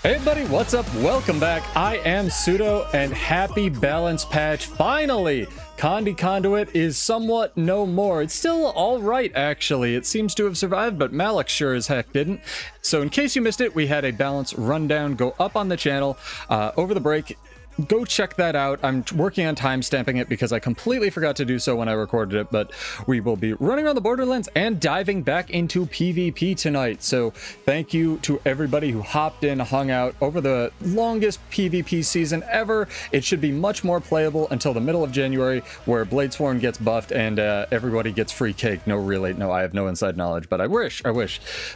Hey everybody, what's up? Welcome back. I am Pseudo and happy balance patch. Finally, Condi Conduit is somewhat no more. It's still all right, actually. It seems to have survived, but Malik sure as heck didn't. So in case you missed it, we had a balance rundown go up on the channel over the break. Go check that out. I'm working on timestamping it because I completely forgot to do so when I recorded it, but we will be running around the Borderlands and diving back into PvP tonight. So thank you to everybody who hopped in, hung out over the longest PvP season ever. It should be much more playable until the middle of January, where Bladesworn gets buffed and everybody gets free cake. No, really, no, I have no inside knowledge, but I wish.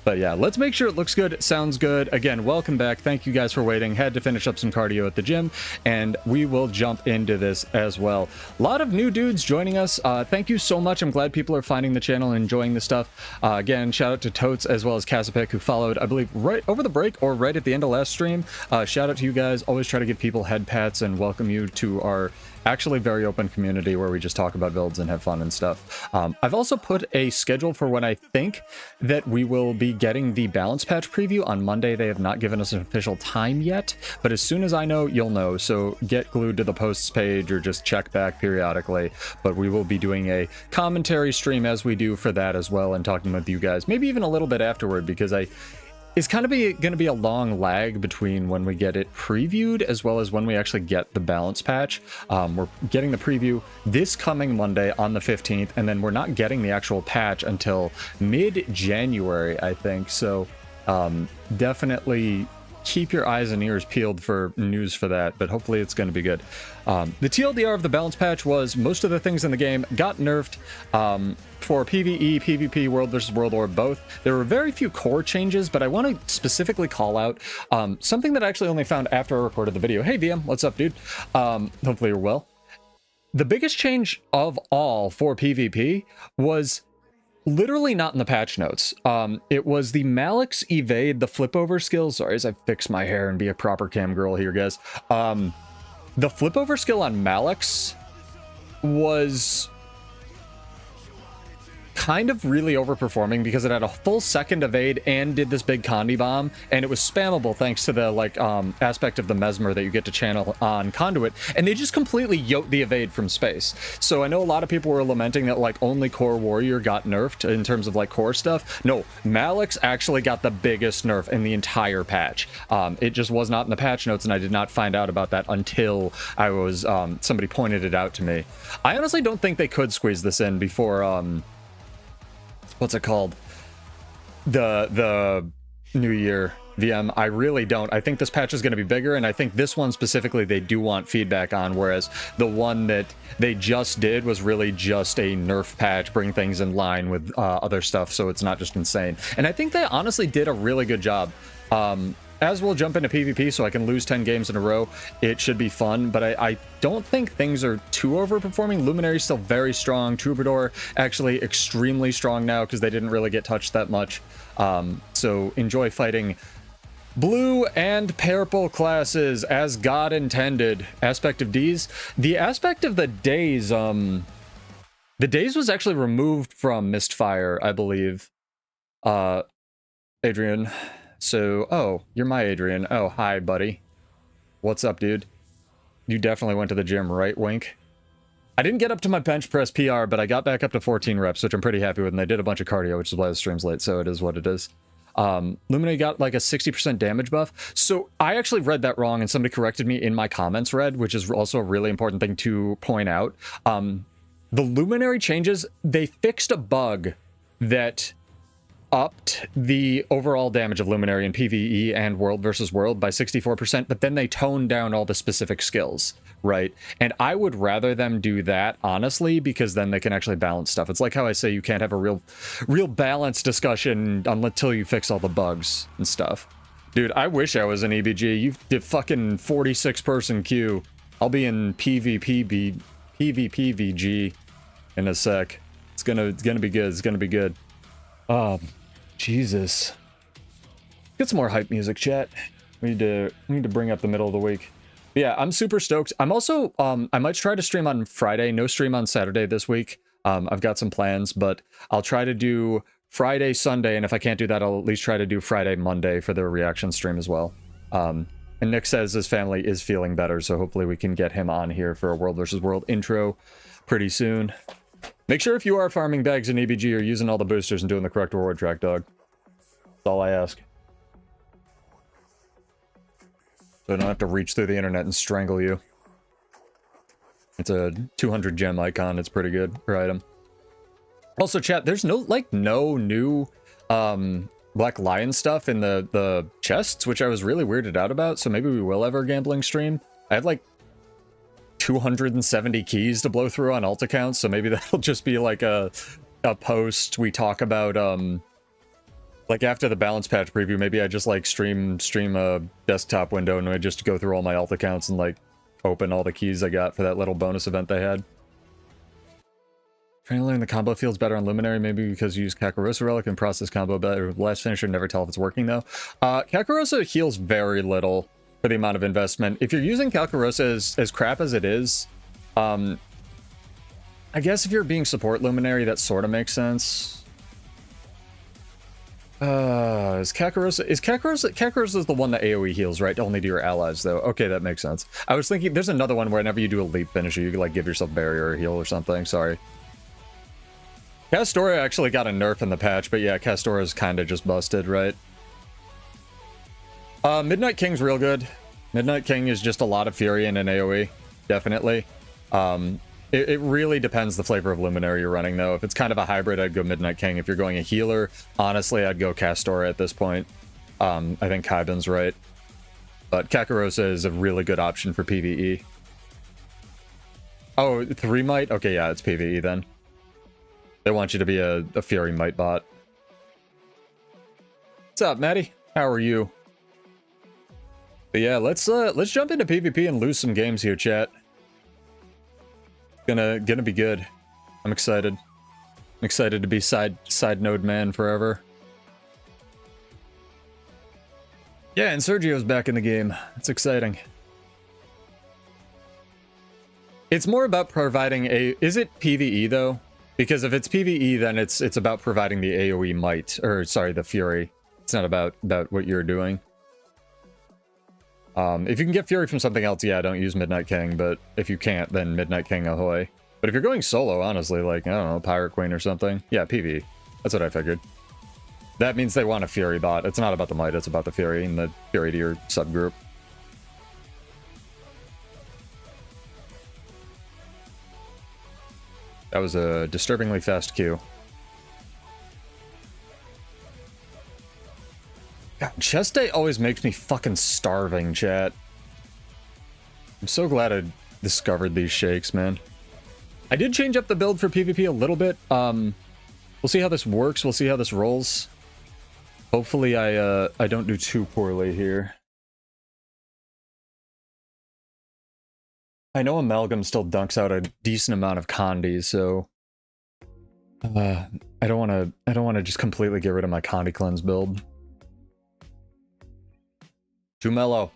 But yeah, let's make sure it looks good, sounds good. Again, welcome back. Thank you guys for waiting. Had to finish up some cardio at the gym, and we will jump into this as well. A lot of new dudes joining us. Thank you so much. I'm glad people are finding the channel and enjoying this stuff. Again, shout out to Totes as well as Casapec, who followed, I believe, right over the break or right at the end of last stream. Shout out to you guys. Always try to give people head pats and welcome you to our actually very open community where we just talk about builds and have fun and stuff. I've also put a schedule for when I think that we will be getting the balance patch preview on Monday. They have not given us an official time yet, but as soon as I know, you'll know. So get glued to the posts page or just check back periodically. But we will be doing a commentary stream as we do for that as well and talking with you guys, maybe even a little bit afterward, because it's kind of going to be a long lag between when we get it previewed as well as when we actually get the balance patch. We're getting the preview this coming Monday on the 15th, and then we're not getting the actual patch until mid-January, I think. So definitely keep your eyes and ears peeled for news for that, but hopefully it's going to be good. The TLDR of the balance patch was most of the things in the game got nerfed for PvE, PvP, World versus World, or both. There were very few core changes, but I want to specifically call out something that I actually only found after I recorded the video. Hey VM, what's up, dude? Hopefully you're well. The biggest change of all for PvP was literally not in the patch notes. It was the Malik's evade, the flip over skill. Sorry, as I fix my hair and be a proper cam girl here, guys. The flip over skill on Malik's was kind of really overperforming because it had a full second evade and did this big Condi bomb, and it was spammable thanks to the aspect of the mesmer that you get to channel on Conduit, and they just completely yoked the evade from space. So I know a lot of people were lamenting that only core warrior got nerfed in terms of core stuff. No, Malik's actually got the biggest nerf in the entire patch. It just was not in the patch notes, and I did not find out about that until I was somebody pointed it out to me. I honestly don't think they could squeeze this in before what's it called? The new year, VM. I really don't. I think this patch is going to be bigger, and I think this one specifically they do want feedback on, whereas the one that they just did was really just a nerf patch, bring things in line with other stuff, so it's not just insane. And I think they honestly did a really good job. As we'll jump into PvP so I can lose 10 games in a row, it should be fun, but I don't think things are too overperforming. Luminary's still very strong. Troubadour actually extremely strong now because they didn't really get touched that much. So enjoy fighting blue and purple classes as God intended. Aspect of D's. The aspect of the days, the days was actually removed from Mistfire, I believe. Adrian. So, oh, you're my Adrian. Oh, hi, buddy. What's up, dude? You definitely went to the gym, right, Wink? I didn't get up to my bench press PR, but I got back up to 14 reps, which I'm pretty happy with, and I did a bunch of cardio, which is why the stream's late, so it is what it is. Luminary got a 60% damage buff. So I actually read that wrong, and somebody corrected me in my comments, Red, which is also a really important thing to point out. The Luminary changes, they fixed a bug that upped the overall damage of Luminary in PvE and World versus World by 64%, but then they toned down all the specific skills, right? And I would rather them do that, honestly, because then they can actually balance stuff. It's like how I say you can't have a real balance discussion until you fix all the bugs and stuff. Dude, I wish I was in EBG. You did fucking 46-person queue. I'll be in PvP VG in a sec. It's gonna be good. It's gonna be good. Jesus. Get some more hype music, chat. We need to bring up the middle of the week. Yeah, I'm super stoked. I'm also I might try to stream on Friday. No stream on Saturday this week. I've got some plans, but I'll try to do Friday, Sunday, and if I can't do that, I'll at least try to do Friday, Monday for the reaction stream as well. And Nick says his family is feeling better, so hopefully we can get him on here for a World vs. World intro pretty soon. Make sure if you are farming bags in EBG, you're using all the boosters and doing the correct reward track, dog. That's all I ask. So I don't have to reach through the internet and strangle you. It's a 200 gem icon. It's pretty good per item. Also, chat, there's no new Black Lion stuff in the chests, which I was really weirded out about, so maybe we will have our gambling stream. I have like 270 keys to blow through on alt accounts, so maybe that'll just be like a post we talk about, like after the balance patch preview, maybe I just like stream a desktop window and I just go through all my alt accounts and like open all the keys I got for that little bonus event they had. Trying to learn the combo feels better on Luminary, maybe because you use Kakarosa Relic and process combo better. Last finisher, never tell if it's working though. Kakarosa heals very little for the amount of investment. If you're using Kakarosa as crap as it is, I guess if you're being support Luminary, that sort of makes sense. Kakarosa is the one that AoE heals, right? Only to your allies, though. Okay, that makes sense. I was thinking there's another one whenever you do a leap finisher, you could like give yourself barrier or heal or something. Sorry. Castoria actually got a nerf in the patch, but yeah, Castoria is kind of just busted, right? Midnight King's real good. Midnight King is just a lot of Fury and an AoE, definitely. It really depends the flavor of Luminary you're running, though. If it's kind of a hybrid, I'd go Midnight King. If you're going a healer, honestly, I'd go Castoria at this point. I think Kaiben's right. But Kakarosa is a really good option for PvE. Oh, 3 Might? Okay, yeah, it's PvE then. They want you to be a Fury Might bot. What's up, Maddie? How are you? But yeah, let's jump into PvP and lose some games here, chat. Gonna be good. I'm excited. I'm excited to be side node man forever. Yeah, and Sergio's back in the game. It's exciting. It's more about providing a... Is it PvE, though? Because if it's PvE, then it's about providing the AoE might. Or, sorry, the Fury. It's not about what you're doing. If you can get Fury from something else, yeah, don't use Midnight King. But if you can't, then Midnight King ahoy. But if you're going solo, honestly, like, I don't know, Pirate Queen or something. Yeah, PvE. That's what I figured. That means they want a Fury bot. It's not about the might, it's about the Fury and the Fury to your subgroup. That was a disturbingly fast queue. God, chest day always makes me fucking starving, chat. I'm so glad I discovered these shakes, man. I did change up the build for PvP a little bit. We'll see how this works. We'll see how this rolls. Hopefully I don't do too poorly here. I know Amalgam still dunks out a decent amount of Condi, so I don't want to just completely get rid of my Condi cleanse build. Too mellow.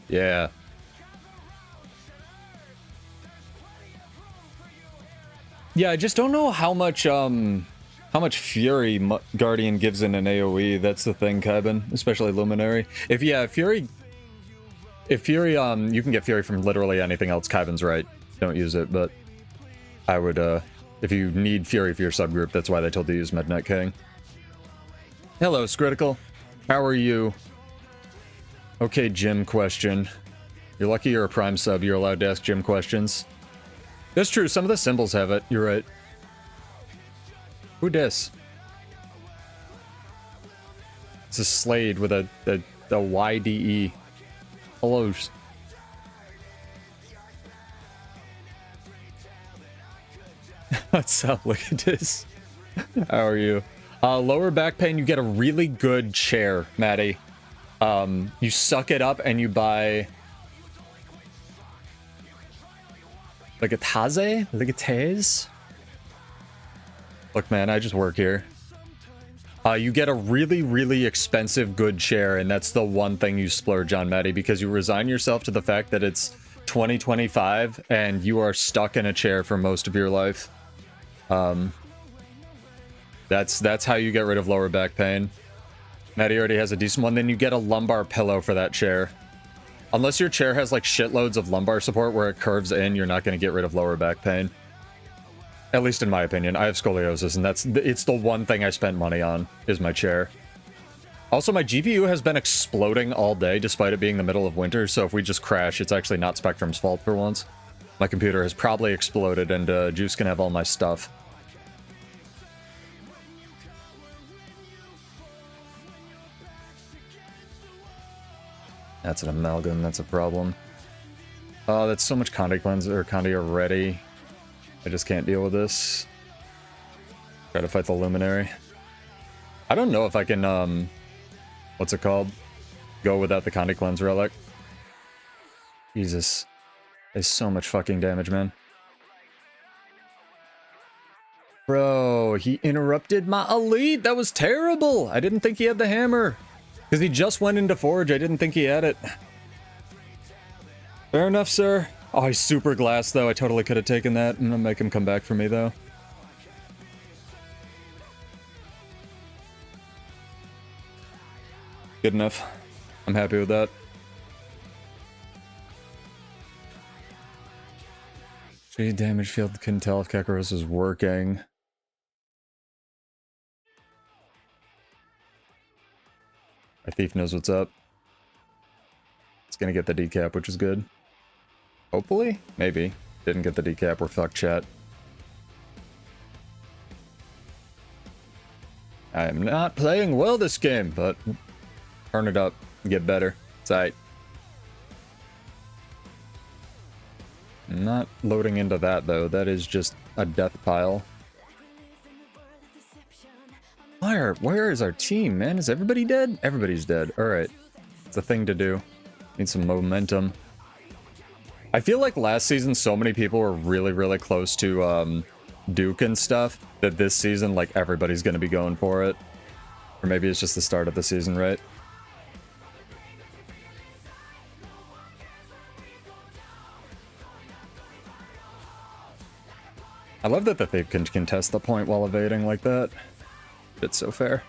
Yeah. Yeah, I just don't know how much Fury Guardian gives in an AoE. That's the thing, Kaiben, especially Luminary. If Fury, you can get Fury from literally anything else. Kaiben's right. Don't use it, but I would, if you need Fury for your subgroup, that's why they told you to use Midnight King. Hello, Scritical. How are you? Okay, gym question. You're lucky you're a Prime sub. You're allowed to ask gym questions. That's true. Some of the symbols have it. You're right. Who dis? It's a Slade with a YDE. Hello. What's up? Look at this. How are you? Lower back pain, you get a really good chair, Maddie. You suck it up and you buy... Like a Taze? Like a Taze? Look, man, I just work here. You get a really, really expensive good chair, and that's the one thing you splurge on, Maddie, because you resign yourself to the fact that it's 2025 and you are stuck in a chair for most of your life. That's how you get rid of lower back pain. Maddie already has a decent one. Then you get a lumbar pillow for that chair. Unless your chair has like shitloads of lumbar support where it curves in, you're not going to get rid of lower back pain. At least in my opinion. I have scoliosis, and it's the one thing I spent money on, is my chair. Also, my GPU has been exploding all day, despite it being the middle of winter, so if we just crash, it's actually not Spectrum's fault for once. My computer has probably exploded, and Juice can have all my stuff. That's an amalgam, that's a problem. Oh, that's so much Conde cleanser or Conde already. I just can't deal with this. Try to fight the Luminary. I don't know if I can, what's it called? Go without the Conde Cleanse Relic. Jesus. There's so much fucking damage, man. Bro, he interrupted my elite! That was terrible! I didn't think he had the hammer. Because he just went into Forge, I didn't think he had it. Fair enough, sir. Oh, he's super glass, though. I totally could have taken that. I'm gonna make him come back for me, though. Good enough. I'm happy with that. Gee, damage field. Couldn't tell if Kekaros is working. Our thief knows what's up. It's gonna get the decap, which is good. Hopefully? Maybe. Didn't get the decap, we're fucked, chat. I am not playing well this game, but turn it up, get better. It's aight. I'm not loading into that, though. That is just a death pile. Where is our team, man? Is everybody dead? Everybody's dead. Alright. It's a thing to do. Need some momentum. I feel like last season so many people were really, really close to Duke and stuff that this season, like, everybody's gonna be going for it. Or maybe it's just the start of the season, right? I love that the thief can contest the point while evading like that. It's so fair.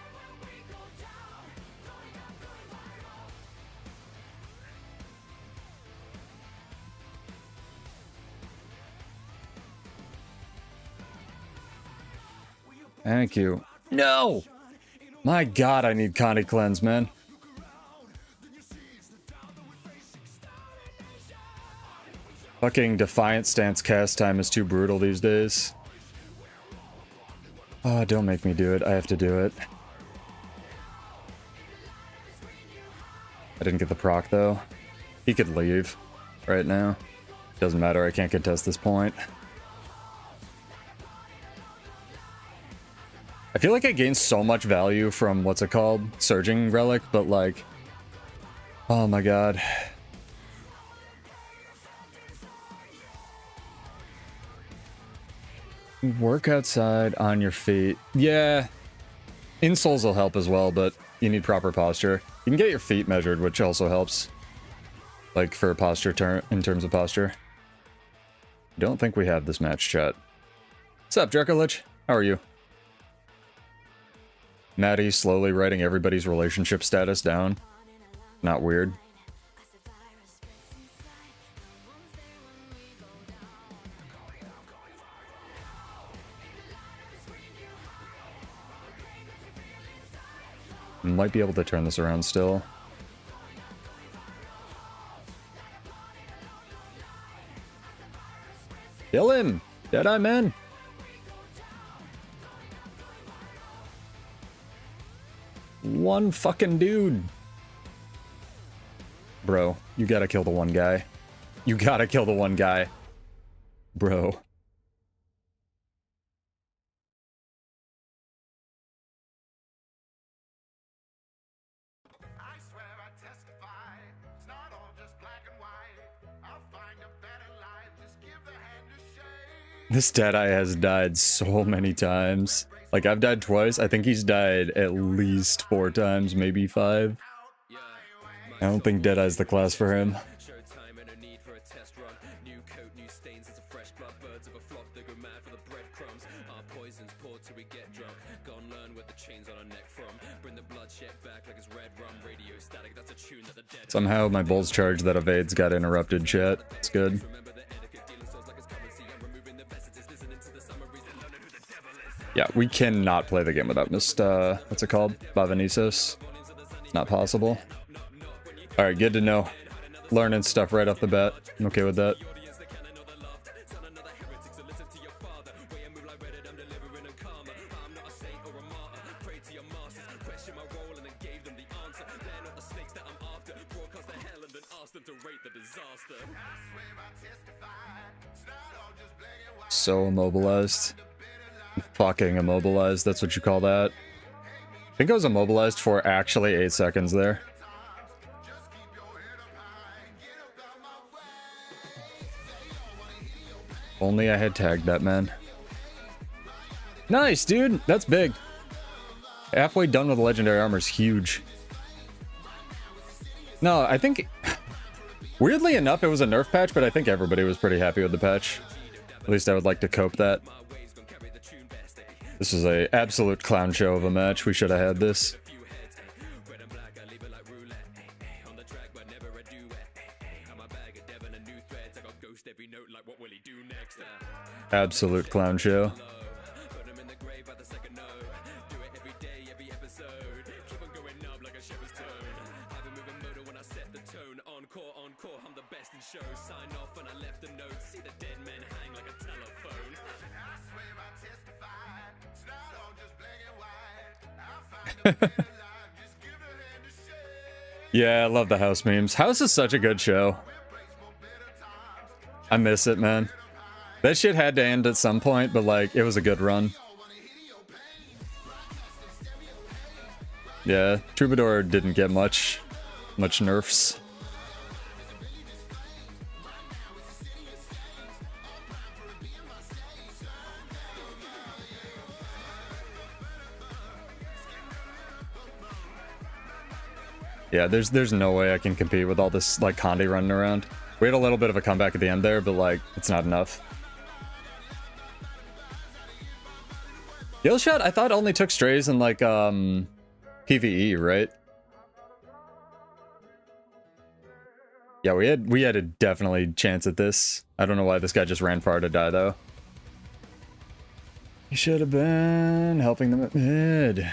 Thank you. No! My god, I need Conde Cleanse, man. Fucking Defiant Stance cast time is too brutal these days. Oh, don't make me do it. I have to do it. I didn't get the proc, though. He could leave right now. Doesn't matter, I can't contest this point. I feel like I gained so much value from, what's it called? Surging Relic, but like... Oh my god. Work outside on your feet. Yeah. Insoles will help as well, but you need proper posture. You can get your feet measured, which also helps. Like, for posture in terms of posture. Don't think we have this match, chat. What's up, Dracolich? How are you? Maddie slowly writing everybody's relationship status down. Not weird. Might be able to turn this around still. Kill him! Deadeye man! One fucking dude. Bro, you gotta kill the one guy. You gotta kill the one guy. Bro. This Deadeye has died so many times. Like, I've died twice. I think he's died at least 4 times, maybe 5. I don't think Deadeye's the class for him. for a test run. New coat, new stains, it's a fresh blood. Birds of a flock that go mad for the breadcrumbs. Our poisons poured till we get drunk. Gone learn where the chains on our neck from. Bring the bloodshed back like it's red rum. Radio static, that's a tune that the dead. Somehow my Bull's charge that evades got interrupted, chat. It's good. Yeah, we cannot play the game without what's it called? Bavanisos. It's not possible. Alright, good to know. Learning stuff right off the bat. I'm okay with that. So immobilized. Fucking immobilized, that's what you call that. I think I was immobilized for actually 8 seconds there. Only I had tagged that man. Nice, dude! That's big. Halfway done with legendary armor is huge. No, I think... Weirdly enough, it was a nerf patch, but I think everybody was pretty happy with the patch. At least I would like to cope that. This was a absolute clown show of a match. We should have had this. Absolute clown show. Yeah, I love the House memes. House is such a good show. I miss it, man. That shit had to end at some point, but like, it was a good run. Yeah, Troubadour didn't get much nerfs. Yeah, there's no way I can compete with all this, like, Condi running around. We had a little bit of a comeback at the end there, but, like, it's not enough. Yellowshot, I thought only took strays in, like, PvE, right? Yeah, we had a definitely chance at this. I don't know why this guy just ran far to die, though. He should have been helping them at mid.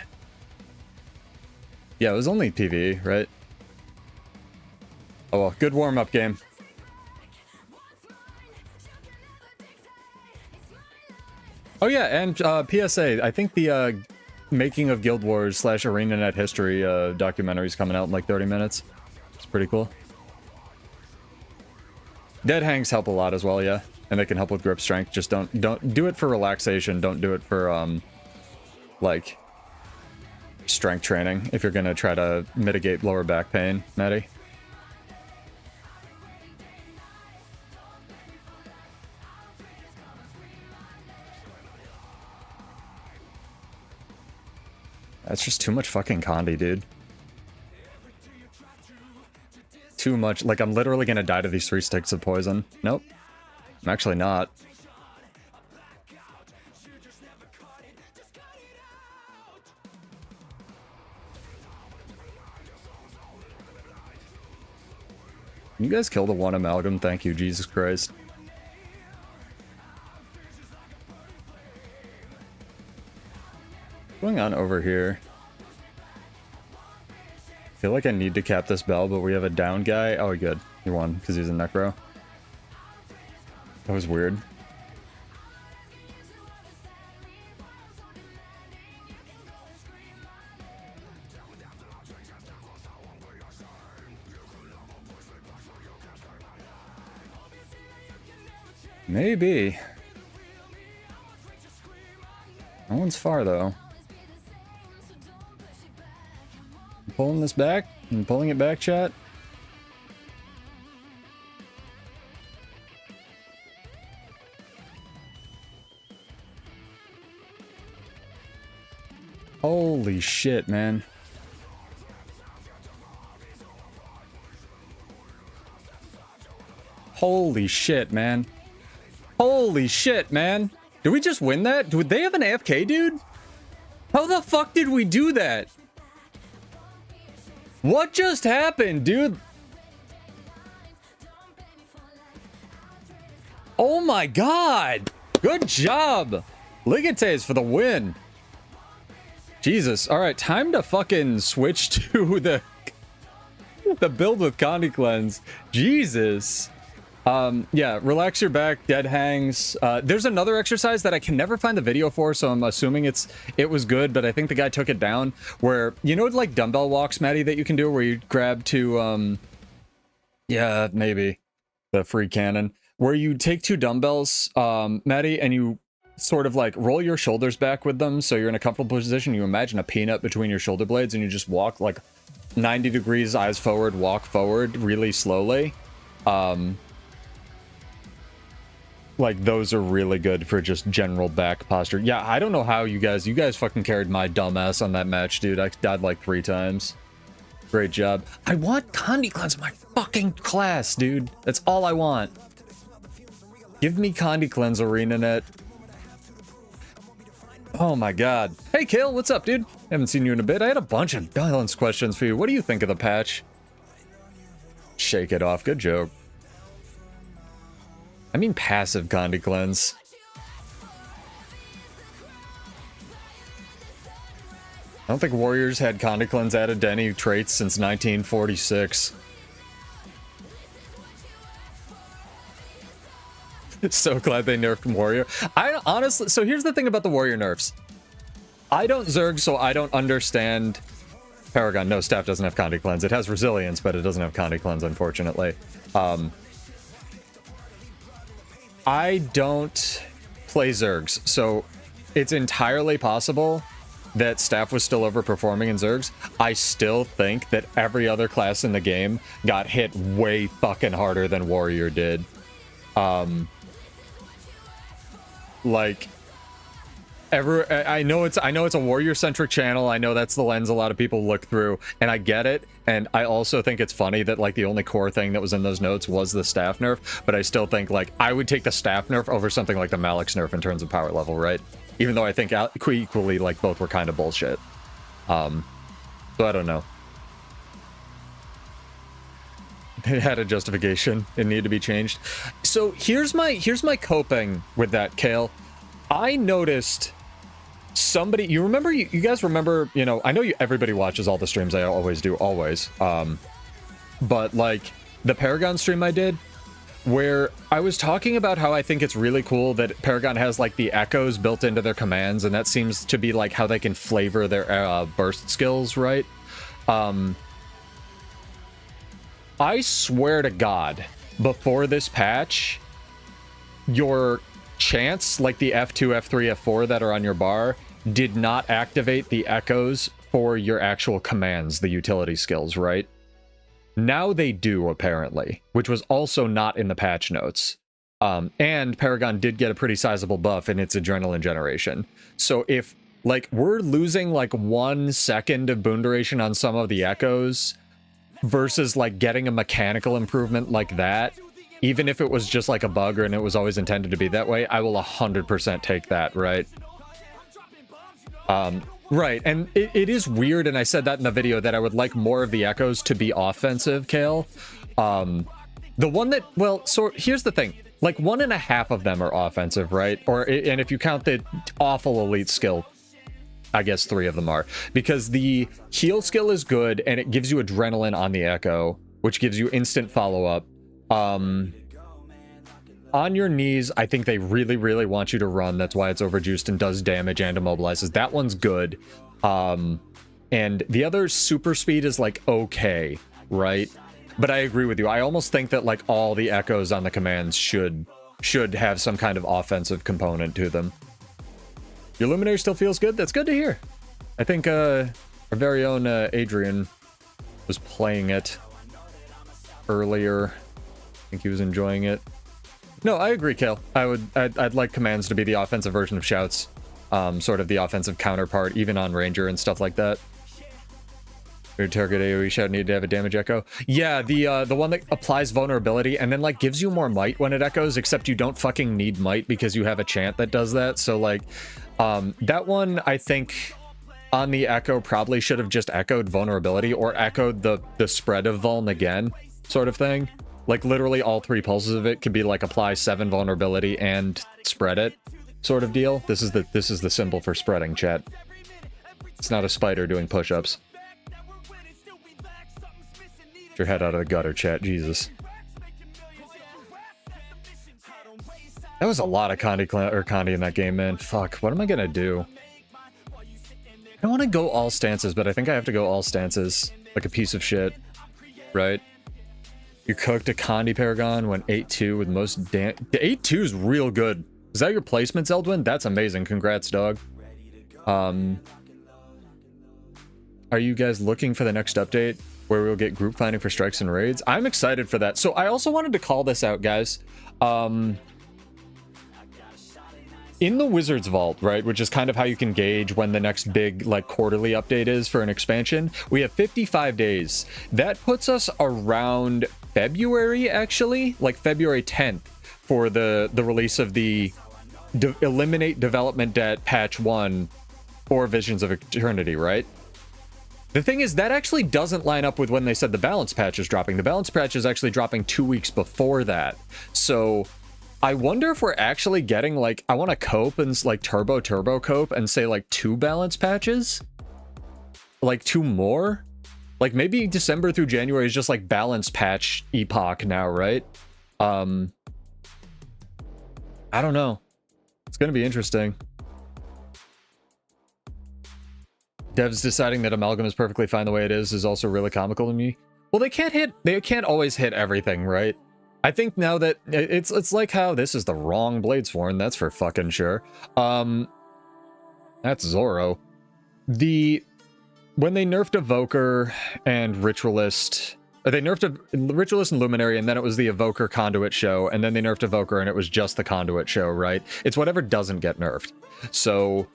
Yeah, it was only PvE, right? Oh well, good warm-up game. Oh yeah, and PSA, I think the making of Guild Wars / ArenaNet history documentary is coming out in like 30 minutes. It's pretty cool. Dead hangs help a lot as well, yeah. And they can help with grip strength. Just don't do it for relaxation. Don't do it for like strength training if you're gonna try to mitigate lower back pain, Maddie. That's just too much fucking Condi, dude. Too much. Like, I'm literally gonna die to these 3 sticks of poison. Nope. I'm actually not. You guys kill the one amalgam? Thank you, Jesus Christ. What's going on over here? I feel like I need to cap this bell, but we have a down guy. Oh, good. He won, because he's a necro. That was weird. Maybe. No one's far, though. I'm pulling this back. I'm pulling it back, chat. Holy shit, man. Holy shit, man. Holy shit, man. Did we just win that? Did they have an AFK, dude? How the fuck did we do that? What just happened, dude? Oh my god. Good job. Ligates for the win. Jesus. All right, time to fucking switch to the build with Condi Cleanse. Jesus. Yeah, relax your back, dead hangs. There's another exercise that I can never find the video for, so I'm assuming it was good, but I think the guy took it down, where, you know, like dumbbell walks, Maddie, that you can do where you grab to, yeah, maybe the free cannon, where you take two dumbbells, Maddie, and you sort of like roll your shoulders back with them, so you're in a comfortable position. You imagine a peanut between your shoulder blades, and you just walk like 90 degrees, eyes forward, walk forward really slowly. Like, those are really good for just general back posture. Yeah, I don't know how you guys fucking carried my dumb ass on that match, dude. I died like 3 times. Great job. I want Condi Cleanse in my fucking class, dude. That's all I want. Give me Condi Cleanse Arena Net. Oh my god. Hey, Kale, what's up, dude? Haven't seen you in a bit. I had a bunch of balance questions for you. What do you think of the patch? Shake it off. Good joke. I mean passive Condi Cleanse. I don't think Warriors had Condi Cleanse added to any traits since 1946. So glad they nerfed Warrior. I honestly, so here's the thing about the Warrior nerfs. I don't Zerg, so I don't understand. Paragon, no, staff doesn't have Condi Cleanse. It has resilience, but it doesn't have Condi Cleanse, unfortunately. I don't play Zergs, so it's entirely possible that staff was still overperforming in Zergs. I still think that every other class in the game got hit way fucking harder than Warrior did. Like, I know it's a Warrior-centric channel. I know that's the lens a lot of people look through, and I get it. And I also think it's funny that, like, the only core thing that was in those notes was the staff nerf. But I still think, like, I would take the staff nerf over something like the Malix nerf in terms of power level, right? Even though I think equally, like, both were kind of bullshit. So I don't know. It had a justification. It needed to be changed. So here's my coping with that, Kale. I noticed somebody, you remember, you guys remember, you know, I know everybody watches all the streams. I always do, always. But like the Paragon stream I did, where I was talking about how I think it's really cool that Paragon has like the echoes built into their commands, and that seems to be like how they can flavor their burst skills, right? I swear to God, before this patch, your chants, like the F2, F3, F4 that are on your bar, did not activate the echoes for your actual commands, the utility skills, right? Now they do, apparently, which was also not in the patch notes. And Paragon did get a pretty sizable buff in its adrenaline generation. So if, like, we're losing, like, 1 second of boon duration on some of the echoes, versus, like, getting a mechanical improvement like that, even if it was just, like, a bug and it was always intended to be that way, I will 100% take that, right? Right, and it is weird, and I said that in the video, that I would like more of the echoes to be offensive, Kale. The one that, well, so here's the thing. Like, 1.5 of them are offensive, right? And if you count the awful elite skill, I guess 3 of them are. Because the heal skill is good, and it gives you adrenaline on the echo, which gives you instant follow-up. On your knees, I think they really, really want you to run. That's why it's overjuiced and does damage and immobilizes. That one's good. And the other, super speed, is like okay, right? But I agree with you. I almost think that like all the echoes on the commands should have some kind of offensive component to them. Your Luminary still feels good? That's good to hear. I think our very own Adrian was playing it earlier. I think he was enjoying it. No, I agree, Kale. I'd like commands to be the offensive version of shouts. Sort of the offensive counterpart, even on Ranger and stuff like that. Your target AoE shot need to have a damage echo. Yeah, the one that applies vulnerability and then like gives you more might when it echoes, except you don't fucking need might because you have a chant that does that. So like, that one I think on the echo probably should have just echoed vulnerability or echoed the spread of vuln again, sort of thing. Like literally all 3 pulses of it could be like apply 7 vulnerability and spread it, sort of deal. This is the symbol for spreading, chat. It's not a spider doing push-ups. Get your head out of the gutter, chat. Jesus. That was a lot of Condi in that game, man. Fuck. What am I gonna do? I don't want to go all stances, but I think I have to go all stances. Like a piece of shit. Right? You cooked a Condi Paragon, went 8-2 with most damn... 8-2 is real good. Is that your placement, Zeldwin? That's amazing. Congrats, dog. Are you guys looking for the next update where we'll get group finding for strikes and raids? I'm excited for that. So I also wanted to call this out, guys. In the Wizard's Vault, right, which is kind of how you can gauge when the next big, like, quarterly update is for an expansion, we have 55 days. That puts us around February, actually, like February 10th for the release of the Eliminate Development Debt Patch 1 or Visions of Eternity, right? The thing is, that actually doesn't line up with when they said the balance patch is dropping. The balance patch is actually dropping 2 weeks before that. So I wonder if we're actually getting, like, I want to cope and, like, turbo cope and say, like, 2 balance patches? Like, 2 more? Like, maybe December through January is just, like, balance patch epoch now, right? I don't know. It's going to be interesting. Devs deciding that Amalgam is perfectly fine the way it is also really comical to me. Well, they can't always hit everything, right? I think now that it's like how this is the wrong Bladesworn, that's for fucking sure. That's Zoro. When they nerfed Evoker and Ritualist, they nerfed Ritualist and Luminary, and then it was the Evoker Conduit show, and then they nerfed Evoker and it was just the Conduit show, right? It's whatever doesn't get nerfed. So,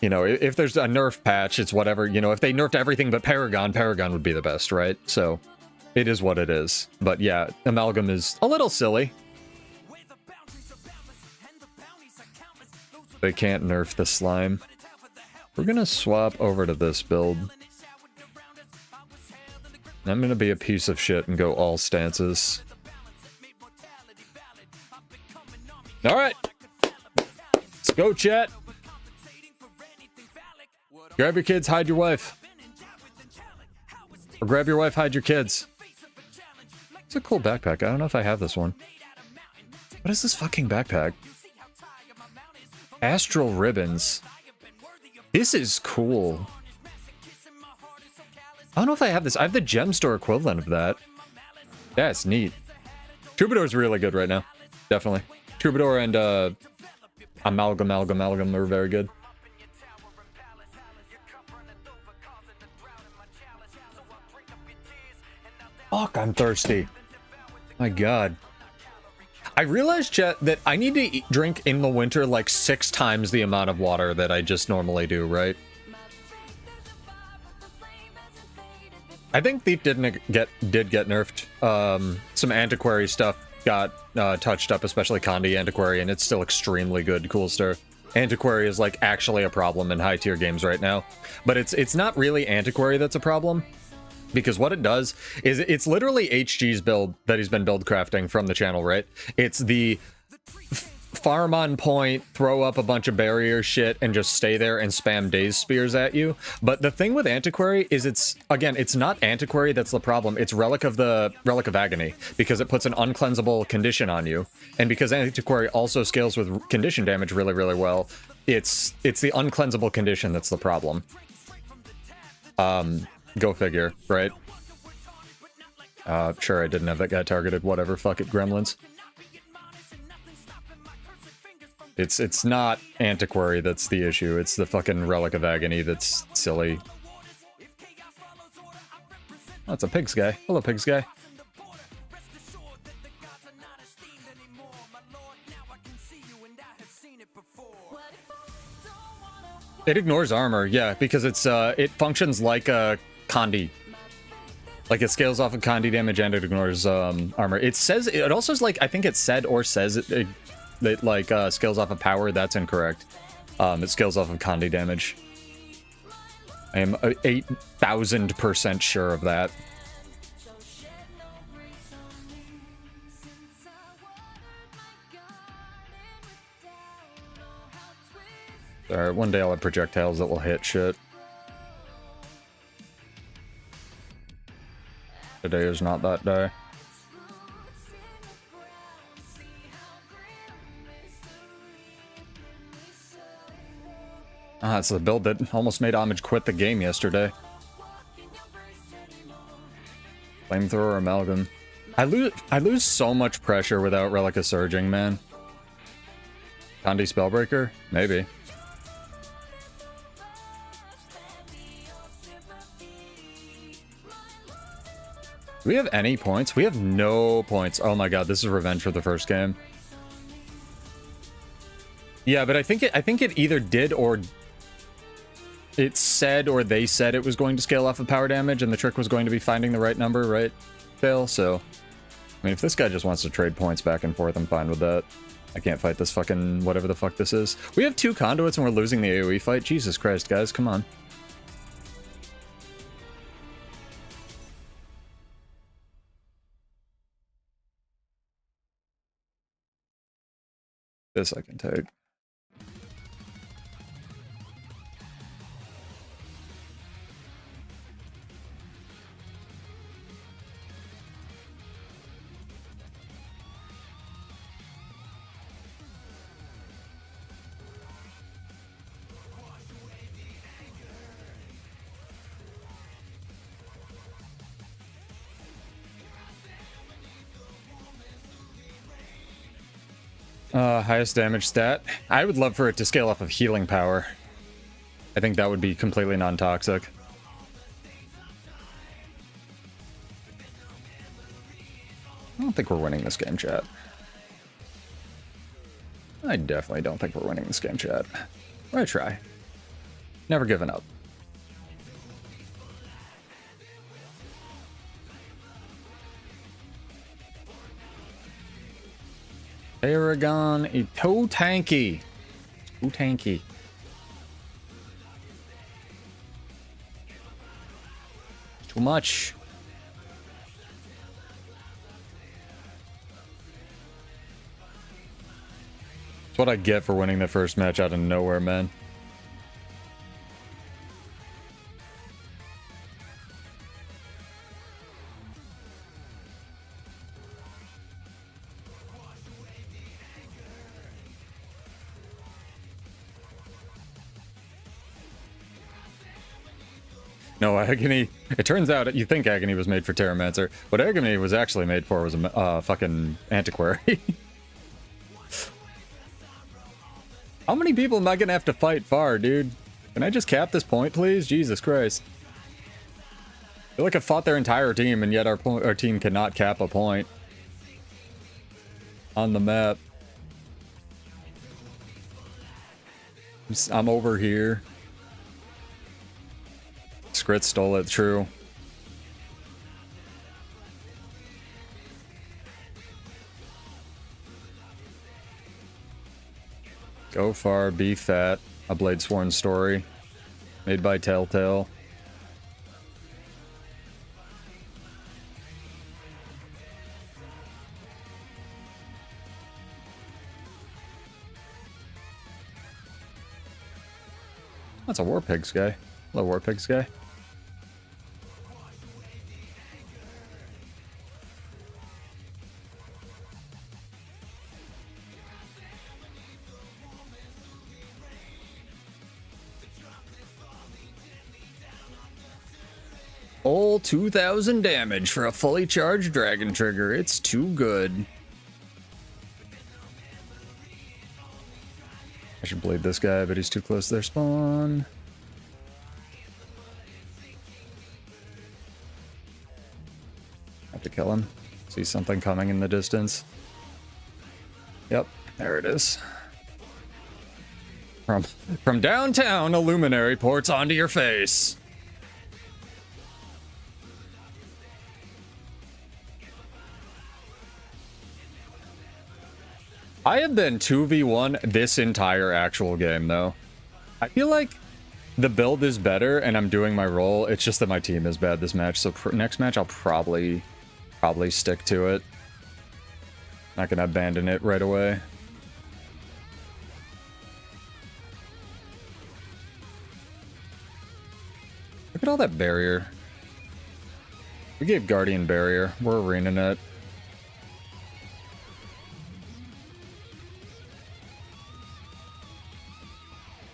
you know, if there's a nerf patch, it's whatever, you know, if they nerfed everything but Paragon would be the best, right? So it is what it is. But yeah, Amalgam is a little silly. They can't nerf the slime. We're gonna swap over to this build. I'm gonna be a piece of shit and go all stances. Alright. Let's go, chat. Grab your kids, hide your wife. Or grab your wife, hide your kids. It's a cool backpack. I don't know if I have this one. What is this fucking backpack? Astral ribbons. This is cool. I don't know if I have this. I have the gem store equivalent of that. That's neat. Troubadour's really good right now. Definitely. Troubadour and Amalgam are very good. Fuck, I'm thirsty. My god. I realized, chat, that I need to drink in the winter like 6 times the amount of water that I just normally do, right? I think Thief did get nerfed. Some Antiquary stuff got touched up, especially Condi Antiquary, and it's still extremely good, cool stuff. Antiquary is like actually a problem in high tier games right now. But it's not really Antiquary that's a problem. Because what it does is it's literally HG's build that he's been build crafting from the channel, right? It's the farm on point, throw up a bunch of barrier shit, and just stay there and spam daze spears at you. But the thing with Antiquary is it's not Antiquary that's the problem. It's Relic of Agony, because it puts an uncleansable condition on you. And because Antiquary also scales with condition damage really, really well, it's the uncleansable condition that's the problem. Go figure, right? Sure, I didn't have that guy targeted. Whatever, fuck it, gremlins. It's not Antiquary that's the issue. It's the fucking Relic of Agony that's silly. Oh, it's a pigs guy. Hello, pigs guy. It ignores armor, yeah, because it's it functions like a Condi. Like it scales off of Condi damage and it ignores armor. It says it also is like I think it said or says it like scales off of power. That's incorrect. It scales off of Condi damage. I am 8,000% sure of that. Alright, one day I'll have projectiles that will hit shit. Today is not that day. Ah, it's the build that almost made Homage quit the game yesterday. Flamethrower Amalgam. I lose so much pressure without Relic of Surging, man. Condi Spellbreaker? Maybe. Do we have any points? We have no points. Oh my god, this is revenge for the first game. Yeah, but I think it either did or it said or they said it was going to scale off of power damage and the trick was going to be finding the right number, right, Phil? So, I mean, if this guy just wants to trade points back and forth, I'm fine with that. I can't fight this fucking whatever the fuck this is. We have 2 conduits and we're losing the AoE fight? Jesus Christ, guys, come on. This I can take. Highest damage stat. I would love for it to scale off of healing power. I think that would be completely non-toxic. I don't think we're winning this game, chat. I definitely don't think we're winning this game, chat. But I try. Never giving up. Paragon, a toe tanky. Too tanky. Too much. That's what I get for winning the first match out of nowhere, man. No, Agony. It turns out you think Agony was made for Terramancer. What Agony was actually made for was a fucking Antiquary. How many people am I gonna have to fight far, dude? Can I just cap this point, please? Jesus Christ. I feel like I've fought their entire team, and yet our team cannot cap a point on the map. I'm over here. Skrit stole it, true. Go far, be fat. A Bladesworn story. Made by Telltale. That's a War Pigs guy. Hello, War Pigs guy. All 2,000 damage for a fully charged Dragon Trigger. It's too good. I should blade this guy, but he's too close to their spawn. Have to kill him. See something coming in the distance. Yep, there it is. From downtown, a luminary ports onto your face. I have been 2v1 this entire actual game, though. I feel like the build is better, and I'm doing my role. It's just that my team is bad this match, so next match I'll probably stick to it. Not gonna abandon it right away. Look at all that barrier. We gave Guardian barrier. We're arenaing it.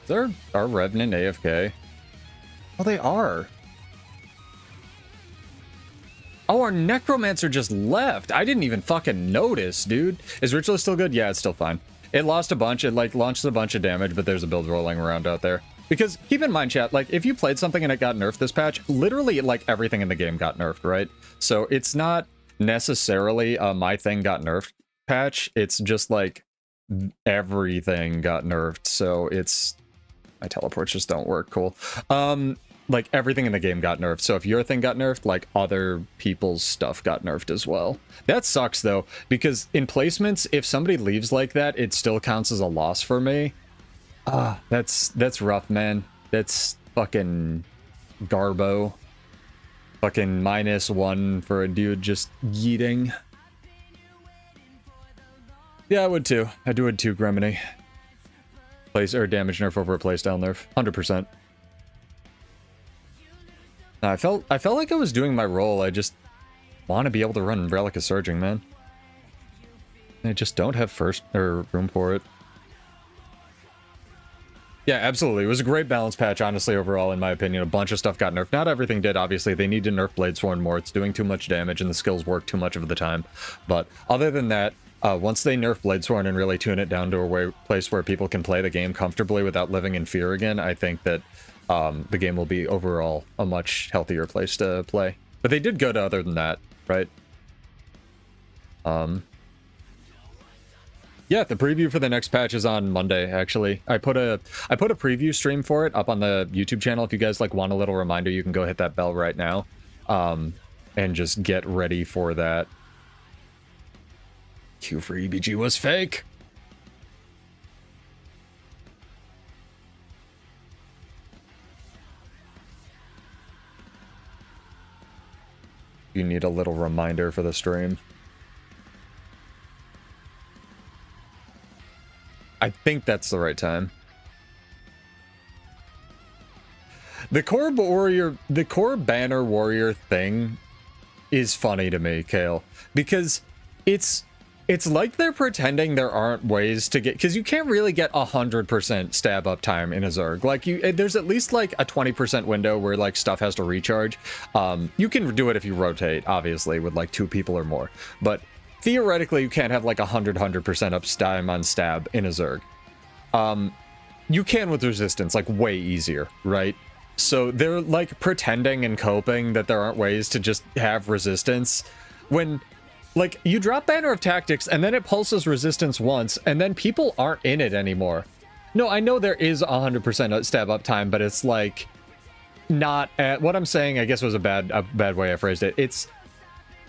Is our Revenant AFK? Oh, they are. Oh, our Necromancer just left. I didn't even fucking notice, dude. Is Ritual still good? Yeah, it's still fine. It lost a bunch. It, like, launched a bunch of damage, but there's a build rolling around out there. Because, keep in mind, chat, like, if you played something and it got nerfed this patch, literally, like, everything in the game got nerfed, right? So, it's not necessarily a my thing got nerfed patch. It's just, like, everything got nerfed. So, it's... My teleports just don't work. Cool. Like, everything in the game got nerfed. So if your thing got nerfed, like, other people's stuff got nerfed as well. That sucks, though, because in placements, if somebody leaves like that, it still counts as a loss for me. Ah, that's rough, man. That's fucking garbo. Fucking -1 for a dude just yeeting. Yeah, I would too. I would too, Gremini. Place or damage nerf over a playstyle nerf. 100%. I felt like I was doing my role. I just want to be able to run Relic of Surging, man. I just don't have room for it. Yeah, absolutely. It was a great balance patch, honestly, overall, in my opinion. A bunch of stuff got nerfed. Not everything did, obviously. They need to nerf Bladesworn more. It's doing too much damage, and the skills work too much of the time. But other than that, once they nerf Bladesworn and really tune it down to a place where people can play the game comfortably without living in fear again, I think that the game will be overall a much healthier place to play. But they did good other than that, right? Yeah, the preview for the next patch is on Monday, actually. I put a preview stream for it up on the YouTube channel. If you guys like want a little reminder, you can go hit that bell right now. And just get ready for that. Q for EBG was fake. You need a little reminder for the stream. I think that's the right time. The core banner warrior thing is funny to me, Kale, because it's like they're pretending there aren't ways to get, because you can't really get 100% stab up time in a Zerg. Like, there's at least like a 20% window where like stuff has to recharge. You can do it if you rotate, obviously, with like 2 people or more, but theoretically you can't have like 100% up time on stab in a Zerg. You can with resistance, like way easier, right? So they're like pretending and coping that there aren't ways to just have resistance when, like, you drop Banner of Tactics and then it pulses resistance once and then people aren't in it anymore. No, I know there is 100% stab up time, but it's like not at, what I'm saying, I guess was a bad way I phrased it. It's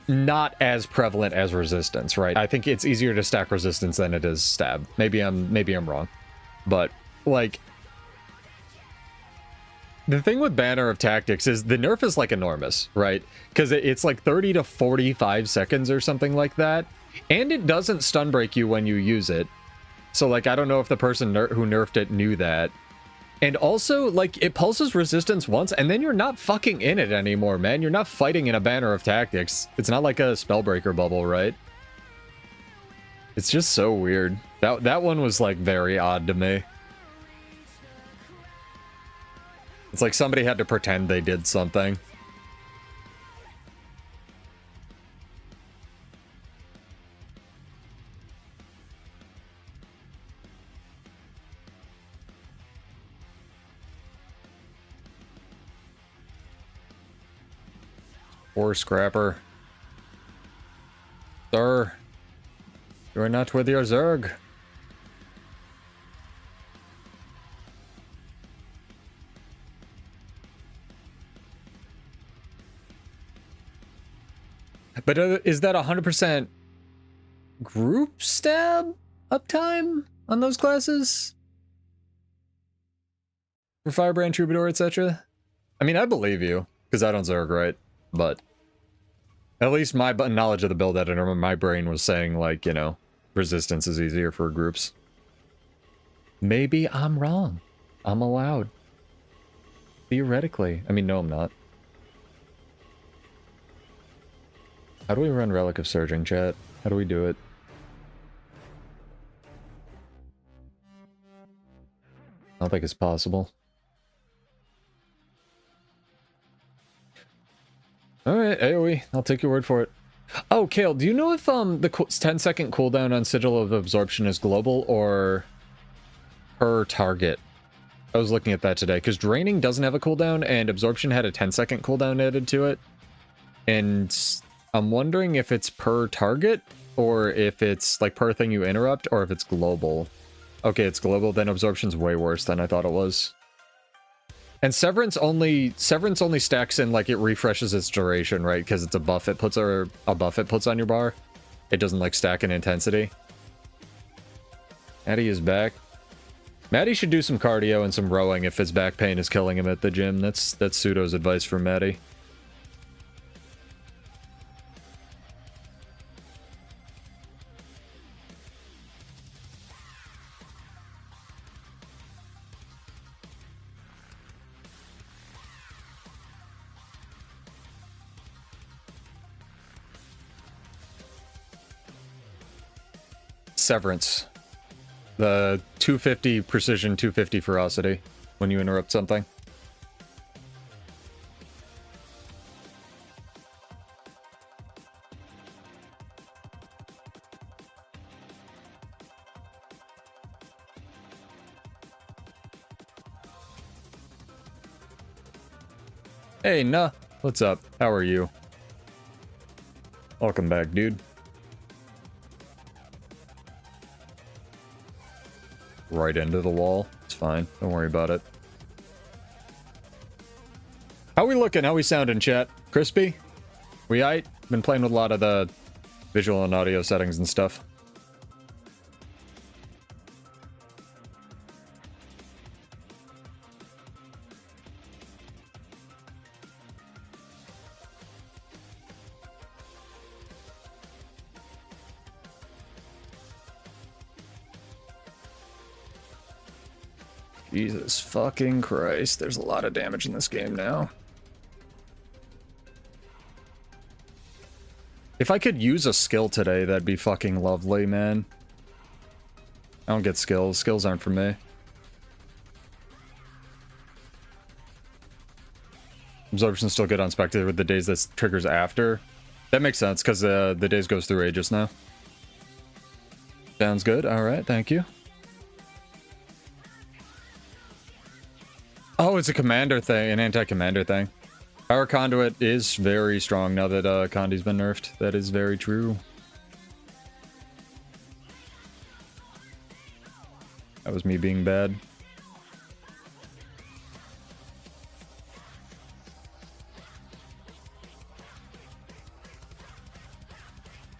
not as prevalent as resistance, right? I think it's easier to stack resistance than it is stab. Maybe I'm wrong, but like, the thing with Banner of Tactics is the nerf is like enormous, right? Because it's like 30 to 45 seconds or something like that. And it doesn't stun break you when you use it. So like, I don't know if the person who nerfed it knew that. And also, like, it pulses resistance once and then you're not fucking in it anymore, man. You're not fighting in a Banner of Tactics. It's not like a Spellbreaker bubble, right? It's just so weird. That one was like very odd to me. It's like somebody had to pretend they did something. Poor Scrapper. Sir, you are not with your Zerg. But is that 100% group stab? uptime on those classes for Firebrand, Troubadour, etc. I mean, I believe you because I don't Zerg right, but at least my knowledge of the build editor, my brain was saying like, you know, resistance is easier for groups. Maybe I'm wrong. I'm allowed. Theoretically. I mean, no, I'm not. How do we run Relic of Surging, chat? How do we do it? I don't think it's possible. Alright, AoE. I'll take your word for it. Oh, Kale, do you know if the 10-second cooldown on Sigil of Absorption is global or per target? I was looking at that today, because Draining doesn't have a cooldown, and Absorption had a 10-second cooldown added to it. And I'm wondering if it's per target, or if it's, like, per thing you interrupt, or if it's global. Okay, it's global, then Absorption's way worse than I thought it was. And Severance only stacks in, like, it refreshes its duration, right? Because it's a buff it puts, or a buff it puts on your bar. It doesn't, like, stack in intensity. Maddie is back. Maddie should do some cardio and some rowing if his back pain is killing him at the gym. That's Pseudo's advice for Maddie. Severance. The 250 precision, 250 ferocity when you interrupt something. Hey, nah. What's up? How are you? Welcome back, dude. Right into the wall. It's fine. Don't worry about it. How we looking? How we sounding, chat? Crispy? We aight? Been playing with a lot of the visual and audio settings and stuff. Jesus fucking Christ, there's a lot of damage in this game now. If I could use a skill today, that'd be fucking lovely, man. I don't get skills. Skills aren't for me. Absorption's still good on Spectre with the days that triggers after. That makes sense, because the days goes through Aegis now. Sounds good. Alright, thank you. Oh, it's a commander thing, an anti-commander thing. Our conduit is very strong now that Condi's been nerfed. That is very true. That was me being bad.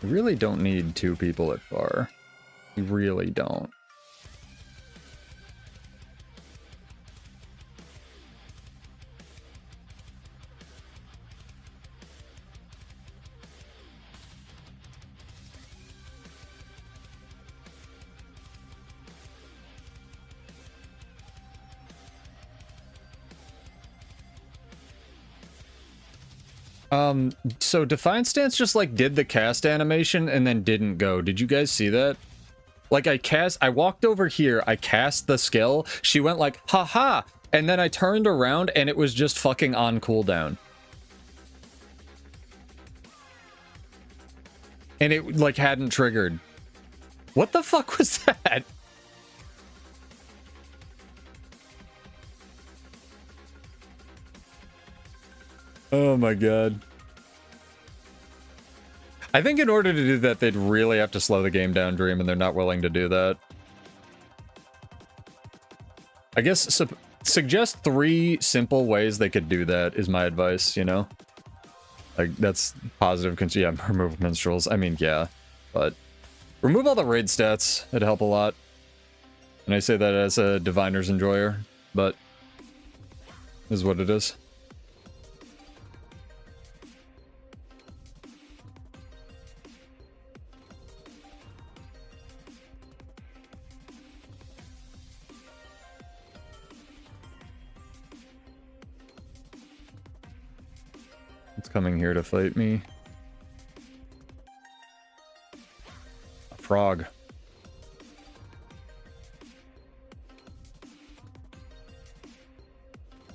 You really don't need two people at bar. You really don't. So Defiant Stance just like did the cast animation and then didn't go. Did you guys see that? Like I walked over here, I cast the skill, she went like, haha, and then I turned around and it was just fucking on cooldown. And it like hadn't triggered. What the fuck was that? Oh my god. I think in order to do that, they'd really have to slow the game down, Dream, and they're not willing to do that. I guess suggest 3 simple ways they could do that is my advice, you know? Like, that's positive, yeah, remove minstrels. I mean, yeah, but Remove all the raid stats. It'd help a lot. And I say that as a Diviner's enjoyer, but is what it is. It's coming here to fight me. A frog.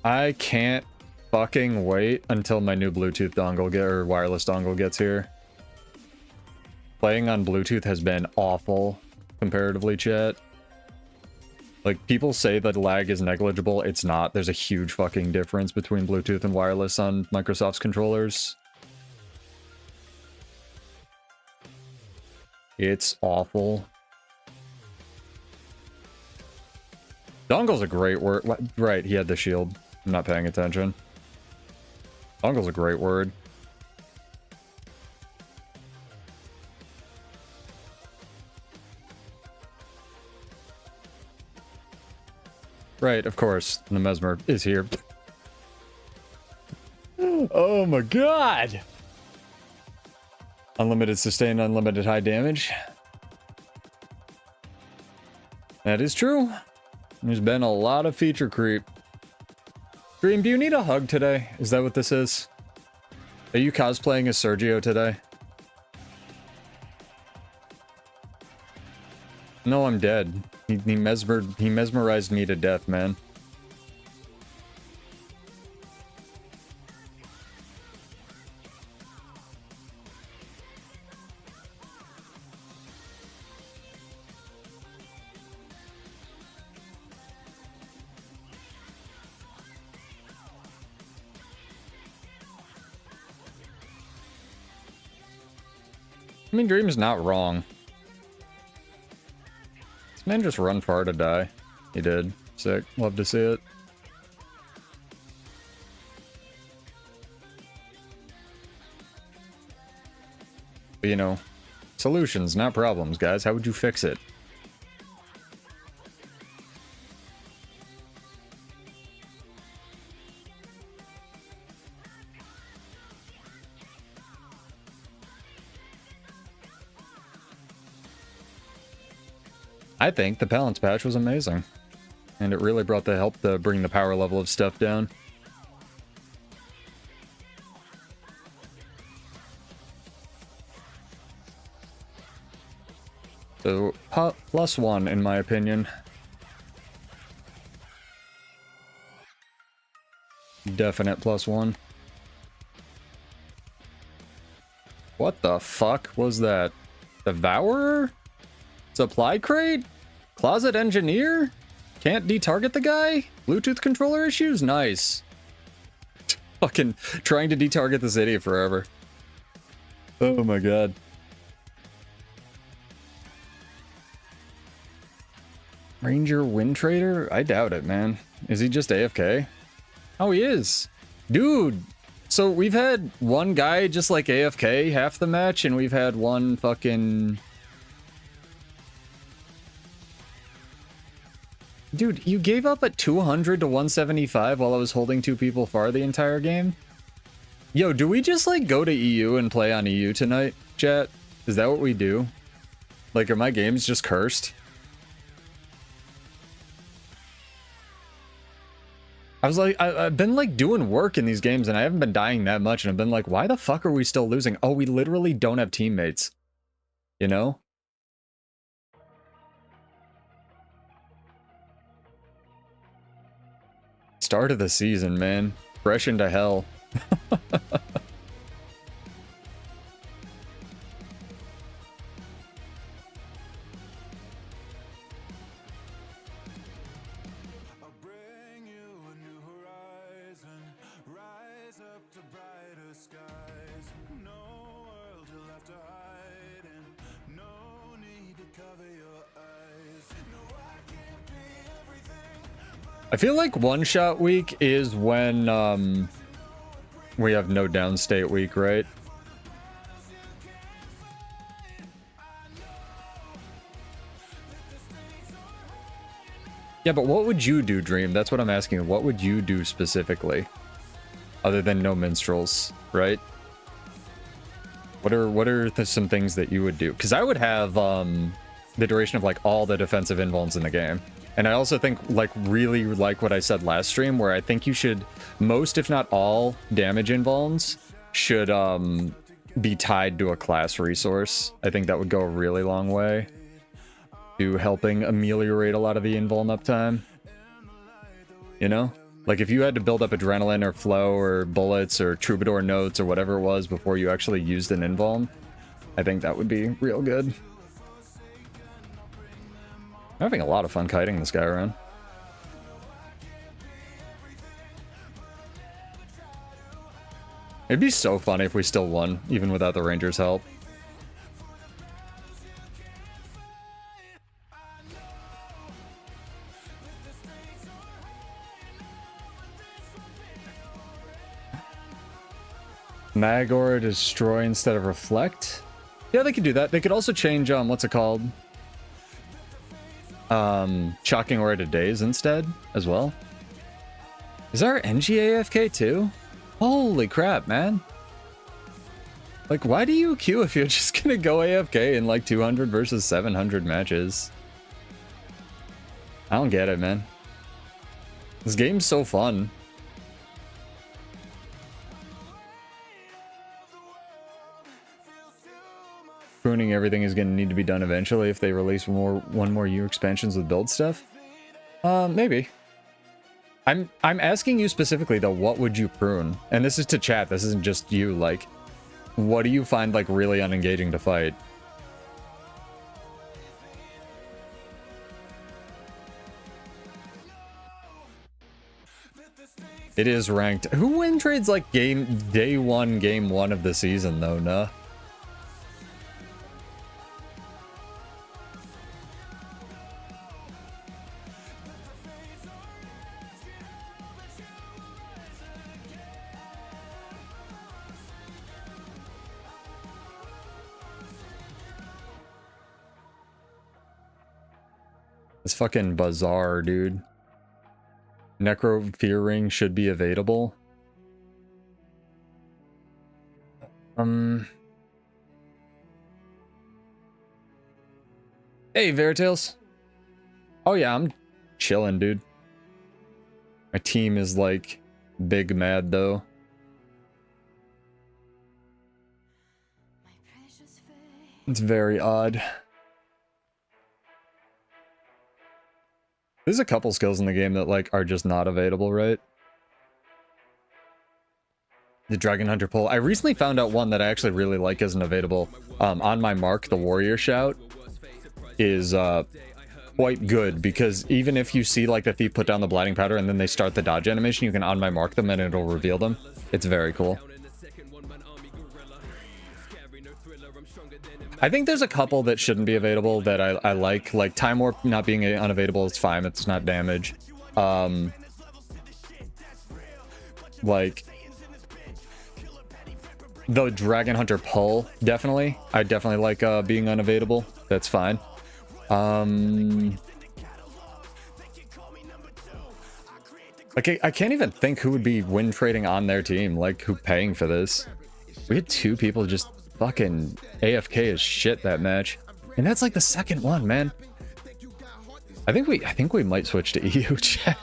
I can't fucking wait until my new Bluetooth dongle or wireless dongle gets here. Playing on Bluetooth has been awful, comparatively, chat. Like, people say that lag is negligible. It's not. There's a huge fucking difference between Bluetooth and wireless on Microsoft's controllers. It's awful. Dongle's a great word. Right, he had the shield. I'm not paying attention. Dongle's a great word. Right, of course. The Mesmer is here. Oh my god! Unlimited sustain, unlimited high damage. That is true. There's been a lot of feature creep. Dream, do you need a hug today? Is that what this is? Are you cosplaying as Sergio today? No, I'm dead. He mesmerized me to death, man. I mean, Dream's not wrong. This man just run far to die. He did. Sick. Love to see it. But, you know, solutions, not problems, guys. How would you fix it? I think the balance patch was amazing. And it really brought the help to bring the power level of stuff down. So, +1 in my opinion. Definite +1. What the fuck was that? Devourer? Supply crate? Closet engineer? Can't detarget the guy? Bluetooth controller issues? Nice. Fucking trying to detarget this idiot forever. Oh my god. Ranger Wind Trader? I doubt it, man. Is he just AFK? Oh, he is. Dude. So we've had one guy just like AFK half the match, and we've had one fucking... Dude, you gave up at 200 to 175 while I was holding two people far the entire game? Yo, do we just, like, go to EU and play on EU tonight, chat? Is that what we do? Like, are my games just cursed? I was like, I've been, like, doing work in these games, and I haven't been dying that much, and I've been like, why the fuck are we still losing? Oh, we literally don't have teammates. You know? Start of the season, man. Fresh into hell. I feel like one-shot week is when we have no downstate week, right? Yeah, but what would you do, Dream? That's what I'm asking. What would you do specifically? Other than no minstrels, right? What are some things that you would do? Because I would have the duration of like all the defensive invulns in the game. And I also think like really like what I said last stream, where I think you should most, if not all, damage invulns should be tied to a class resource. I think that would go a really long way to helping ameliorate a lot of the invuln uptime. You know? Like, if you had to build up adrenaline or flow or bullets or troubadour notes or whatever it was before you actually used an invuln, I think that would be real good. I'm having a lot of fun kiting this guy around. It'd be so funny if we still won, even without the Rangers' help. Magor destroy instead of reflect? Yeah, they could do that. They could also change, what's it called? Shocking aura to daze instead, as well. Is our NG AFK too? Holy crap, man. Like, why do you queue if you're just gonna go AFK in like 200 versus 700 matches? I don't get it, man. This game's so fun. Pruning everything is going to need to be done eventually if they release one more year expansions with build stuff. Maybe. I'm asking you specifically though, what would you prune? And this is to chat, this isn't just you, like, what do you find like really unengaging to fight? It is ranked. Who win trades like day one, game one of the season though, nah? It's fucking bizarre, dude. Necro Fear Ring should be evadable. Hey, Veritails. Oh yeah, I'm chilling, dude. My team is like big mad though. It's very odd. There's a couple skills in the game that like are just not available, right? The Dragon Hunter pull. I recently found out one that I actually really like isn't available. On my mark, the Warrior Shout is quite good because even if you see like the thief put down the blighting powder and then they start the dodge animation, you can on my mark them and it'll reveal them. It's very cool. I think there's a couple that shouldn't be available that I like Time Warp not being unavailable is fine, it's not damage. Like the Dragon Hunter pull, definitely. I definitely like being unavailable. That's fine. Like I can't even think who would be win trading on their team, like who paying for this. We had two people just fucking AFK as shit that match. And that's like the second one, man. I think we might switch to EU chat.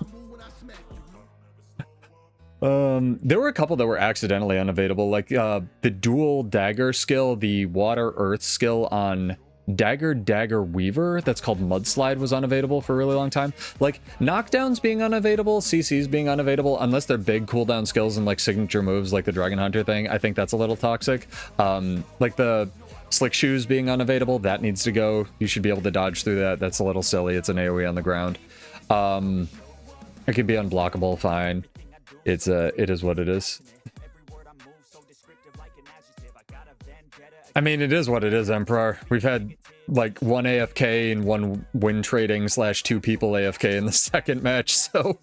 There were a couple that were accidentally unavailable, like the dual dagger skill, the water earth skill on Dagger Weaver that's called Mudslide was unavailable for a really long time. Like knockdowns being unavailable, CCs being unavailable, unless they're big cooldown skills and like signature moves like the Dragon Hunter thing, I think that's a little toxic. Like the Slick Shoes being unavailable, that needs to go. You should be able to dodge through that. That's a little silly. It's an AoE on the ground. It could be unblockable, fine. It is what it is. I mean, it is what it is, Emperor. We've had like one AFK and one win trading / 2 people AFK in the second match, so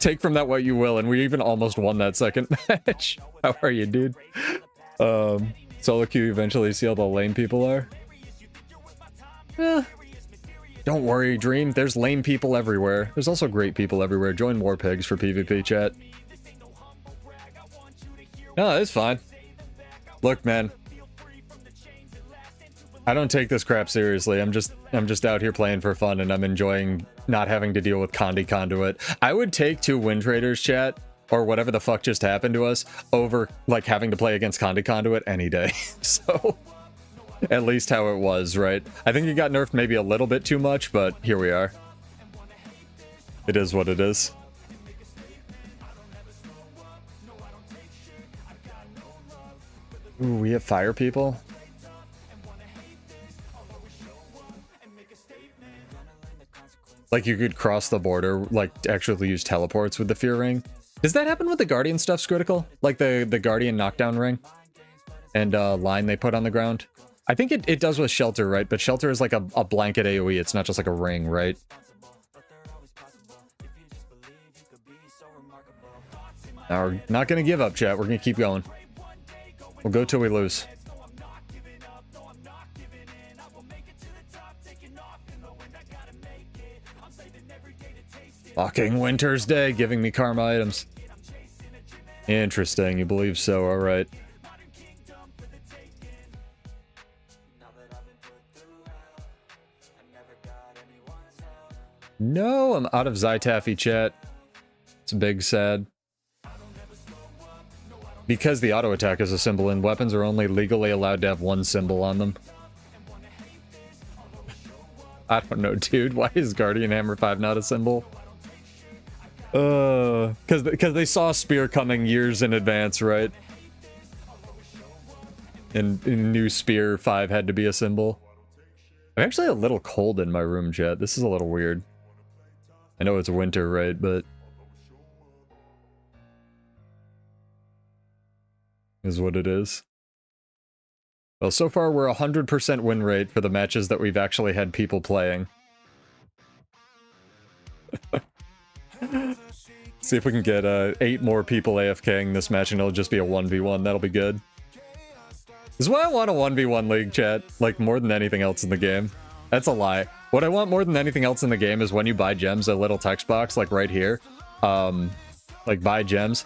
take from that what you will, and we even almost won that second match. How are you, dude? Solo queue eventually see how the lame people are? Don't worry, Dream. There's lame people everywhere. There's also great people everywhere. Join War Pigs for PvP chat. No, it's fine. Look, man. I don't take this crap seriously. I'm just out here playing for fun, and I'm enjoying not having to deal with Condi Conduit. I would take 2 win traders, chat, or whatever the fuck just happened to us, over like having to play against Condi Conduit any day. So, at least how it was, right? I think it got nerfed maybe a little bit too much, but here we are. It is what it is. Ooh, we have fire people. Like, you could cross the border, like, actually use teleports with the Fear Ring. Does that happen with the Guardian stuff's critical? Like, the Guardian knockdown ring? And, line they put on the ground? I think it does with Shelter, right? But Shelter is like a blanket AoE, it's not just like a ring, right? Now, we're not gonna give up, chat. We're gonna keep going. We'll go till we lose. Fucking Winter's Day giving me karma items. Interesting, you believe so, alright. No, I'm out of Zytaffy chat. It's big sad. Because the auto attack is a symbol and weapons are only legally allowed to have 1 symbol on them. I don't know, dude. Why is Guardian Hammer 5 not a symbol? Because they saw Spear coming years in advance, right? And new Spear 5 had to be a symbol. I'm actually a little cold in my room, chat. This is a little weird. I know it's winter, right? But is what it is. Well, so far we're 100% win rate for the matches that we've actually had people playing. See if we can get 8 more people AFKing this match and it'll just be a 1v1. That'll be good. This is why I want a 1v1 league, chat. Like, more than anything else in the game. That's a lie. What I want more than anything else in the game is when you buy gems, a little text box, like right here. Like, buy gems.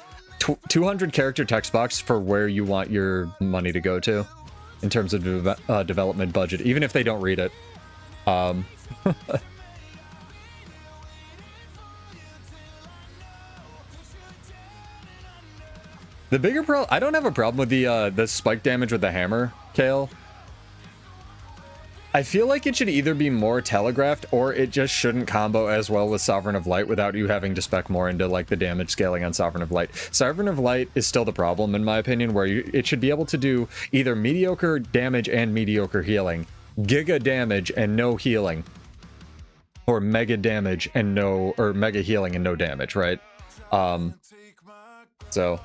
200 character text box for where you want your money to go to. In terms of development budget, even if they don't read it. The bigger problem, I don't have a problem with the spike damage with the hammer, Kale. I feel like it should either be more telegraphed or it just shouldn't combo as well with Sovereign of Light without you having to spec more into like the damage scaling on Sovereign of Light. Sovereign of Light is still the problem in my opinion, where it should be able to do either mediocre damage and mediocre healing, giga damage and no healing, or mega damage and no, or mega healing and no damage, right? So,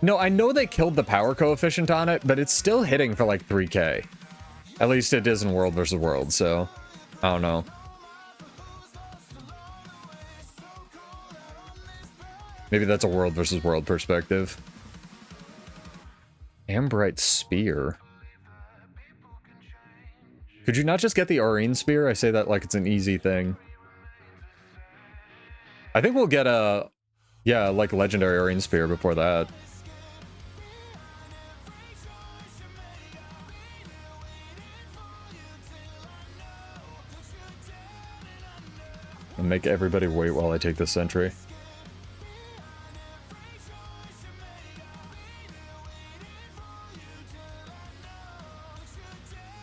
no, I know they killed the power coefficient on it, but it's still hitting for like 3k. At least it is in World versus World, so I don't know. Maybe that's a World versus World perspective. Ambrite Spear. Could you not just get the Aurene Spear? I say that like it's an easy thing. I think we'll get a, yeah, like Legendary Aurene Spear before that. And make everybody wait while I take this sentry.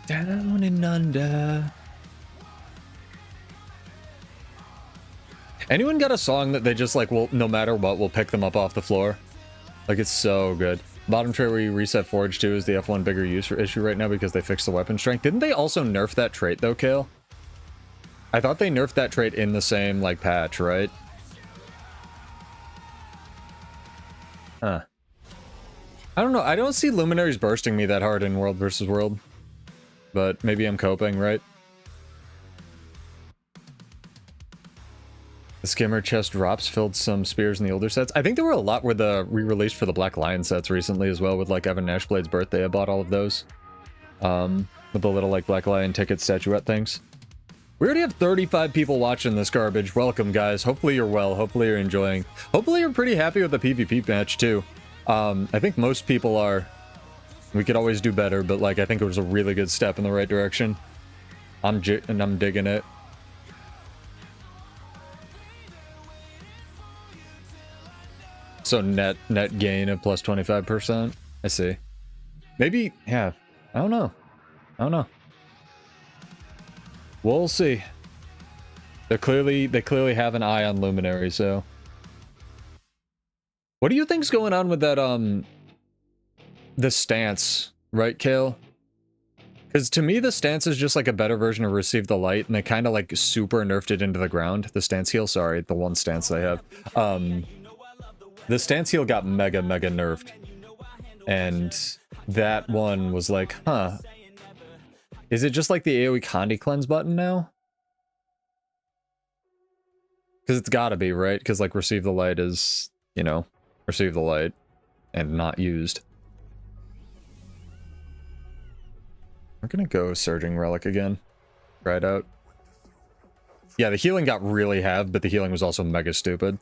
Down and under. Anyone got a song that they just like, will, no matter what, will pick them up off the floor? Like, it's so good. Bottom trait where you reset Forge 2 is the F1 bigger issue right now because they fixed the weapon strength. Didn't they also nerf that trait though, Kale? I thought they nerfed that trait in the same, like, patch, right? Huh. I don't know. I don't see Luminaries bursting me that hard in World versus World. But maybe I'm coping, right? The Skimmer chest drops filled some spears in the older sets. I think there were a lot where the re-released for the Black Lion sets recently as well, with, like, Evan Nashblade's birthday. I bought all of those. With the little, like, Black Lion ticket statuette things. We already have 35 people watching this garbage. Welcome, guys. Hopefully you're well. Hopefully you're enjoying. Hopefully you're pretty happy with the PvP match, too. I think most people are. We could always do better, but, like, I think it was a really good step in the right direction. I'm digging it. So net gain of plus 25%. I see. Maybe, yeah. I don't know. I don't know. We'll see. They clearly have an eye on Luminary, so. What do you think's going on with that, the stance, right, Kale? Because to me, the stance is just like a better version of Receive the Light, and they kind of like super nerfed it into the ground. The stance heal, sorry, the one stance they have. The stance heal got mega nerfed. And that one was like, huh. Is it just like the AoE Condi Cleanse button now? Because it's gotta be, right? Because like Receive the Light is, you know, Receive the Light and not used. We're gonna go Surging Relic again. Try it out. Yeah, the healing got really halved, but the healing was also mega stupid.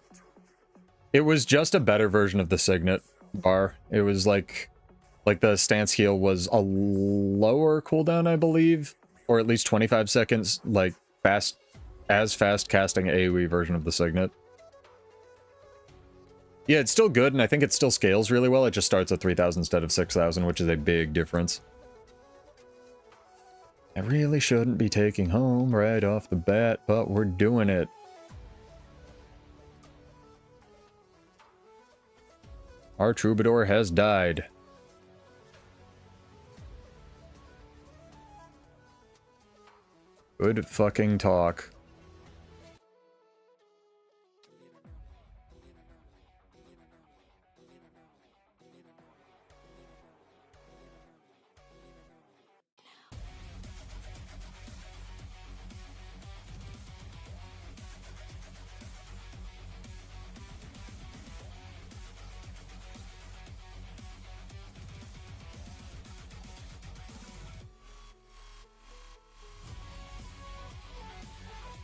It was just a better version of the Signet bar. It was like the stance heal was a lower cooldown, I believe, or at least 25 seconds, like fast casting AoE version of the Signet. Yeah, it's still good, and I think it still scales really well. It just starts at 3,000 instead of 6,000, which is a big difference. I really shouldn't be taking home right off the bat, but we're doing it. Our troubadour has died. Good fucking talk.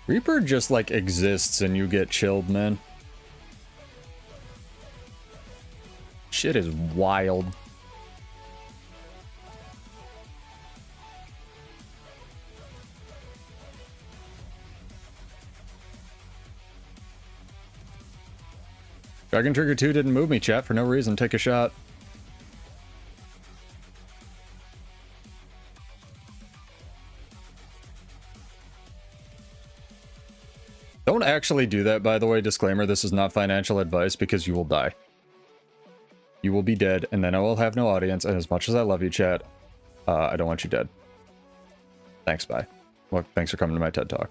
Reaper just, like, exists and you get chilled, man. Shit is wild. Dragon Trigger 2 didn't move me, chat, for no reason. Take a shot. Don't actually do that, by the way. Disclaimer, this is not financial advice because you will die. You will be dead, and then I will have no audience, and as much as I love you, chat, I don't want you dead. Thanks, bye. Well, thanks for coming to my TED Talk.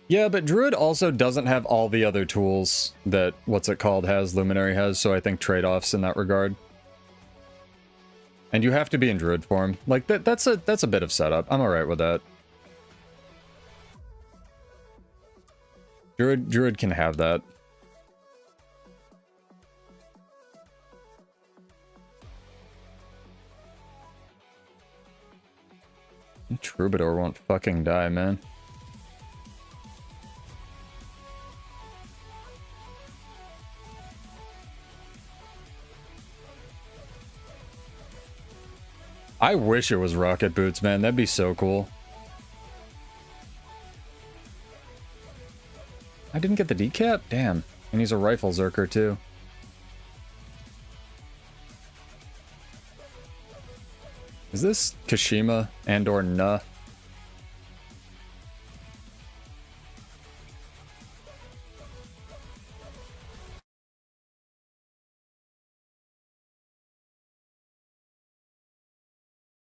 Yeah, but Druid also doesn't have all the other tools that, Luminary has, so I think trade-offs in that regard. And you have to be in Druid form. Like, that's a bit of setup. I'm alright with that. Druid can have that. Troubadour won't fucking die, man. I wish it was rocket boots, man. That'd be so cool. I didn't get the decap? Damn. And he's a rifle zerker, too. Is this Kashima and or Na?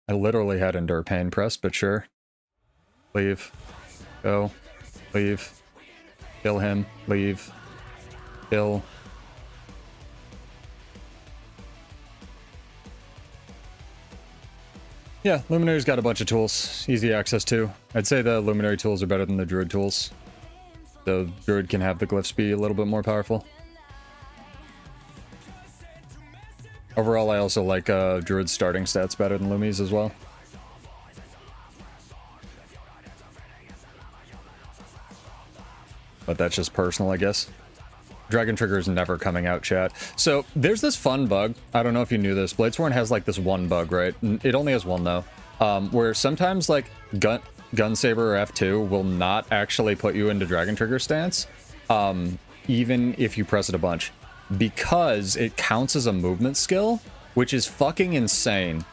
I literally had Endure Pain pressed, but sure. Leave. Go. Leave. Kill him. Leave. Kill. Yeah, Luminary's got a bunch of tools. Easy access to. I'd say the Luminary tools are better than the Druid tools. The Druid can have the glyphs be a little bit more powerful. Overall, I also like Druid's starting stats better than Lumi's as well. But that's just personal, I guess. Dragon Trigger is never coming out, chat. So there's this fun bug. I don't know if you knew this. Bladesworn has like this one bug, right? It only has one though. Where sometimes like Gun Saber or F2 will not actually put you into Dragon Trigger stance, even if you press it a bunch, because it counts as a movement skill, which is fucking insane.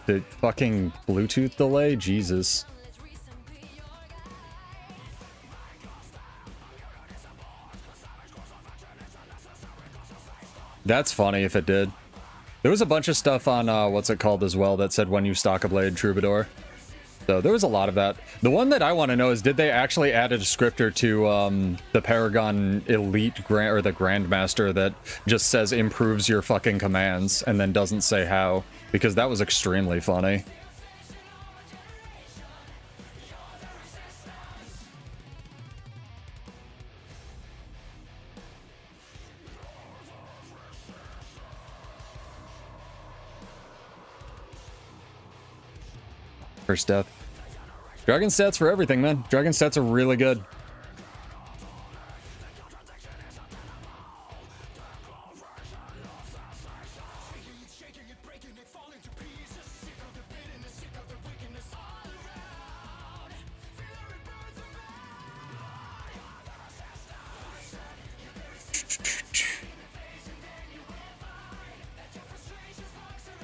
The fucking Bluetooth delay? Jesus. That's funny if it did. There was a bunch of stuff on, what's it called as well, that said when you stock a blade, Troubadour. So there was a lot of that. The one that I want to know is, did they actually add a descriptor to the Paragon Elite or the Grandmaster that just says improves your fucking commands and then doesn't say how? Because that was extremely funny. First death. Dragon stats for everything, man. Dragon stats are really good.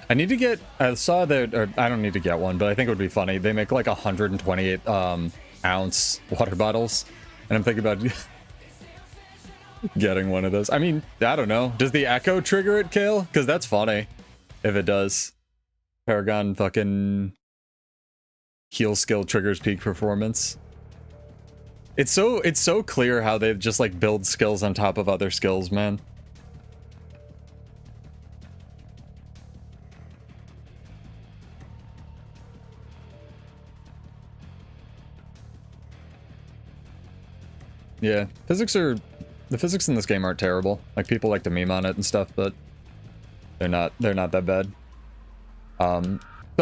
I need to get, I saw that, or I don't need to get one, but I think it would be funny. They make like 128 ounce water bottles, and I'm thinking about getting one of those. I mean, I don't know. Does the echo trigger it, Kale? Because that's funny if it does. Paragon fucking heal skill triggers peak performance. It's so clear how they just like build skills on top of other skills, man. Yeah, the physics in this game aren't terrible. Like, people like to meme on it and stuff, but they're not that bad. Some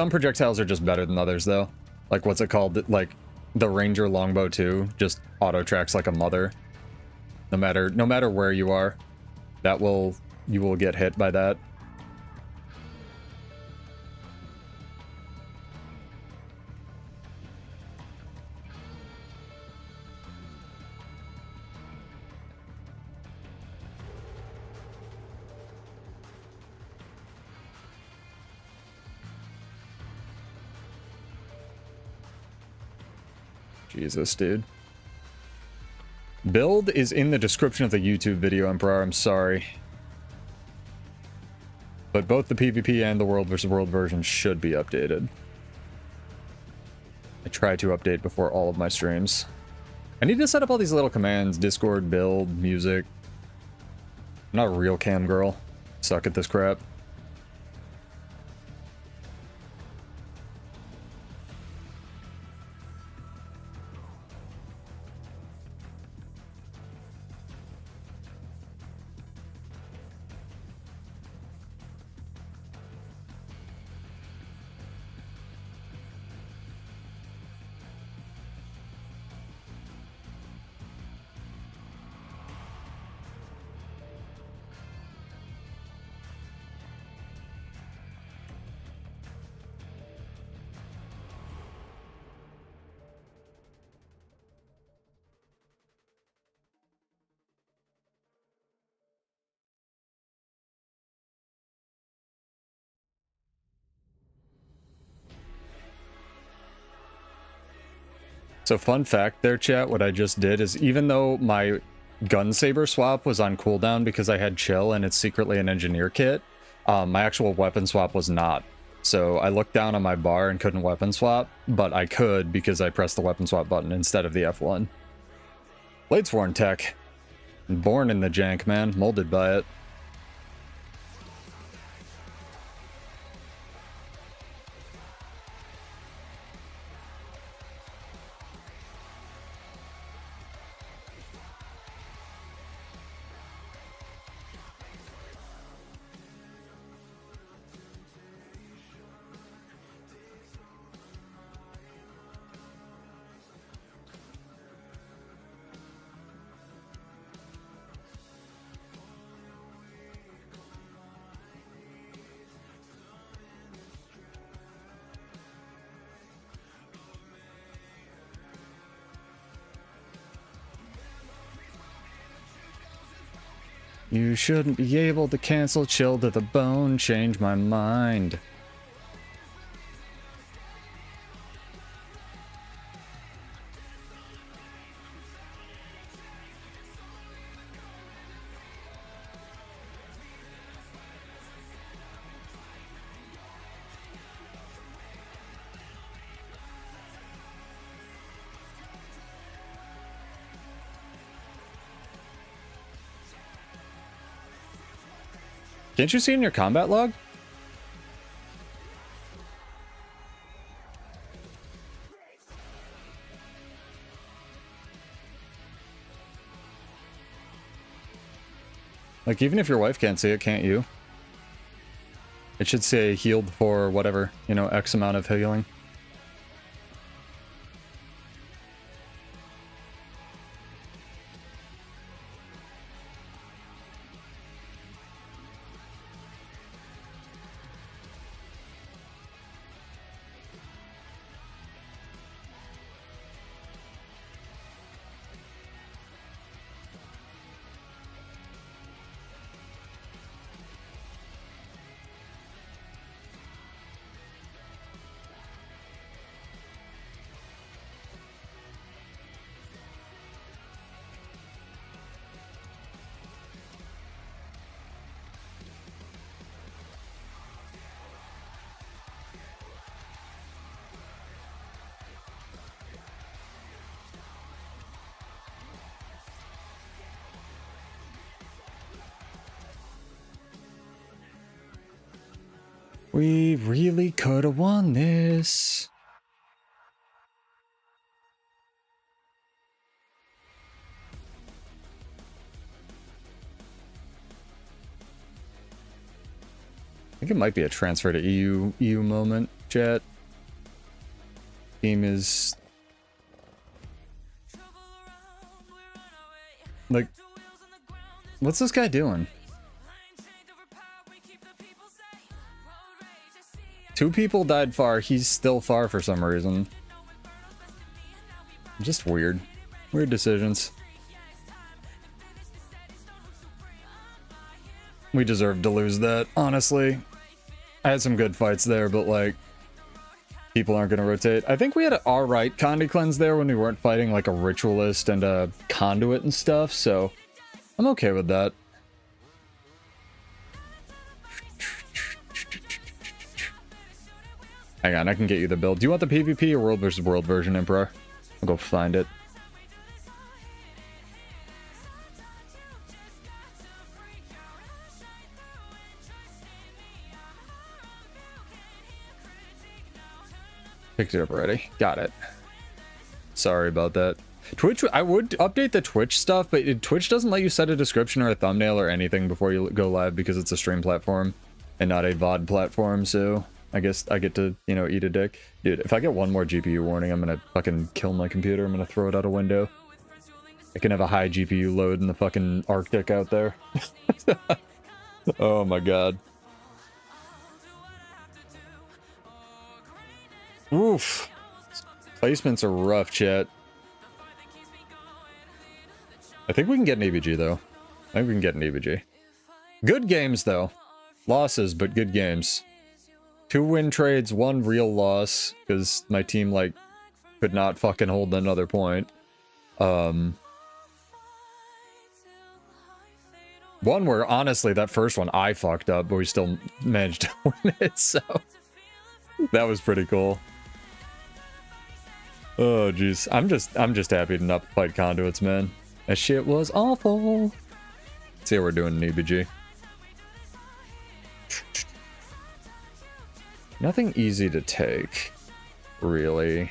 projectiles are just better than others though. Like, what's it called? Like the Ranger Longbow 2 just auto tracks like a mother. No matter where you are, you will get hit by that. Jesus, dude. Build is in the description of the YouTube video, Emperor. I'm sorry. But both the PvP and the World vs. World versions should be updated. I try to update before all of my streams. I need to set up all these little commands. Discord, build, music. I'm not a real cam girl. Suck at this crap. So fun fact there, chat, what I just did is, even though my gun saber swap was on cooldown because I had chill and it's secretly an engineer kit, my actual weapon swap was not. So I looked down on my bar and couldn't weapon swap, but I could because I pressed the weapon swap button instead of the F1. Bladesworn tech. Born in the jank, man. Molded by it. You shouldn't be able to cancel chill to the bone, change my mind. Can't you see in your combat log? Like, even if your wife can't see it, can't you? It should say healed for whatever, you know, X amount of healing. We really could have won this. I think it might be a transfer to EU moment, chat. Team is like, what's this guy doing? Two people died far, he's still far for some reason. Just weird. Weird decisions. We deserved to lose that, honestly. I had some good fights there, but like, people aren't gonna rotate. I think we had an alright Condi cleanse there when we weren't fighting like a ritualist and a conduit and stuff, so I'm okay with that. Hang on, I can get you the build. Do you want the PvP or World vs. World version, Emperor? I'll go find it. Picked it up already. Got it. Sorry about that. Twitch, I would update the Twitch stuff, but Twitch doesn't let you set a description or a thumbnail or anything before you go live because it's a stream platform and not a VOD platform, so I guess I get to, you know, eat a dick. Dude, if I get one more GPU warning, I'm gonna fucking kill my computer. I'm gonna throw it out a window. I can have a high GPU load in the fucking Arctic out there. Oh my god. Oof. Placements are rough, chat. I think we can get an ABG, though. I think we can get an ABG. Good games, though. Losses, but good games. 2 win trades, 1 real loss, because my team, like, could not fucking hold another point. One where, honestly, that first one I fucked up, but we still managed to win it, so... That was pretty cool. Oh jeez, I'm just happy to not fight conduits, man. That shit was awful. Let's see how we're doing in EBG. Nothing easy to take, really.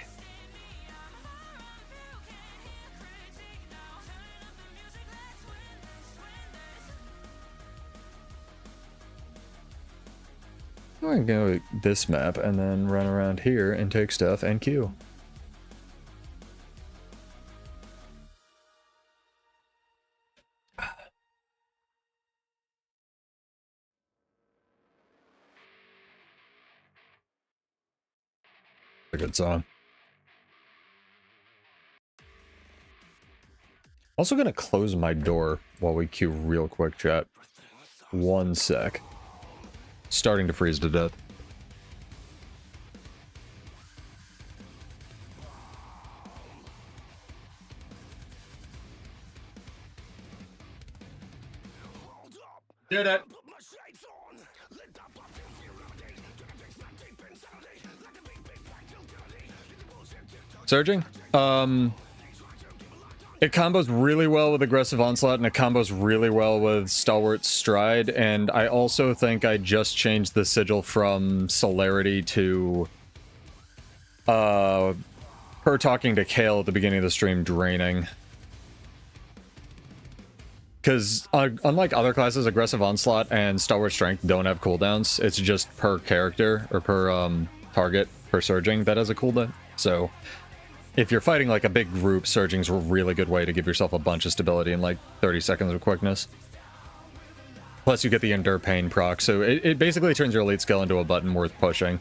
I'm gonna go this map and then run around here and take stuff and queue. A good song. Also gonna close my door while we queue real quick, chat. 1 sec. Starting to freeze to death. Did it. Surging? It combos really well with Aggressive Onslaught, and it combos really well with Stalwart Stride, and I also think I just changed the sigil from Celerity to... her talking to Kale at the beginning of the stream, Draining. Because unlike other classes, Aggressive Onslaught and Stalwart Strength don't have cooldowns. It's just per character, or per target, per surging that has a cooldown. So... if you're fighting like a big group, surging's a really good way to give yourself a bunch of stability in like 30 seconds of quickness. Plus you get the Endure Pain proc, so it basically turns your elite skill into a button worth pushing.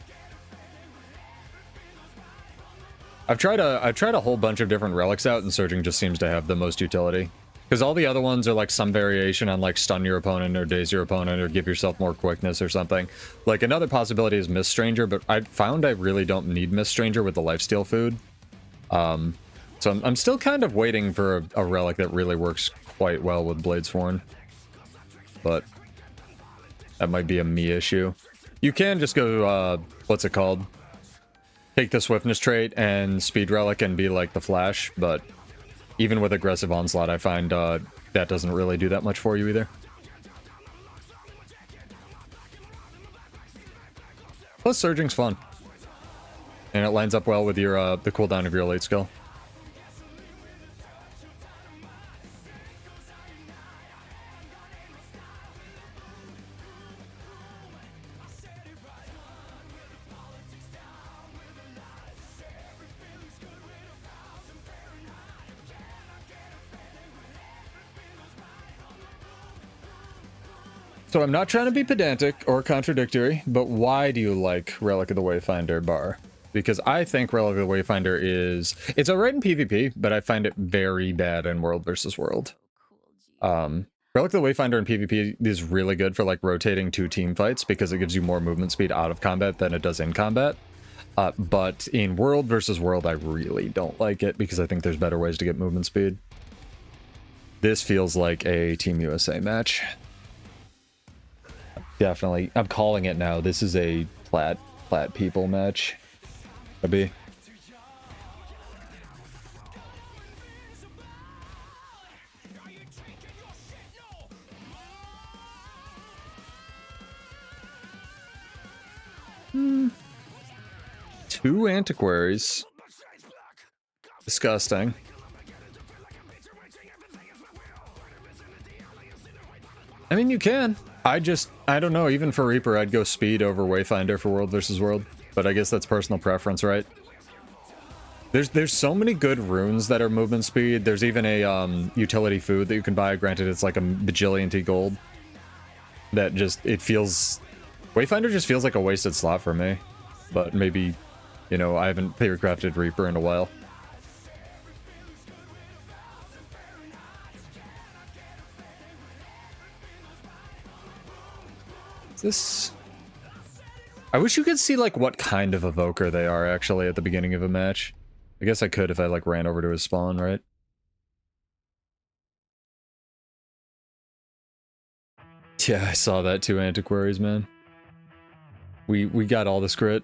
I've tried a whole bunch of different relics out, and surging just seems to have the most utility. Because all the other ones are like some variation on like stun your opponent or daze your opponent or give yourself more quickness or something. Like another possibility is Mist Stranger, but I found I really don't need Mist Stranger with the lifesteal food. So I'm still kind of waiting for a relic that really works quite well with Bladesworn. But that might be a me issue. You can just go, what's it called? Take the Swiftness trait and Speed Relic and be like the Flash, but even with Aggressive Onslaught, I find that doesn't really do that much for you either. Plus, Surging's fun. And it lines up well with your the cooldown of your elite skill. So I'm not trying to be pedantic or contradictory, but why do you like Relic of the Wayfinder bar? Because I think Relic of the Wayfinder is... it's alright in PvP, but I find it very bad in World versus World. Relic of the Wayfinder in PvP is really good for like rotating 2 team fights because it gives you more movement speed out of combat than it does in combat. But in World versus World, I really don't like it because I think there's better ways to get movement speed. This feels like a Team USA match. Definitely. I'm calling it now. This is a plat people match. Maybe. Two antiquaries. Disgusting. I mean, you can. I don't know, even for Reaper, I'd go speed over Wayfinder for World versus World. But I guess that's personal preference, right? There's so many good runes that are movement speed. There's even a utility food that you can buy. Granted, it's like a bajillion T gold. That just, it feels... Wayfinder just feels like a wasted slot for me. But maybe, you know, I haven't theorycrafted Reaper in a while. This... I wish you could see, like, what kind of evoker they are, actually, at the beginning of a match. I guess I could if I, like, ran over to his spawn, right? Yeah, I saw that too, Antiquaries, man. We got all this crit.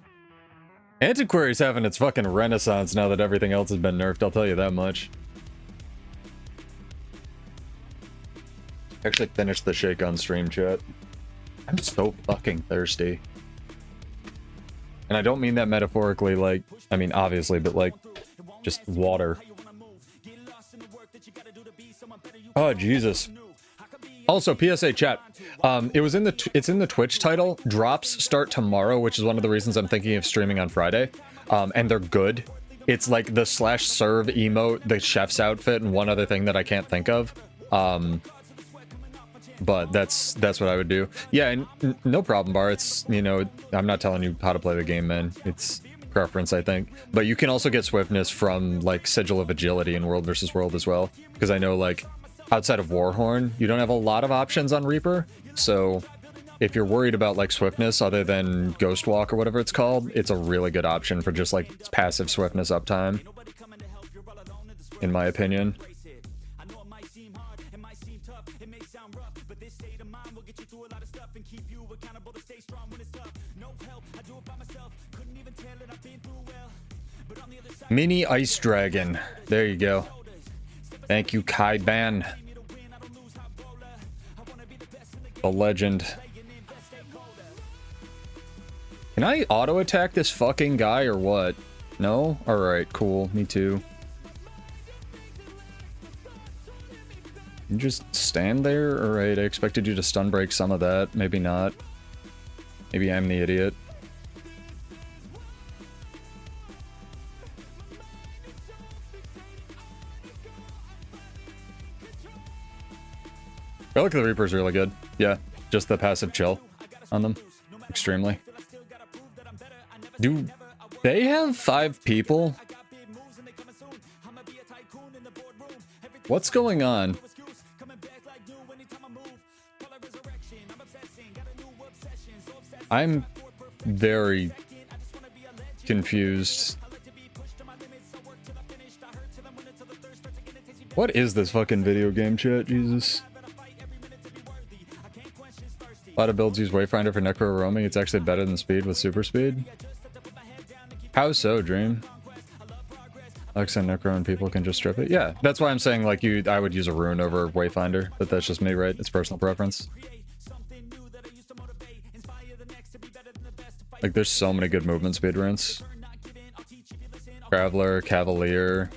Antiquary's having its fucking renaissance now that everything else has been nerfed, I'll tell you that much. Actually finished the shake on stream, chat. I'm so fucking thirsty. And I don't mean that metaphorically, like, I mean, obviously, but like, just water. Oh, Jesus. Also, PSA chat. It's in the Twitch title. Drops start tomorrow, which is one of the reasons I'm thinking of streaming on Friday. And they're good. It's like the /serve emote, the chef's outfit, and one other thing that I can't think of. But that's what I would do. Yeah, and no problem, Bar. It's, you know, I'm not telling you how to play the game, man. It's preference, I think. But you can also get swiftness from, like, Sigil of Agility in World versus World as well. Because I know, like, outside of Warhorn, you don't have a lot of options on Reaper. So if you're worried about, like, swiftness other than Ghost Walk or whatever it's called, it's a really good option for just, like, passive swiftness uptime, in my opinion. Mini Ice Dragon. There you go. Thank you, Kai Ban. A legend. Can I auto attack this fucking guy or what? No? Alright, cool. Me too. You just stand there? Alright, I expected you to stun break some of that. Maybe not. Maybe I'm the idiot. I look at the Reaper's really good. Yeah, just the passive chill on them. Extremely. Do they have 5 people? What's going on? I'm very confused. What is this fucking video game, chat? Jesus. A lot of builds use Wayfinder for necro roaming. It's actually better than speed with super speed. How so, Dream? Alex and necro and people can just strip it. Yeah, that's why I'm saying, like, I would use a rune over Wayfinder, but that's just me, right? It's personal preference. Like, there's so many good movement speed runes. Traveler, Cavalier,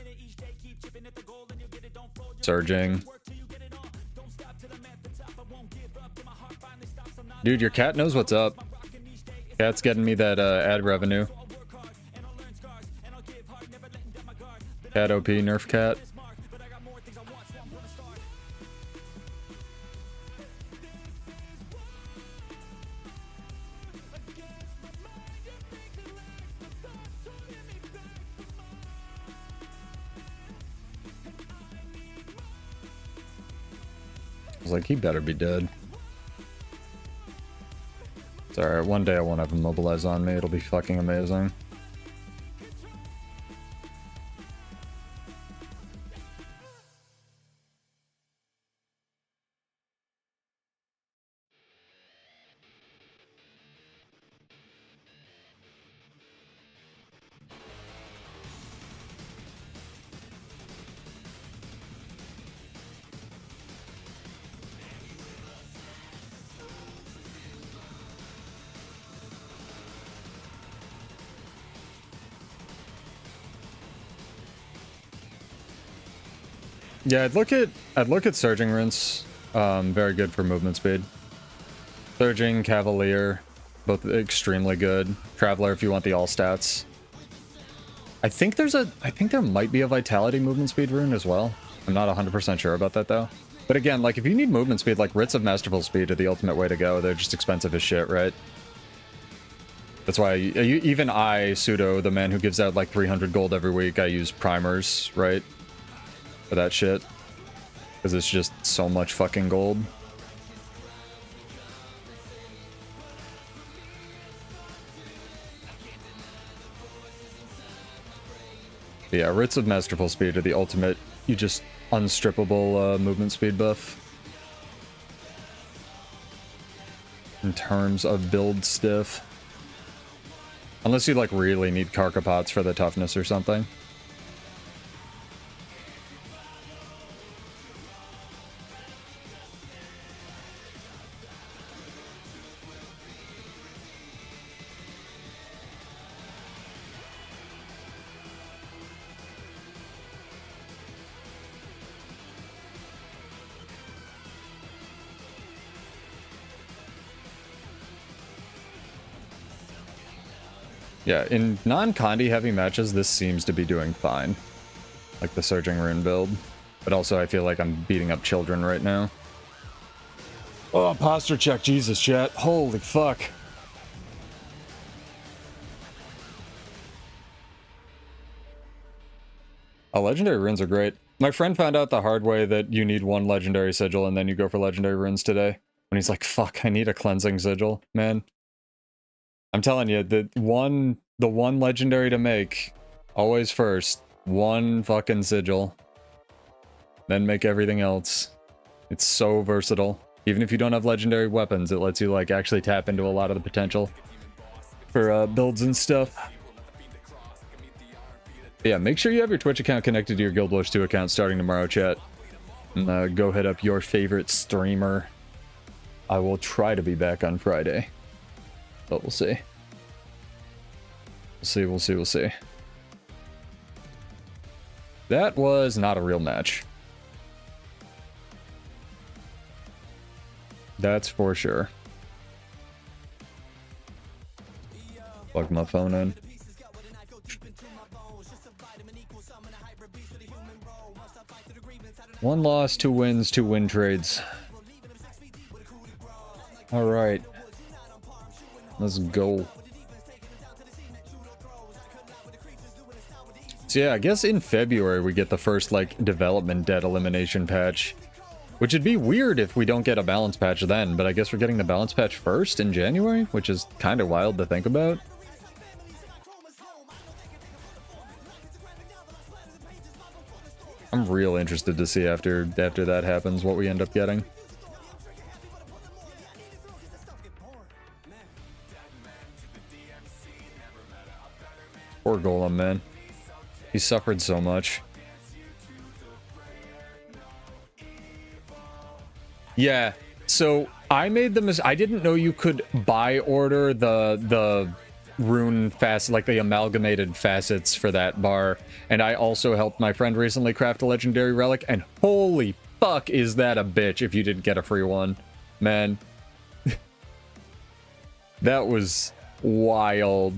Surging. Dude, your cat knows what's up. Cat's getting me that ad revenue. Cat OP, nerf cat. I was like, he better be dead. It's alright, one day I won't have him mobilize on me, it'll be fucking amazing. Yeah, I'd look at Surging Rinse. Very good for movement speed. Surging, Cavalier, both extremely good. Traveler if you want the all stats. I think there might be a Vitality movement speed rune as well. I'm not 100% sure about that though. But again, like if you need movement speed, like Writs of Masterful Speed are the ultimate way to go. They're just expensive as shit, right? That's why even I, Pseudo, the man who gives out like 300 gold every week, I use primers, right? For that shit. Because it's just so much fucking gold. But yeah, Writs of Masterful Speed are the ultimate, you just unstrippable movement speed buff. In terms of build stiff. Unless you, like, really need Karkapots for the toughness or something. Yeah, in non-Condi heavy matches, this seems to be doing fine. Like the Surging Rune build. But also, I feel like I'm beating up children right now. Oh, posture check. Jesus, chat. Holy fuck. Oh, legendary runes are great. My friend found out the hard way that you need one legendary sigil and then you go for legendary runes today. And he's like, fuck, I need a cleansing sigil, man. I'm telling you, the one legendary to make, always first. One fucking sigil. Then make everything else. It's so versatile. Even if you don't have legendary weapons, it lets you, like, actually tap into a lot of the potential for builds and stuff. But yeah, make sure you have your Twitch account connected to your Guild Wars 2 account starting tomorrow, chat. And go hit up your favorite streamer. I will try to be back on Friday. But we'll see. We'll see. That was not a real match. That's for sure. Plug my phone in. One loss, 2 wins, 2 win trades. All right. Let's go. So yeah, I guess in February we get the first, like, development debt elimination patch. Which would be weird if we don't get a balance patch then, but I guess we're getting the balance patch first in January, which is kind of wild to think about. I'm real interested to see after that happens what we end up getting. Poor Golem, man. He suffered so much. Yeah, so I made the mistake. I didn't know you could buy order the rune facet, like the amalgamated facets for that bar. And I also helped my friend recently craft a legendary relic, and holy fuck is that a bitch if you didn't get a free one. Man. That was wild.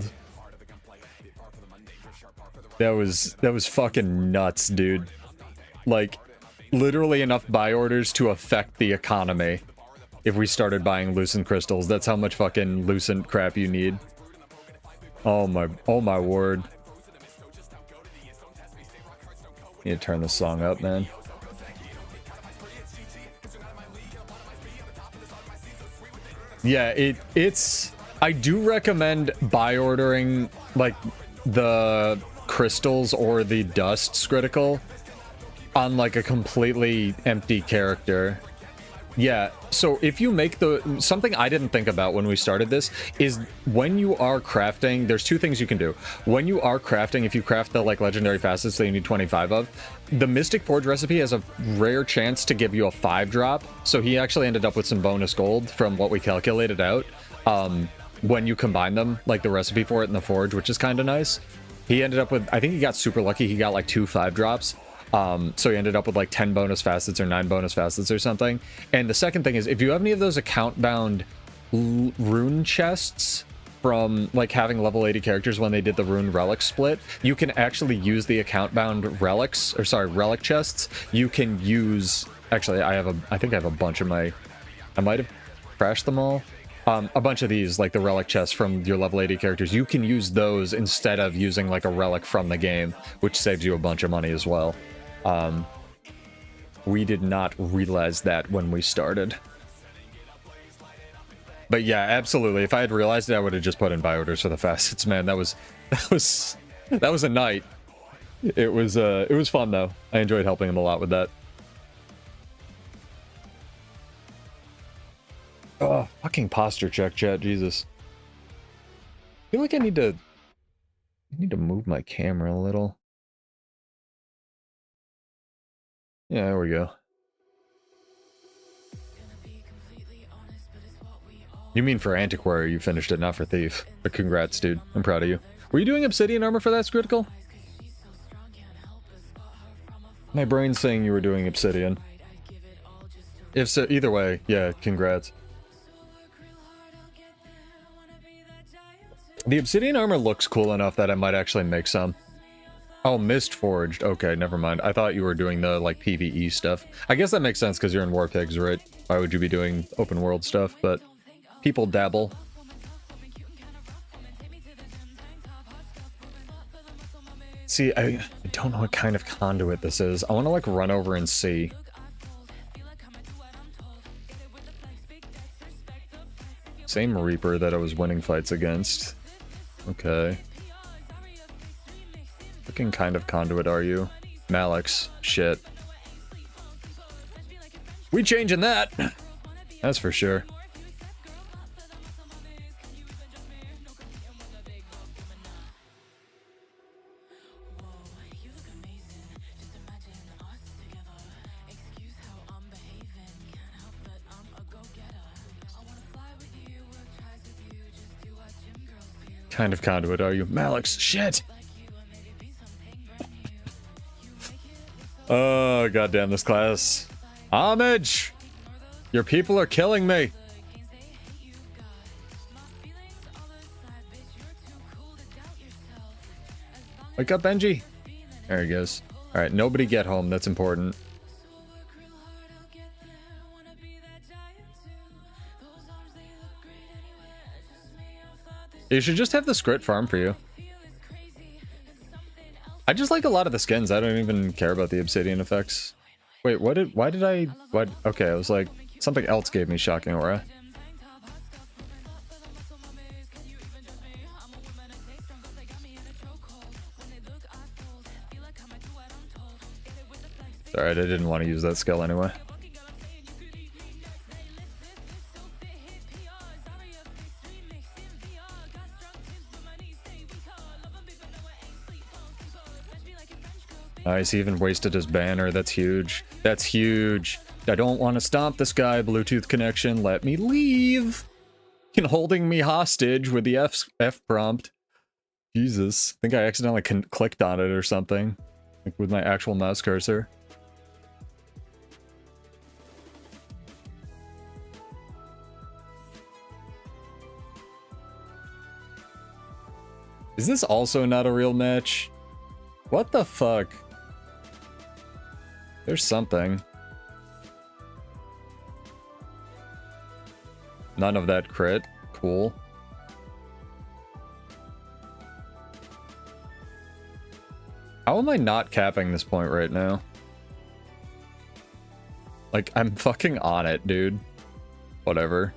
That was fucking nuts, dude. Like, literally enough buy orders to affect the economy if we started buying Lucent crystals. That's how much fucking Lucent crap you need. Oh my word. Need to turn this song up, man. Yeah, it's I do recommend buy ordering, like, the crystals or the dusts critical on, like, a completely empty character. Yeah, so if you make something I didn't think about when we started this is when you are crafting, there's 2 things you can do. When you are crafting, if you craft the, like, legendary facets that you need 25 of, the Mystic Forge recipe has a rare chance to give you a 5-drop, so he actually ended up with some bonus gold from what we calculated out when you combine them, like the recipe for it in the Forge, which is kind of nice. He ended up with, I think he got super lucky, he got like 2 5-drops. So he ended up with like 10 bonus facets or 9 bonus facets or something. And the second thing is, if you have any of those account-bound rune chests from, like, having level 80 characters when they did the rune relic split, you can actually use the account-bound relics, or sorry, relic chests. You can use, actually, I think I have a bunch of my, I might have crashed them all. A bunch of these, like the relic chests from your level 80 characters, you can use those instead of using, like, a relic from the game, which saves you a bunch of money as well. We did not realize that when we started. But yeah, absolutely. If I had realized it, I would have just put in buy orders for the facets, man. That was a night. It was fun though. I enjoyed helping him a lot with that. Oh, fucking posture check, chat. Jesus. I feel like I need to I need to move my camera a little. Yeah, there we go. You mean for Antiquary you finished it, not for Thief. But congrats, dude. I'm proud of you. Were you doing Obsidian armor for that critical? My brain's saying you were doing Obsidian. If so, either way, yeah, congrats. The Obsidian armor looks cool enough that I might actually make some. Oh, Mist Forged. Okay, never mind. I thought you were doing the, like, PvE stuff. I guess that makes sense because you're in War Pigs, right? Why would you be doing open world stuff? But people dabble. See, I don't know what kind of conduit this is. I want to, like, run over and see. Same Reaper that I was winning fights against. Okay. Looking kind of conduit are you? Malix. Shit. We changing that! That's for sure. Kind of conduit are you? Malix. Shit! Oh, goddamn this class. Homage! Your people are killing me! Wake up, Benji! There he goes. Alright, nobody get home, that's important. You should just have the script farm for you. I just like a lot of the skins. I don't even care about the obsidian effects. Wait, okay, I was like, something else gave me shocking aura. Alright, I didn't want to use that skill anyway. Nice, he even wasted his banner. That's huge. That's huge. I don't want to stomp this guy. Bluetooth connection. Let me leave. And holding me hostage with the F prompt. Jesus. I think I accidentally clicked on it or something. Like with my actual mouse cursor. Is this also not a real match? What the fuck? There's something. None of that crit. Cool. How am I not capping this point right now? Like, I'm fucking on it, dude. Whatever.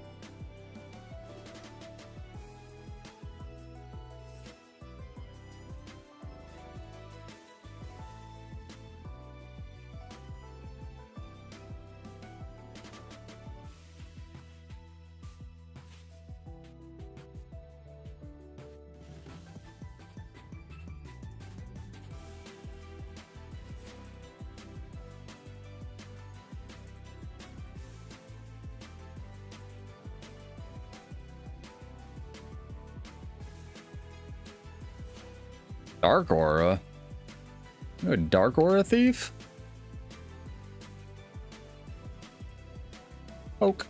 Dark Aura? You a Dark Aura thief? Oak.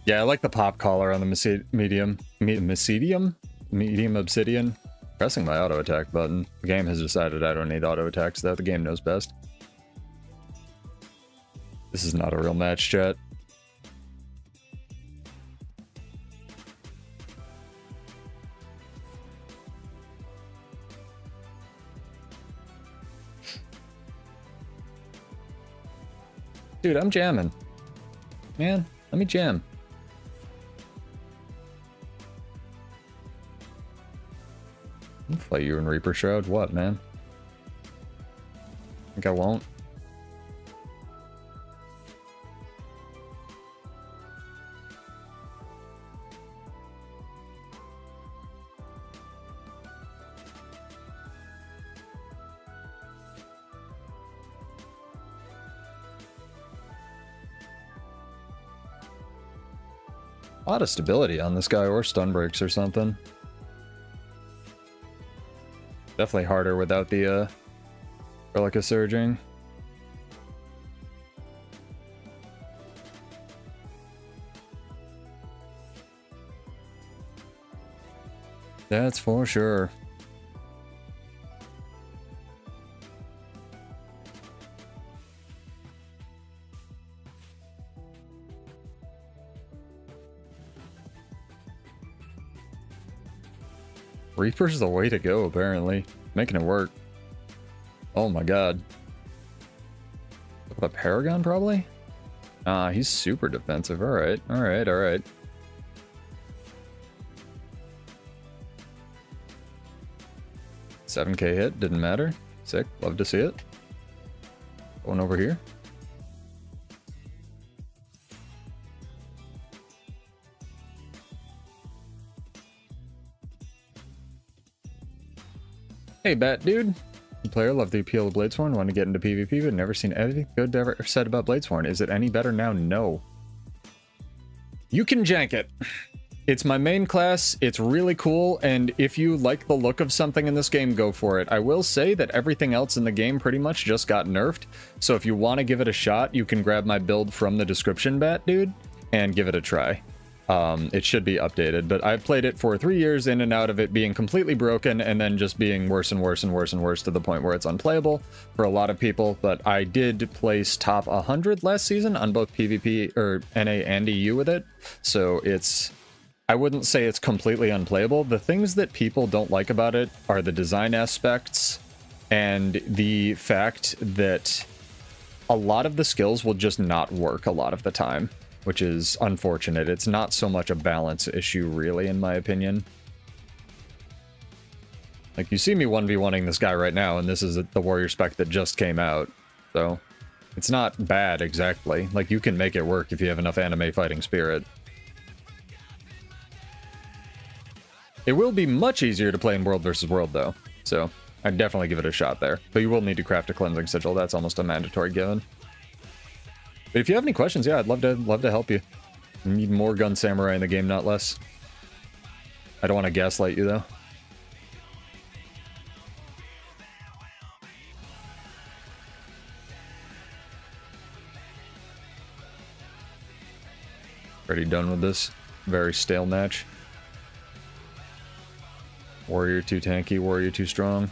Yeah, I like the pop collar on the medium obsidian. Pressing my auto attack button. The game has decided I don't need auto attacks, that the game knows best. This is not a real match, chat. Dude, I'm jamming. Man, let me jam. I'll fight you in Reaper Shroud. What, man? Think I won't? A lot of stability on this guy, or stun breaks or something. Definitely harder without the Relic of Surging. That's for sure. Reaper's the way to go, apparently. Making it work. Oh my god. The Paragon, probably? He's super defensive. Alright, alright, alright. $7K hit, didn't matter. Sick, love to see it. Going over here. Hey, Bat Dude. Player, love the appeal of Bladesworn. Want to get into PvP, but never seen anything good ever said about Bladesworn. Is it any better now? No. You can jank it. It's my main class. It's really cool, and if you like the look of something in this game, go for it. I will say that everything else in the game pretty much just got nerfed, so if you want to give it a shot, you can grab my build from the description, Bat Dude, and give it a try. It should be updated, but I've played it for 3 years in and out of it being completely broken and then just being worse and worse and worse and worse to the point where it's unplayable for a lot of people. But I did place top 100 last season on both PvP or NA and EU with it, so I wouldn't say it's completely unplayable. The things that people don't like about it are the design aspects and the fact that a lot of the skills will just not work a lot of the time, which is unfortunate. It's not so much a balance issue, really, in my opinion. Like, you see me 1v1ing this guy right now, and this is the warrior spec that just came out. So, it's not bad, exactly. Like, you can make it work if you have enough anime fighting spirit. It will be much easier to play in World vs. World, though. So, I'd definitely give it a shot there. But you will need to craft a cleansing sigil. That's almost a mandatory given. But if you have any questions, yeah, I'd love to help you. You need more gun samurai in the game, not less. I don't want to gaslight you, though. Already done with this very stale match. Warrior too tanky, warrior too strong.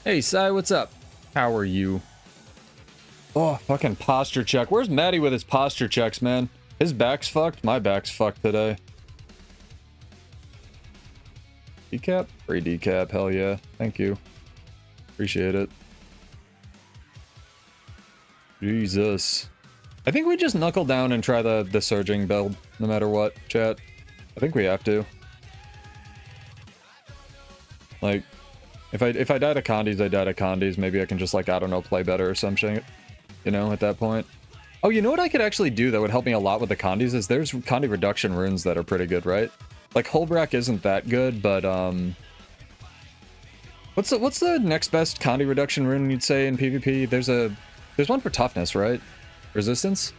Hey, Sai, what's up? How are you? Oh, fucking posture check. Where's Maddie with his posture checks, man? His back's fucked. My back's fucked today. Decap? Free decap. Hell yeah. Thank you. Appreciate it. Jesus. I think we just knuckle down and try the surging build, no matter what, chat. I think we have to. Like, if I die to Condis, I die to Condis. Maybe I can just, like, I don't know, play better or something, you know, at that point. Oh, you know what I could actually do that would help me a lot with the Condis is there's Condi reduction runes that are pretty good, right? Like, Holbrak isn't that good, but, what's the next best Condi reduction rune you'd say in PvP? There's one for toughness, right? Resistance?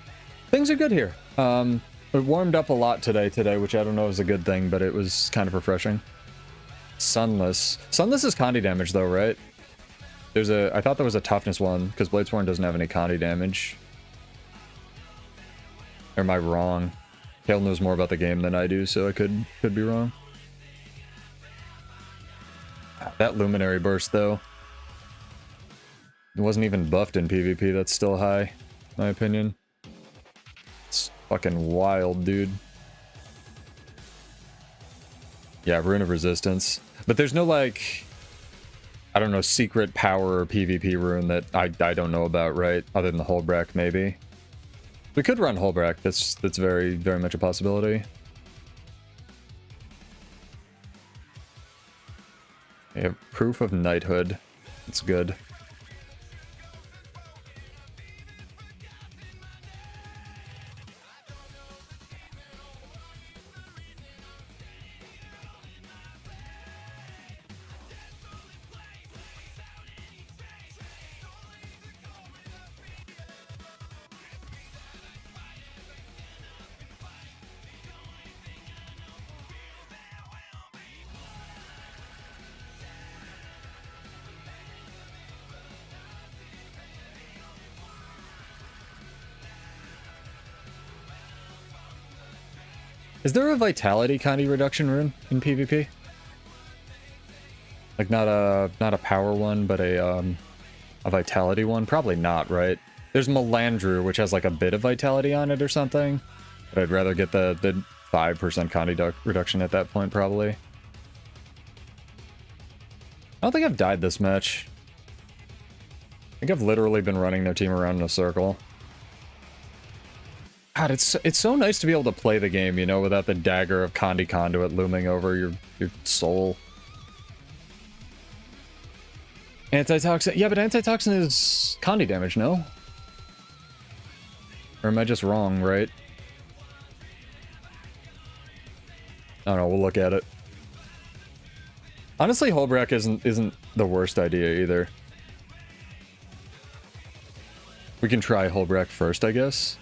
Things are good here. It warmed up a lot today, which I don't know is a good thing, but it was kind of refreshing. Sunless. Sunless is Condi damage, though, right? I thought there was a toughness one, because Bladesworn doesn't have any Condi damage. Or am I wrong? Kale knows more about the game than I do, so I could be wrong. That Luminary Burst, though. It wasn't even buffed in PvP, that's still high, in my opinion. It's fucking wild, dude. Yeah, Rune of Resistance. But there's no, like, I don't know, secret power or PvP rune that I don't know about, right? Other than the Holbrak, maybe. We could run Holbrak. That's very, very much a possibility. We have Proof of Knighthood. It's good. Is there a vitality Kandi reduction rune in PvP? Like not a power one, but a vitality one? Probably not, right? There's Melandru, which has like a bit of vitality on it or something. But I'd rather get the 5% Kandi reduction at that point, probably. I don't think I've died this match. I think I've literally been running their team around in a circle. God, it's so nice to be able to play the game, you know, without the dagger of Kandi Conduit looming over your soul. Antitoxin, yeah, but antitoxin is Kandi damage, no? Or am I just wrong, right? I don't know, we'll look at it. Honestly, Holbrook isn't the worst idea either. We can try Holbrook first, I guess.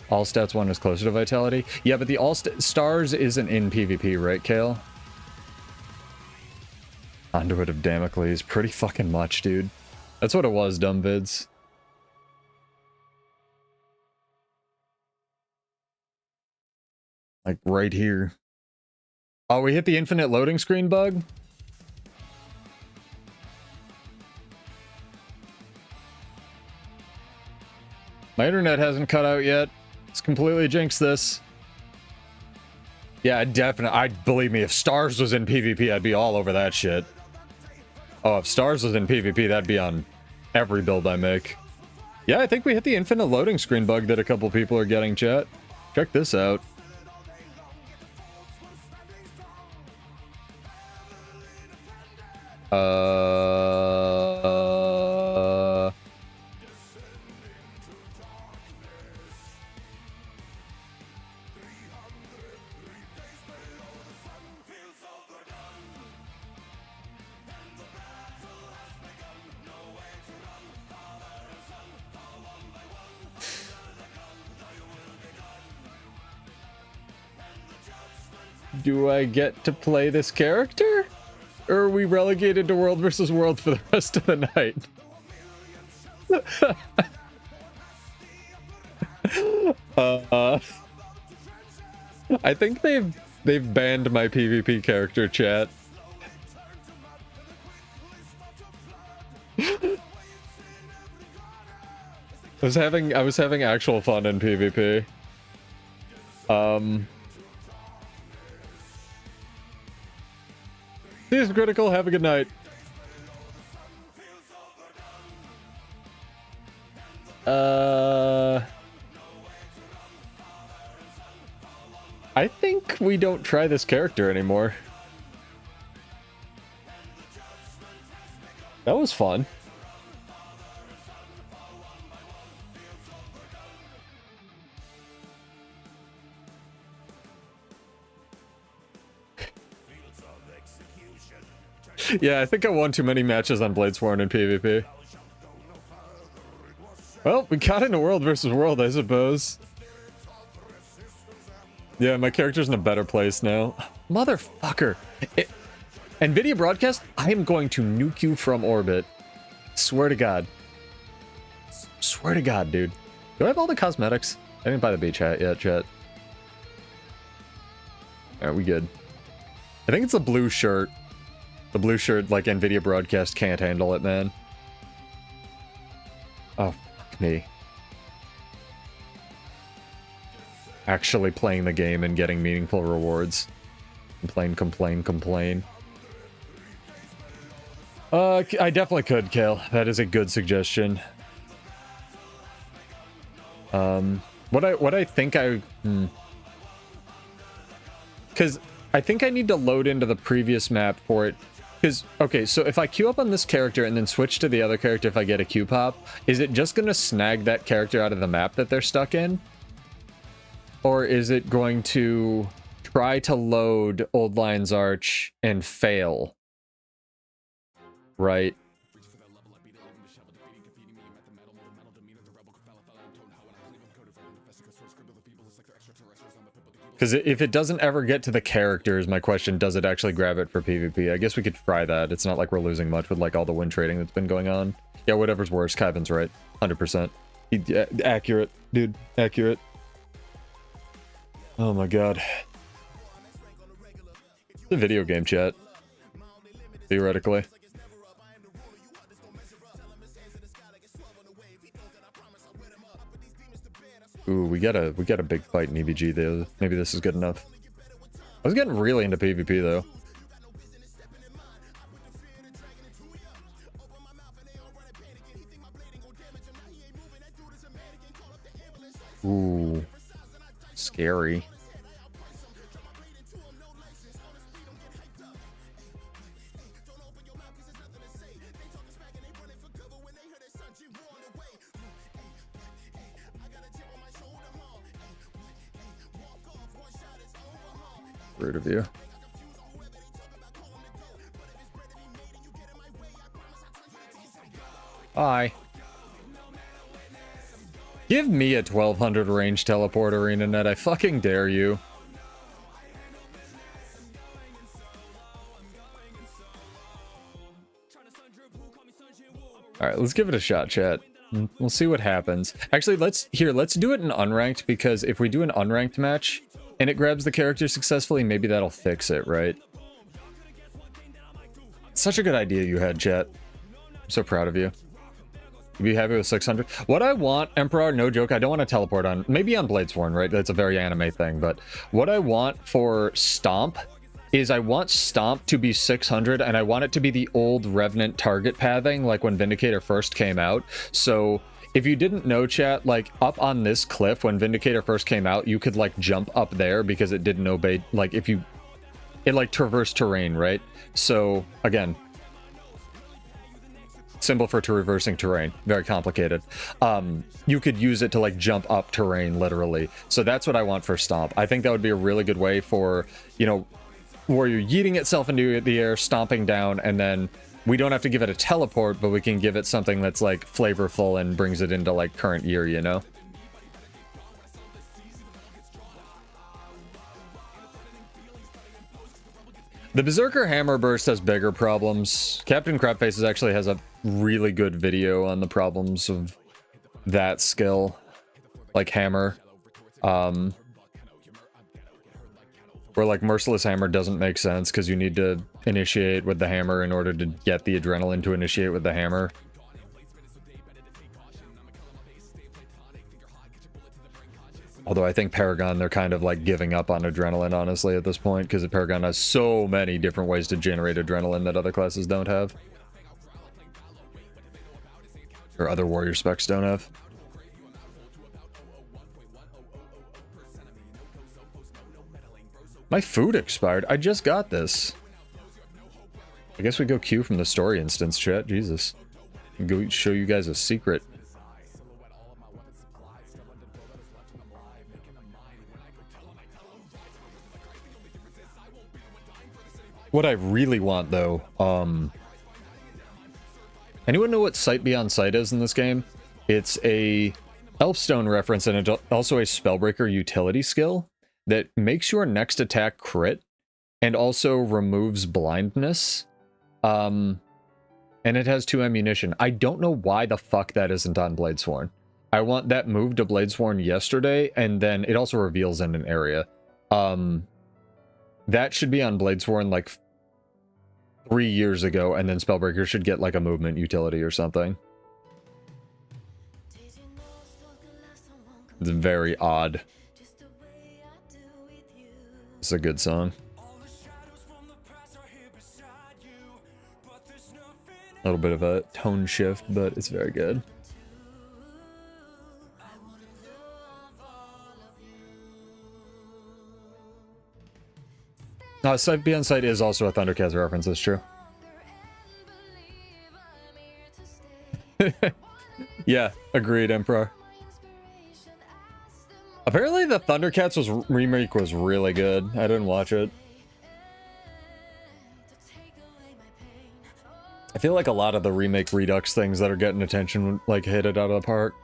All stats 1 is closer to vitality. Yeah, but the stars isn't in PvP, right, Kale? Conduit of Damocles. Pretty fucking much, dude. That's what it was, dumb vids. Like, right here. Oh, we hit the infinite loading screen bug? My internet hasn't cut out yet. It's completely jinxed this. Yeah, definitely. Believe me, if Stars was in PvP, I'd be all over that shit. Oh, if Stars was in PvP, that'd be on every build I make. Yeah, I think we hit the infinite loading screen bug that a couple people are getting, chat. Check this out. Do I get to play this character? Or are we relegated to World versus World for the rest of the night? I think they've banned my PvP character, chat. I was having actual fun in PvP. See you, Critical. Have a good night. I think we don't try this character anymore. That was fun. Yeah, I think I won too many matches on Bladesworn in PvP. Well, we got into World versus World, I suppose. Yeah, my character's in a better place now. Motherfucker. NVIDIA broadcast, I am going to nuke you from orbit. Swear to God. Swear to God, dude. Do I have all the cosmetics? I didn't buy the beach hat yet, chat. Alright, we good. I think it's a blue shirt. The blue shirt, like, NVIDIA broadcast can't handle it, man. Oh, fuck me. Actually playing the game and getting meaningful rewards. Complain, complain, complain. I definitely could, Kale. That is a good suggestion. What I think I... Because I think I need to load into the previous map for it Because, okay, so if I queue up on this character and then switch to the other character if I get a queue pop, is it just going to snag that character out of the map that they're stuck in? Or is it going to try to load Old Lion's Arch and fail? Right? Because if it doesn't ever get to the characters, my question, does it actually grab it for PvP? I guess we could try that. It's not like we're losing much with like all the win trading that's been going on. Yeah, whatever's worse. Kyvan's right. 100%. Accurate, dude. Accurate. Oh my god. It's a video game, chat. Theoretically. Ooh, we got a big fight in EVG though. Maybe this is good enough. I was getting really into PvP though. Ooh, scary. Rude of you. Bye. Give me a 1200 range teleport arena net. I fucking dare you. All right, let's give it a shot, chat. We'll see what happens. Actually, let's do it in unranked, because if we do an unranked match and it grabs the character successfully, maybe that'll fix it, right? Such a good idea you had, chat. I'm so proud of you. You'd be happy with 600. What I want, Emperor, no joke, I don't want to teleport on, maybe on Bladesworn, right? That's a very anime thing, but what I want for Stomp is I want Stomp to be 600, and I want it to be the old Revenant target pathing, like when Vindicator first came out. So if you didn't know, chat, like up on this cliff when Vindicator first came out, you could like jump up there because it didn't obey, like if you, it like traversed terrain, right? So again, symbol for reversing terrain, very complicated. You could use it to like jump up terrain literally. So that's what I want for Stomp. I think that would be a really good way for, you know, Warrior yeeting itself into the air, stomping down, and then we don't have to give it a teleport, but we can give it something that's like flavorful and brings it into like current year, you know? The Berserker Hammer Burst has bigger problems. Captain Crabfaces actually has a really good video on the problems of that skill, like Hammer. Where like Merciless Hammer doesn't make sense because you need to initiate with the hammer in order to get the adrenaline to initiate with the hammer. Although I think Paragon, they're kind of like giving up on adrenaline, honestly, at this point, because Paragon has so many different ways to generate adrenaline that other classes don't have. Or other warrior specs don't have. My food expired. I just got this. I guess we go queue from the story instance, chat. Jesus. Go show you guys a secret. What I really want, though, anyone know what Sight Beyond Sight is in this game? It's a Elfstone reference, and it's also a Spellbreaker utility skill that makes your next attack crit and also removes blindness. And it has 2 ammunition. I don't know why the fuck that isn't on Bladesworn. I want that moved to Bladesworn yesterday, and then it also reveals in an area. That should be on Bladesworn like 3 years ago, and then Spellbreaker should get like a movement utility or something. It's very odd. It's a good song. A little bit of a tone shift, but it's very good. Sight Beyond Sight is also a Thundercats reference, that's true. Yeah, agreed, Emperor. Apparently the Thundercats remake was really good. I didn't watch it. I feel like a lot of the remake Redux things that are getting attention like hit it out of the park.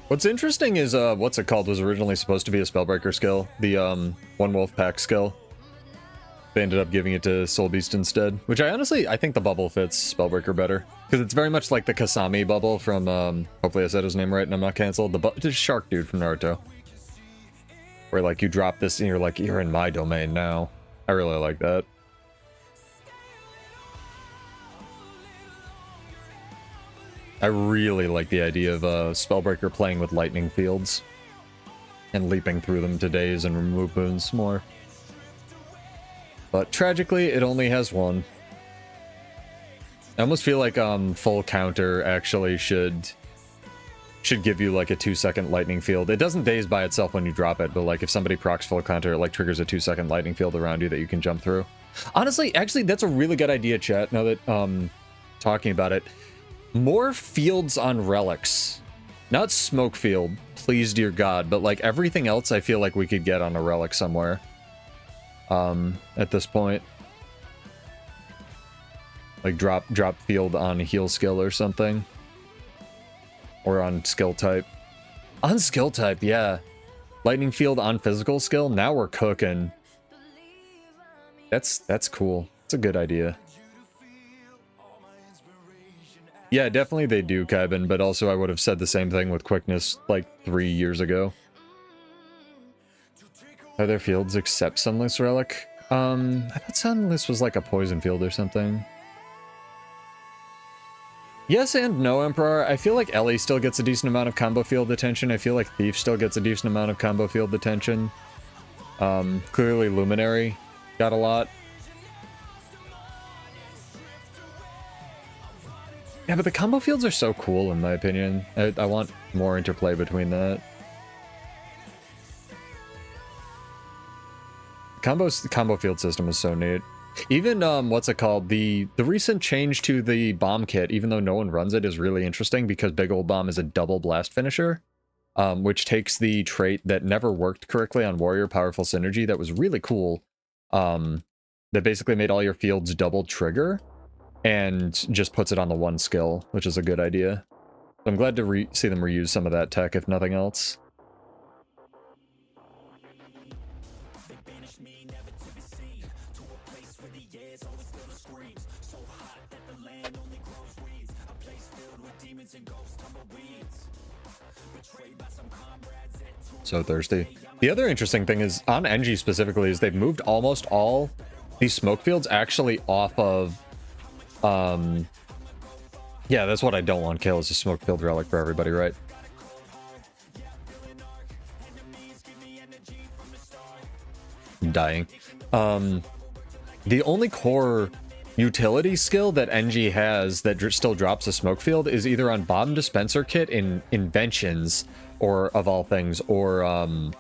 What's interesting is what's it called was originally supposed to be a Spellbreaker skill, the One Wolf Pack skill. They ended up giving it to Soul Beast instead, which I think the bubble fits Spellbreaker better. Because it's very much like the Kasami bubble from, hopefully I said his name right and I'm not cancelled, the shark dude from Naruto. Where like you drop this and you're like, you're in my domain now. I really like that. I really like the idea of Spellbreaker playing with lightning fields. And leaping through them to daze and remove boons more. But tragically, it only has one. I almost feel like full counter actually should give you like a 2-second lightning field. It doesn't daze by itself when you drop it, but like if somebody procs full counter, it like triggers a 2-second lightning field around you that you can jump through. Honestly, actually, that's a really good idea, chat, now that talking about it. More fields on relics. Not smoke field, please dear god, but like everything else I feel like we could get on a relic somewhere. At this point. Like drop field on heal skill or something. Or on skill type. On skill type, yeah. Lightning field on physical skill, now we're cooking. That's cool. It's a good idea. Yeah, definitely they do, Kybin, but also I would have said the same thing with quickness like 3 years ago. Are there fields except Sunless Relic? I thought Sunless was like a poison field or something. Yes and no, Emperor. I feel like Ellie still gets a decent amount of combo field attention. I feel like Thief still gets a decent amount of combo field attention. Clearly Luminary got a lot. Yeah, but the combo fields are so cool in my opinion. I want more interplay between that. The combo field system is so neat. Even, what's it called? The recent change to the bomb kit, even though no one runs it, is really interesting because Big Ol' Bomb is a double blast finisher, which takes the trait that never worked correctly on Warrior Powerful Synergy that was really cool, that basically made all your fields double trigger, and just puts it on the one skill, which is a good idea. So I'm glad to see them reuse some of that tech, if nothing else. So thirsty. The other interesting thing is, on NG specifically, is they've moved almost all these smoke fields actually off of... Yeah, that's what I don't want kill, is a smoke field relic for everybody, right? I'm dying. The only core utility skill that NG has that still drops a smoke field is either on Bomb Dispenser Kit in Inventions, or of all things, or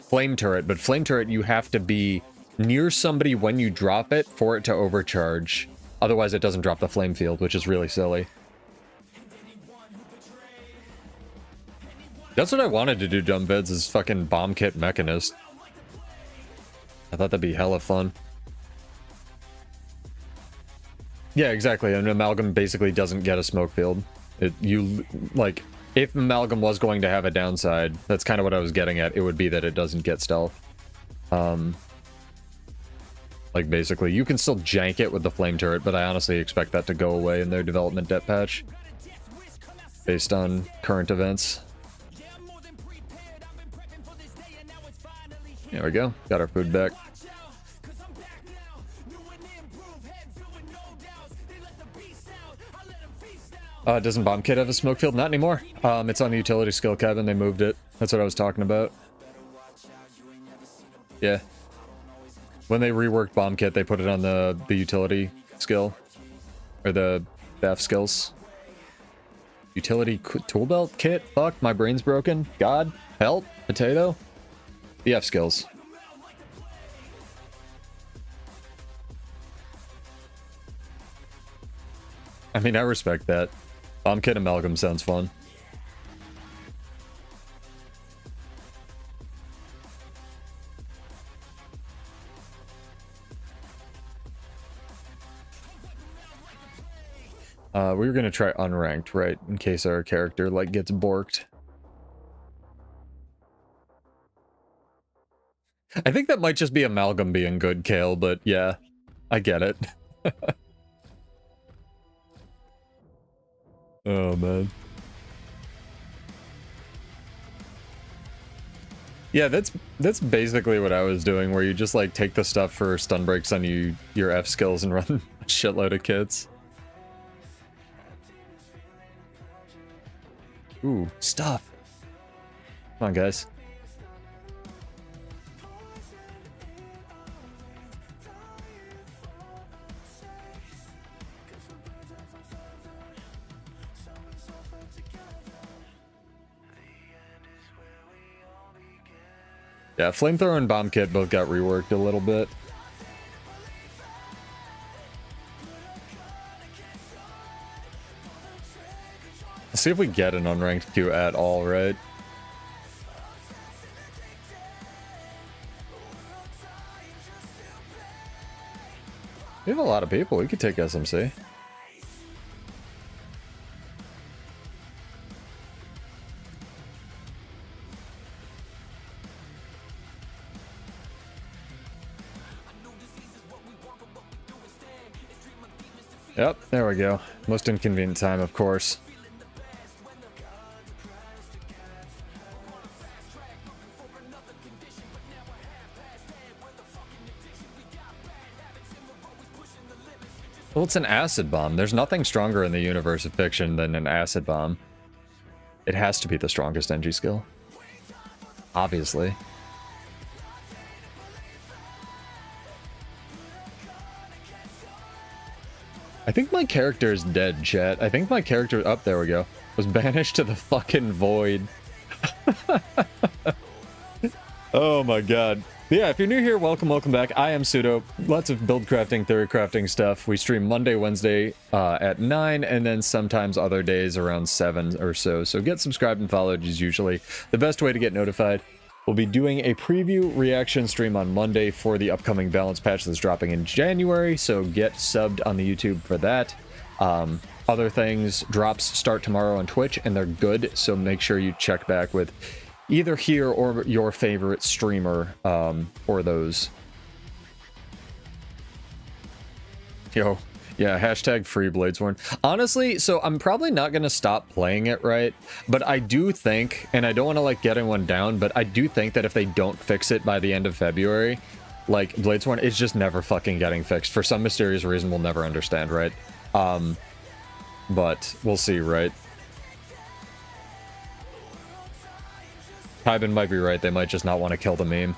Flame Turret. But Flame Turret, you have to be near somebody when you drop it for it to overcharge. Otherwise, it doesn't drop the flame field, which is really silly. That's what I wanted to do, dumb vids, is fucking Bomb Kit Mechanist. I thought that'd be hella fun. Yeah, exactly. And Amalgam basically doesn't get a smoke field. Like, if Amalgam was going to have a downside, that's kind of what I was getting at. It would be that it doesn't get stealth. Like, basically, you can still jank it with the flame turret, but I honestly expect that to go away in their development debt patch. Based on current events. There we go. Got our food back. Doesn't Bomb Kit have a smoke field? Not anymore. It's on the utility skill, Kevin. They moved it. That's what I was talking about. Yeah. When they reworked Bomb Kit, they put it on the utility skill. Or the F skills. Utility tool belt kit? Fuck, my brain's broken. God, help, potato. The F skills. I mean, I respect that. Bomb Kit Amalgam sounds fun. We were gonna try unranked, right? In case our character, like, gets borked. I think that might just be Amalgam being good, Kale, but yeah, I get it. Oh, man. Yeah, that's basically what I was doing, where you just, like, take the stuff for stun breaks on your F skills and run a shitload of kits. Ooh, stuff. Come on, guys. Yeah, Flamethrower and Bomb Kit both got reworked a little bit. Let's see if we get an unranked queue at all, right? We have a lot of people. We could take SMC. Yep, there we go. Most inconvenient time, of course. Well, it's an acid bomb. There's nothing stronger in the universe of fiction than an acid bomb. It has to be the strongest NG skill. Obviously. I think my character is dead, chat. I think my character... Oh, there we go. Was banished to the fucking void. Oh my god. But yeah, if you're new here, welcome back. I am Pseudo. Lots of build crafting, theory crafting stuff. We stream Monday, Wednesday at 9, and then sometimes other days around 7 or so. So get subscribed and followed is usually the best way to get notified. We'll be doing a preview reaction stream on Monday for the upcoming balance patch that's dropping in January, so get subbed on the YouTube for that. Other things, drops start tomorrow on Twitch, and they're good, so make sure you check back with either here or your favorite streamer for those. Yo. Yeah, hashtag free Bladesworn. Honestly, so I'm probably not going to stop playing it, right? But I do think, and I don't want to, like, get anyone down, but I do think that if they don't fix it by the end of February, like, Bladesworn is just never fucking getting fixed. For some mysterious reason we'll never understand, right? But we'll see, right? Tybin might be right. They might just not want to kill the meme.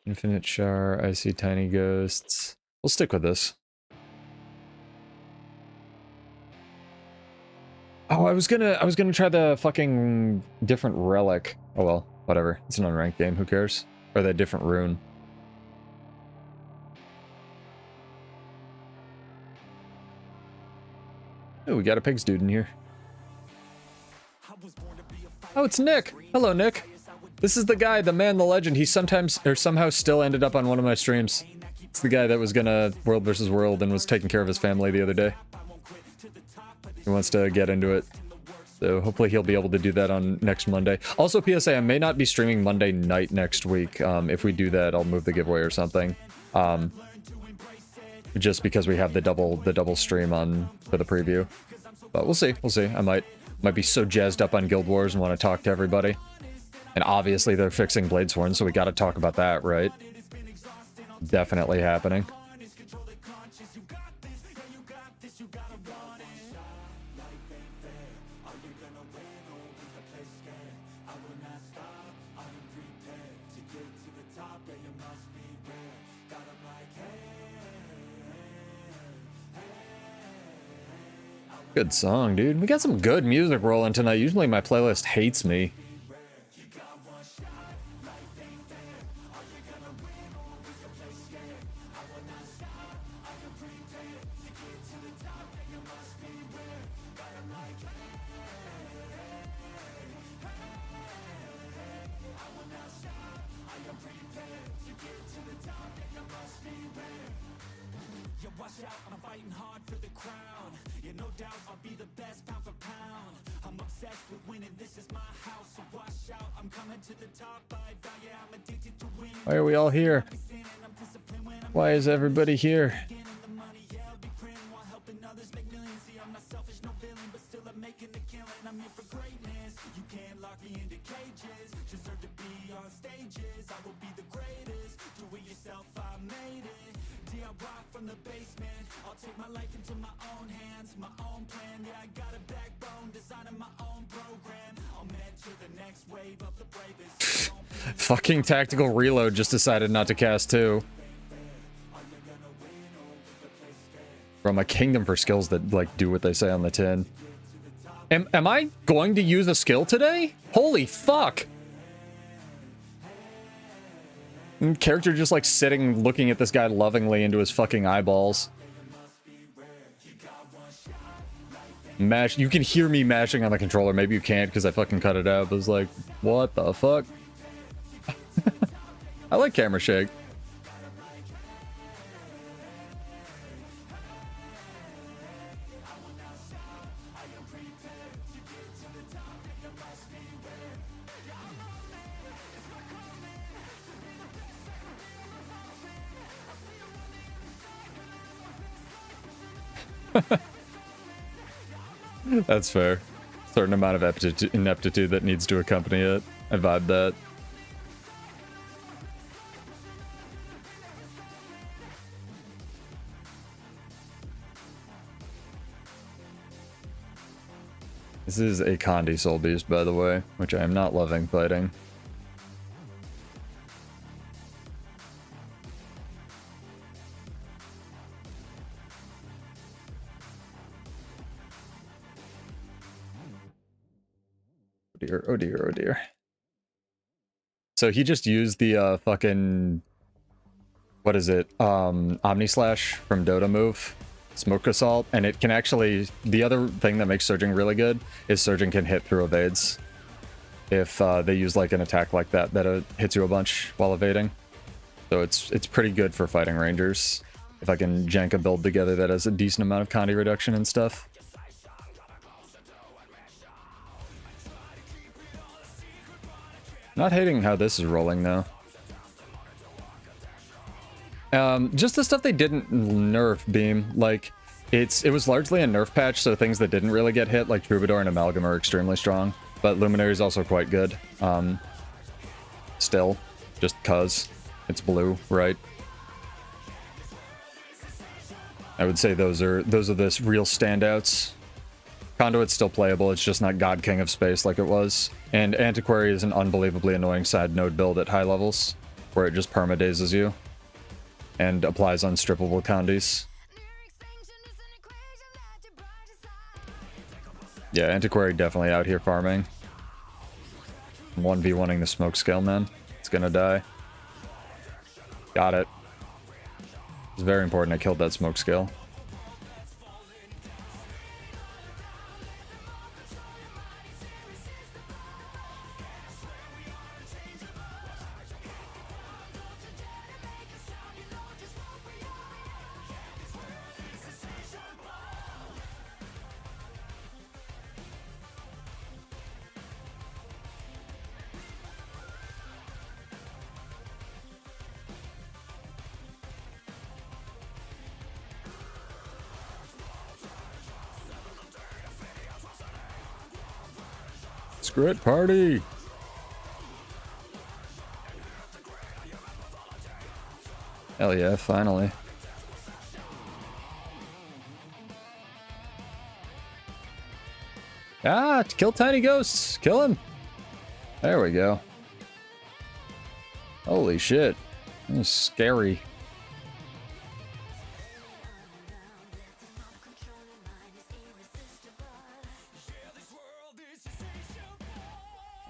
Infinite shower, I see tiny ghosts. We'll stick with this. Oh, I was gonna try the fucking different relic. Oh well, whatever. It's an unranked game, who cares? Or that different rune. Oh, we got a pigs dude in here. Oh, it's Nick! Hello, Nick! This is the guy, the man, the legend. He sometimes, or somehow still ended up on one of my streams. It's the guy that was gonna World versus World and was taking care of his family the other day. He wants to get into it. So hopefully he'll be able to do that on next Monday. Also, PSA, I may not be streaming Monday night next week. If we do that, I'll move the giveaway or something. Just because we have the double stream on for the preview. But we'll see, I might be so jazzed up on Guild Wars and want to talk to everybody. And obviously they're fixing Bladesworn, so we gotta talk about that, right? Definitely happening. Good song, dude. We got some good music rolling tonight. Usually my playlist hates me. Watch out, I'm fighting hard for the crown. Yeah, no doubt I'll be the best pound for pound. I'm obsessed with winning, this is my house. So watch out, I'm coming to the top. Yeah, I'm addicted to winning. Why are we all here? Why is everybody here? From the basement, I'll take my life into my own hands, my own plan. Yeah, I got a backbone, designing my own program. I'll mentor the next wave of the bravest. Fucking tactical reload just decided not to cast too. From a kingdom for skills that like do what they say on the tin. Am I going to use a skill today? Holy fuck! Character just like sitting looking at this guy lovingly into his fucking eyeballs. Mash, you can hear me mashing on the controller. Maybe you can't because I fucking cut it out. But it's like, what the fuck? I like camera shake. That's fair. Certain amount of ineptitude that needs to accompany it. I vibe that. This is a Condi Soul Beast, by the way, which I am not loving fighting. Oh dear, oh dear, oh dear. So he just used the fucking, what is it? Omni Slash from Dota move, Smoke Assault, and it can actually, the other thing that makes Surging really good is Surging can hit through evades. If they use like an attack like that hits you a bunch while evading. So it's pretty good for fighting rangers. If I can jank a build together that has a decent amount of Condi reduction and stuff. Not hating how this is rolling, though. Just the stuff they didn't nerf, Beam. Like, it was largely a nerf patch, so things that didn't really get hit, like Troubadour and Amalgam, are extremely strong. But Luminary is also quite good. Still, just cuz. It's blue, right? I would say those are the real standouts. Conduit's still playable, it's just not God King of Space like it was. And Antiquary is an unbelievably annoying side node build at high levels, where it just permadazes you and applies unstrippable Condis. Yeah, Antiquary definitely out here farming. 1v1ing the smoke scale, man. It's gonna die. Got it. It's very important I killed that smoke scale. Screw it, party! Hell yeah, finally. Ah, kill tiny ghosts! Kill him! There we go. Holy shit. That was scary.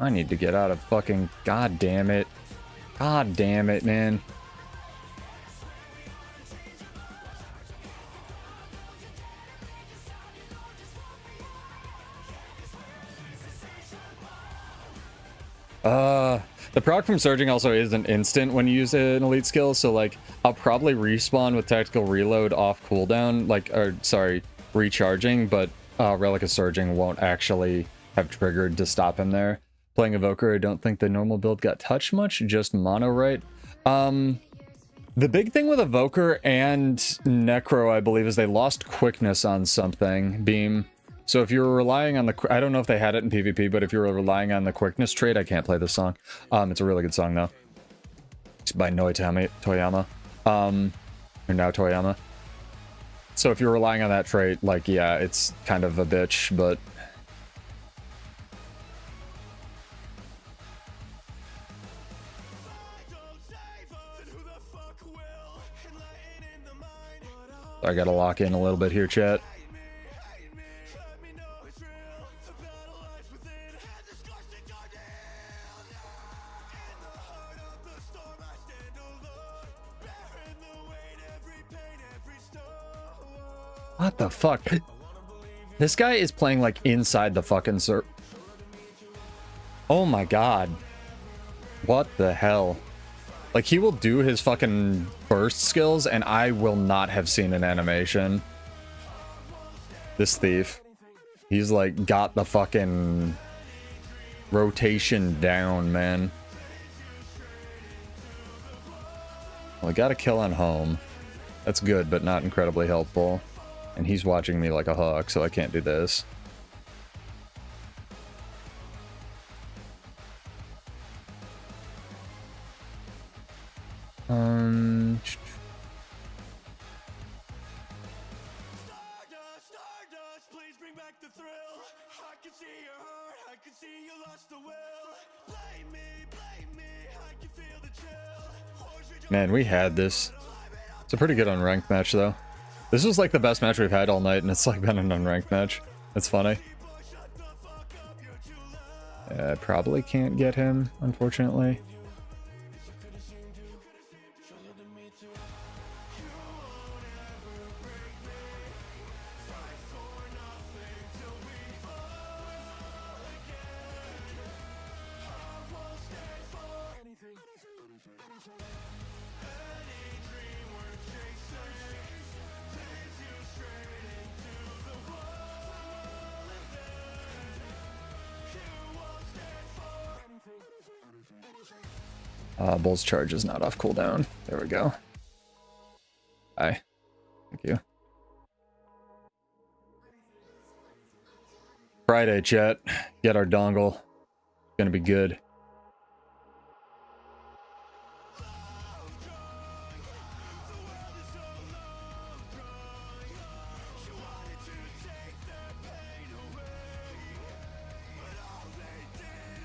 I need to get out of fucking... God damn it. God damn it, man. The proc from surging also isn't instant when you use an elite skill, so like I'll probably respawn with tactical reload off cooldown, like, or sorry, recharging, but Relic of Surging won't actually have triggered to stop him there. Playing Evoker, I don't think the normal build got touched much, just mono, right? The big thing with Evoker and Necro, I believe, is they lost quickness on something, Beam. So if you're relying on the... I don't know if they had it in PvP, but if you're relying on the quickness trait... I can't play this song. It's a really good song, though. It's by Toyama. Or now Toyama. So if you're relying on that trait, like, yeah, it's kind of a bitch, but... I gotta lock in a little bit here, chat. What the fuck? This guy is playing like inside the fucking Oh my god. What the hell? Like, he will do his fucking burst skills and I will not have seen an animation. This thief. He's like got the fucking rotation down, man. Well, I got a kill on home. That's good, but not incredibly helpful. And he's watching me like a hawk, so I can't do this. Stardust, please bring back the thrill. I can see your heart, I can see you lost the will. Blame me, I can feel the chill. Man, we had this. It's a pretty good unranked match, though. This was like the best match we've had all night, and it's like been an unranked match. It's funny. I probably can't get him, unfortunately. Bull's charge is not off cooldown. There we go. Hi. Thank you. Friday, chat. Get our dongle. Gonna be good.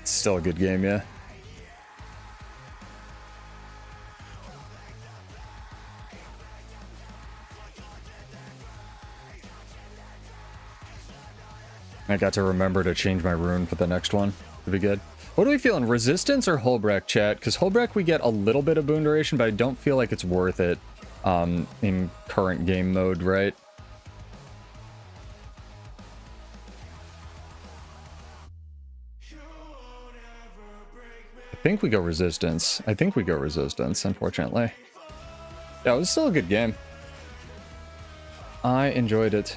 It's still a good game, yeah. I got to remember to change my rune for the next one. It'll be good. What are we feeling? Resistance or Holbrecht, chat? Because Holbrecht we get a little bit of boon duration, but I don't feel like it's worth it in current game mode, right? I think we go resistance. Unfortunately. Yeah, it was still a good game. I enjoyed it.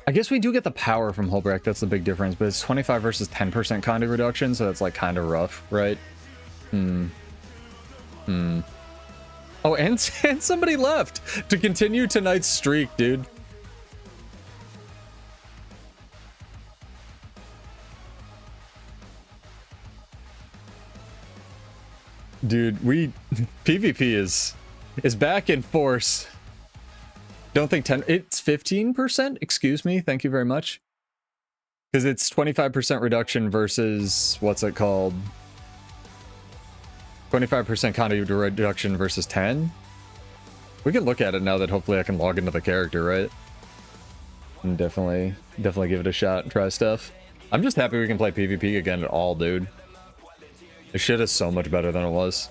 I guess we do get the power from Holbrecht, that's the big difference, but it's 25 versus 10% conduit reduction, so that's like kind of rough, right? Oh, and somebody left to continue tonight's streak, dude. Dude, PvP is back in force. Don't think 10, it's 15%, excuse me, thank you very much. Because it's 25% reduction versus, what's it called? 25% conduit reduction versus 10? We can look at it now that hopefully I can log into the character, right? And definitely give it a shot and try stuff. I'm just happy we can play PvP again at all, dude. This shit is so much better than it was.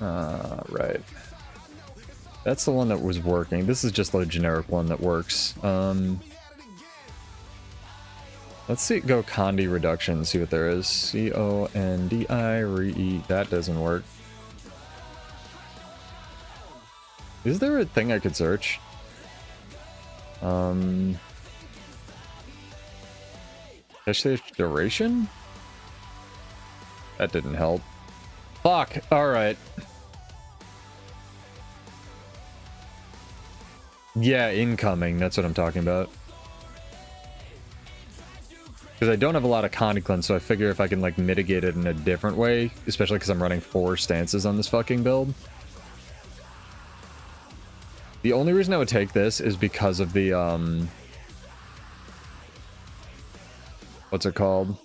Right. That's the one that was working. This is just the generic one that works. Let's see, go Condi reduction, see what there is. C-O-N-D-I, re-E, that doesn't work. Is there a thing I could search? Dash duration? That didn't help. Fuck, alright. Yeah, incoming, that's what I'm talking about. Because I don't have a lot of Condi cleanse, so I figure if I can, like, mitigate it in a different way, especially because I'm running 4 stances on this fucking build. The only reason I would take this is because of the, what's it called?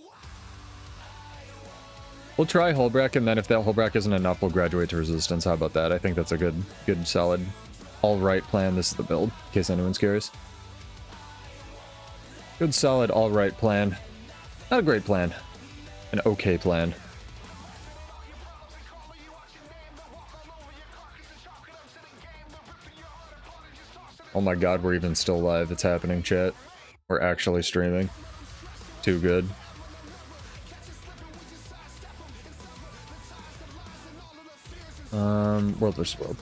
We'll try Holbrack, and then if that Holbrack isn't enough, we'll graduate to Resistance. How about that? I think that's a good, solid, all-right plan. This is the build, in case anyone's curious. Good, solid, all-right plan. Not a great plan. An okay plan. Oh my god, we're even still live. It's happening, chat. We're actually streaming. Too good. World vs. World.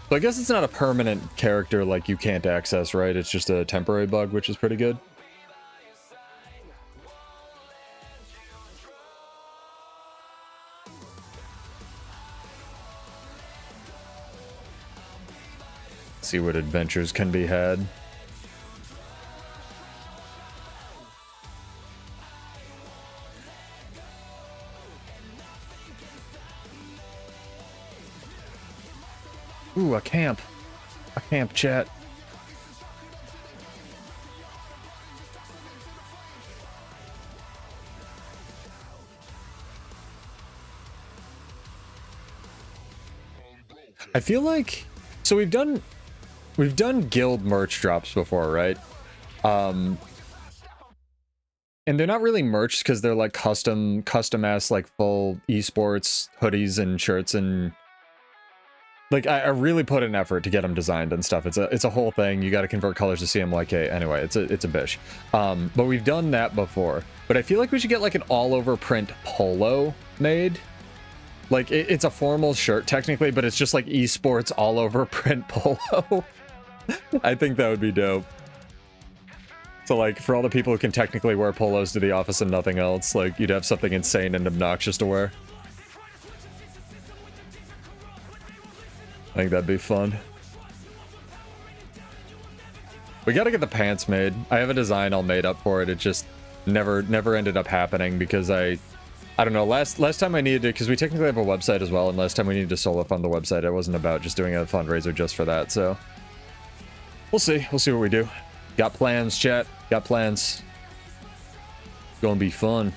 So I guess it's not a permanent character like you can't access, right? It's just a temporary bug, which is pretty good. See what adventures can be had. Ooh, a camp. A camp, chat. I feel like... So we've done guild merch drops before, right? And they're not really merch because they're like custom ass like full esports hoodies and shirts, and like I really put an effort to get them designed and stuff. It's a whole thing. You got to convert colors to see them. Like, hey, anyway, it's a bish. But we've done that before. But I feel like we should get like an all over print polo made. Like it's a formal shirt technically, but it's just like esports all over print polo. I think that would be dope. So like for all the people who can technically wear polos to the office and nothing else, like you'd have something insane and obnoxious to wear. I think that'd be fun. We gotta get the pants made. I have a design all made up for it. It just never ended up happening because I don't know, last time I needed to, because we technically have a website as well, and last time we needed to solo fund the website, it wasn't about just doing a fundraiser just for that, so we'll see what we do. Got plans, chat. Got plans. Gonna be fun.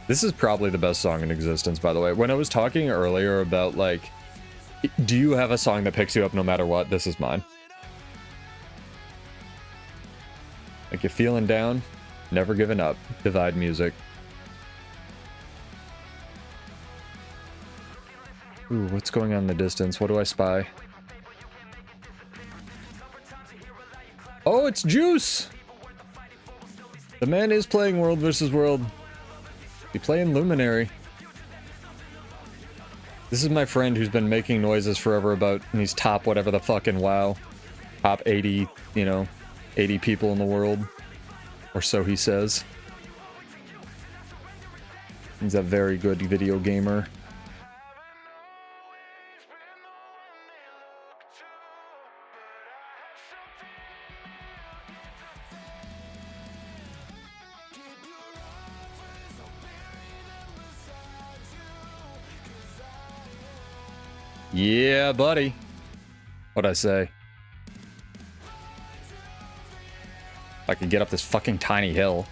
This is probably the best song in existence, by the way. When I was talking earlier about, like, do you have a song that picks you up no matter what? This is mine. Like, you're feeling down, never giving up. Divide music. Ooh, what's going on in the distance? What do I spy? Oh, it's Juice! The man is playing World vs. World. Be playing Luminary. This is my friend who's been making noises forever about, and he's top whatever the fucking WoW. Top 80, you know, 80 people in the world. Or so he says. He's a very good video gamer. Yeah, buddy. What'd I say? If I could get up this fucking tiny hill.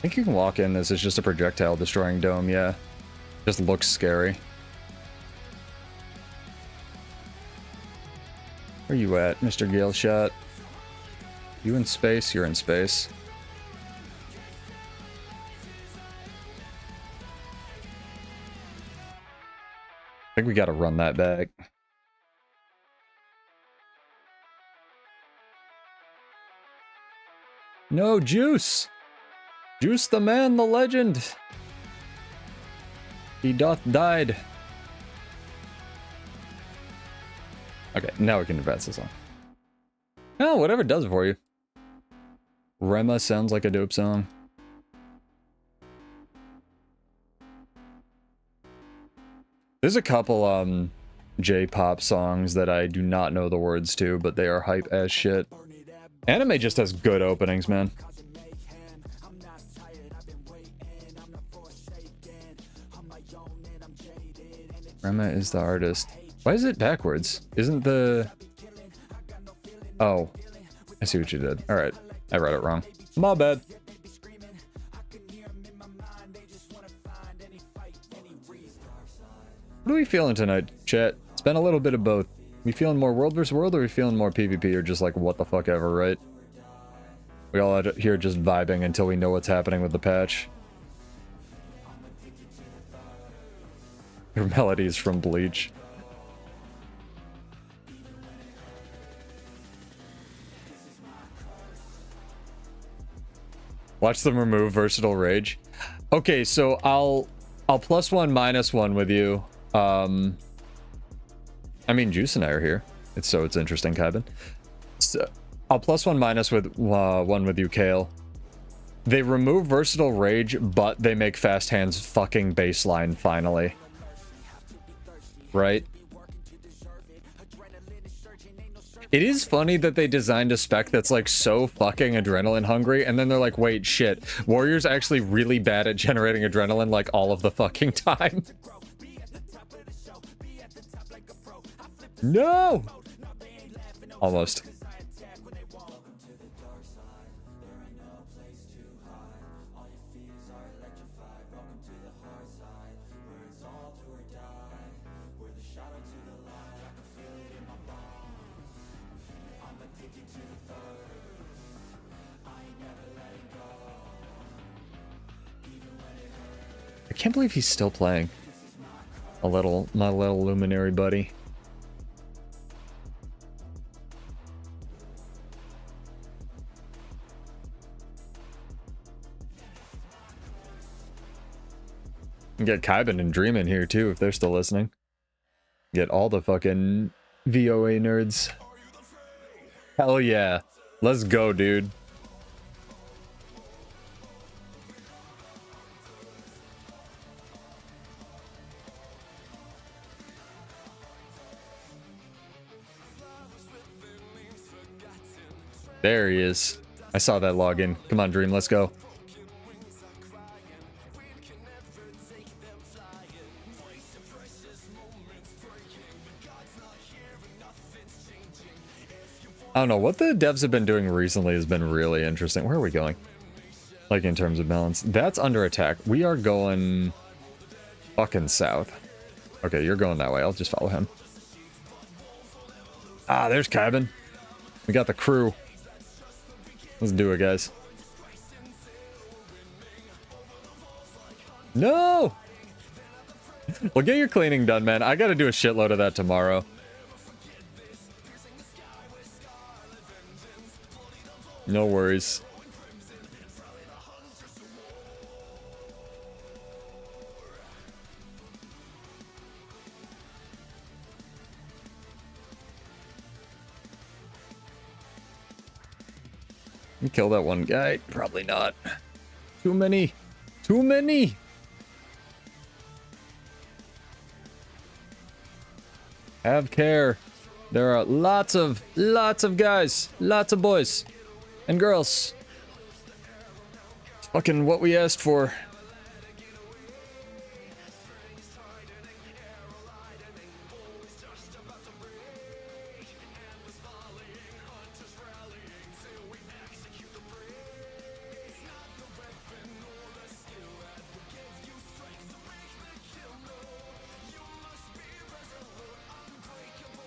think you can walk in this. It's just a projectile destroying dome, yeah. Just looks scary. Where you at, Mr. Gale Shot? You in space? You're in space. I think we gotta run that back. No, Juice! Juice the man, the legend! He doth died. Okay, now we can advance this on. Oh, whatever it does for you. Rema sounds like a dope song. There's a couple J-pop songs that I do not know the words to, but they are hype as shit. Anime just has good openings, man. Rema is the artist. Why is it backwards? Isn't the... Oh. I see what you did. Alright. I read it wrong. My bad. What are we feeling tonight, chat? It's been a little bit of both. We feeling more world versus world, or we feeling more PvP, or just like what the fuck ever, right? We all out here just vibing until we know what's happening with the patch. Your melodies from Bleach. Watch them remove versatile rage. Okay, so I'll +1 -1 with you. I mean, Juice and I are here. It's interesting, Kybin. So I'll +1 with one with you, Kale. They remove versatile rage, but they make fast hands fucking baseline finally. Right? It is funny that they designed a spec that's like so fucking adrenaline hungry, and then they're like, wait, shit, Warrior's actually really bad at generating adrenaline like all of the fucking time. No! Almost. I can't believe he's still playing. My little luminary buddy. Get Kybin and Dream in here too if they're still listening. Get all the fucking VOA nerds. Hell yeah. Let's go, dude. There he is. I saw that login. Come on, Dream, let's go. I don't know, what the devs have been doing recently has been really interesting. Where are we going? Like, in terms of balance. That's under attack. We are going fucking south. Okay, you're going that way. I'll just follow him. Ah, there's Kybin. We got the crew. Let's do it, guys. No! Well, get your cleaning done, man. I gotta do a shitload of that tomorrow. No worries. You kill that one guy? Probably not. Too many. Too many. Have care. There are lots of guys. Lots of boys. And girls. It's fucking what we asked for.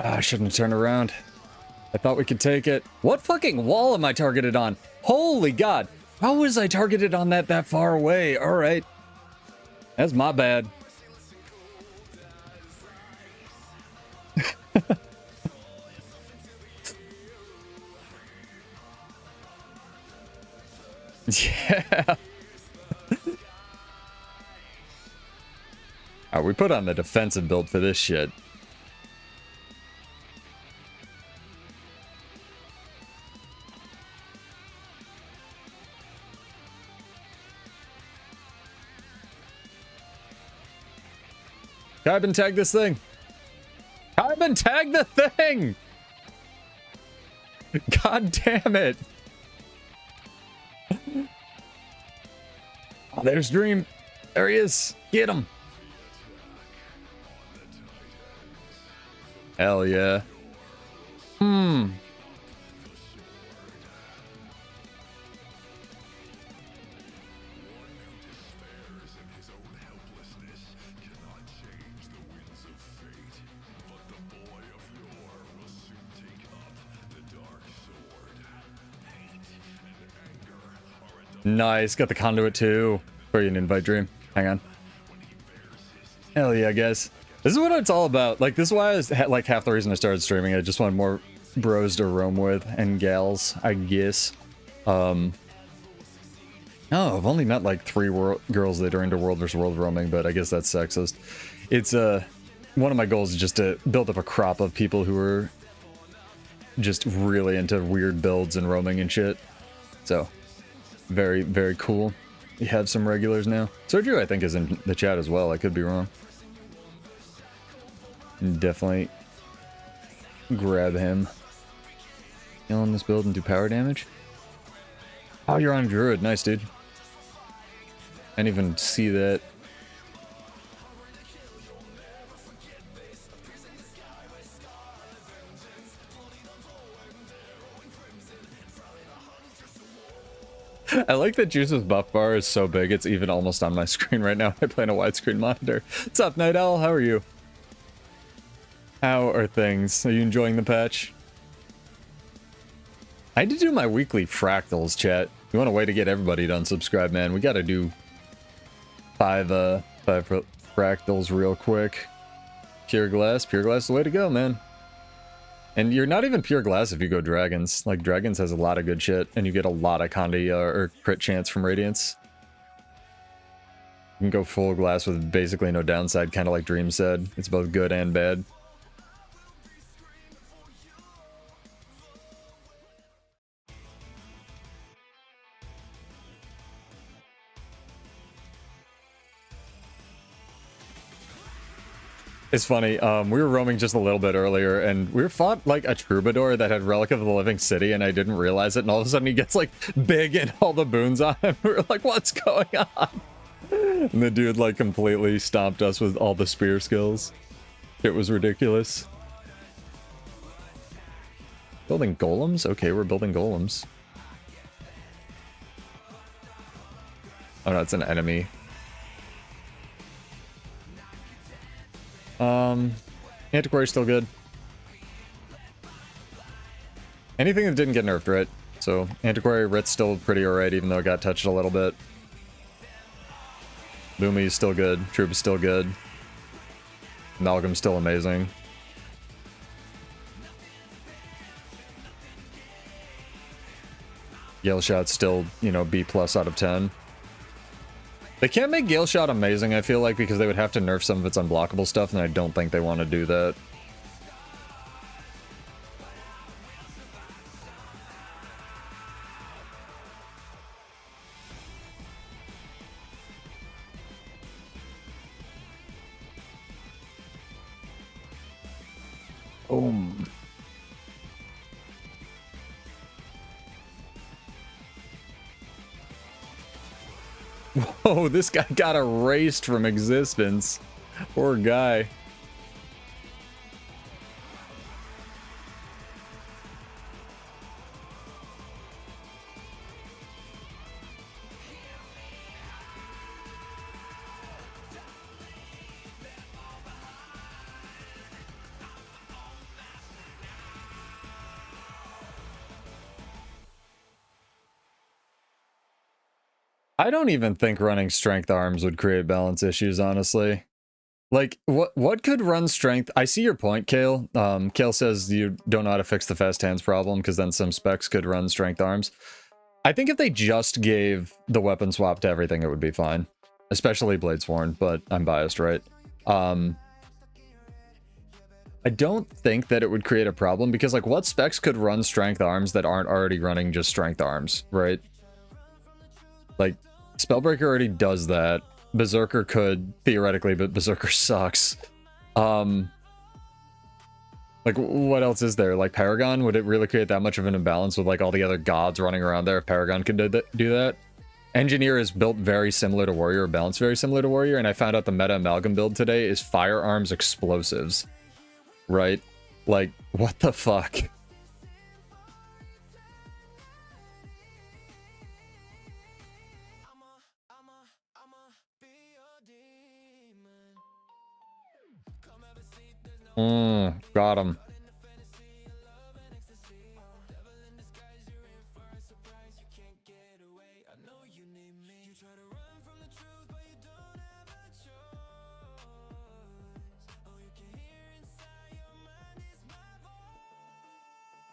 Ah, I shouldn't have turned around. I thought we could take it. What fucking wall am I targeted on? Holy God. How was I targeted on that far away? All right. That's my bad. Yeah. Alright, we put on the defensive build for this shit. Kybin, tag this thing. Kybin, tag the thing. God damn it. Oh, there's Dream. There he is. Get him. Hell yeah. Nice, got the conduit too. For you an invite, Dream. Hang on. Hell yeah, guys. This is what it's all about. Like, this is why I was like half the reason I started streaming. I just wanted more bros to roam with and gals, I guess. Oh, I've only met like 3 girls that are into world versus world roaming, but I guess that's sexist. It's one of my goals is just to build up a crop of people who are just really into weird builds and roaming and shit. So, very, very cool. We have some regulars now. Sergio, I think, is in the chat as well. I could be wrong. Definitely grab him. Kill on this build and do power damage. Oh, you're on a druid. Nice, dude. I didn't even see that. I like that Juice's buff bar is so big, it's even almost on my screen right now. I play on a widescreen monitor. What's up, Night Owl? How are you? How are things? Are you enjoying the patch? I had to do my weekly fractals, chat. You want a way to get everybody to unsubscribe, man? We gotta do 5 fractals real quick. Pure glass is the way to go, man. And you're not even pure glass if you go dragons. Like, dragons has a lot of good shit, and you get a lot of Condi or crit chance from radiance. You can go full glass with basically no downside, kind of like Dream said. It's both good and bad. It's funny, we were roaming just a little bit earlier, and we fought, like, a troubadour that had Relic of the Living City, and I didn't realize it, and all of a sudden he gets, like, big and all the boons on him. We were like, what's going on? And the dude, like, completely stomped us with all the spear skills. It was ridiculous. Building golems? Okay, we're building golems. Oh no, it's an enemy. Antiquary's still good. Anything that didn't get nerfed, right? So, Antiquary, Writ's still pretty alright, even though it got touched a little bit. Boomy's still good. Troop's still good. Amalgam's still amazing. Gale Shot's still, you know, B+ out of 10. They can't make Gale Shot amazing, I feel like, because they would have to nerf some of its unblockable stuff, and I don't think they want to do that. Boom. Whoa, this guy got erased from existence. Poor guy. I don't even think running strength arms would create balance issues, honestly. Like, what could run strength? I see your point, Kale. Kale says you don't know how to fix the fast hands problem, because then some specs could run strength arms. I think if they just gave the weapon swap to everything, it would be fine. Especially Bladesworn, but I'm biased, right? I don't think that it would create a problem, because, like, what specs could run strength arms that aren't already running just strength arms, right? Like, Spellbreaker already does that. Berserker could, theoretically, but Berserker sucks. Like, what else is there? Like, Paragon? Would it really create that much of an imbalance with, like, all the other gods running around there if Paragon could do that? Engineer is built very similar to Warrior, balanced very similar to Warrior, and I found out the meta Amalgam build today is Firearms Explosives. Right? Like, what the fuck? Got him.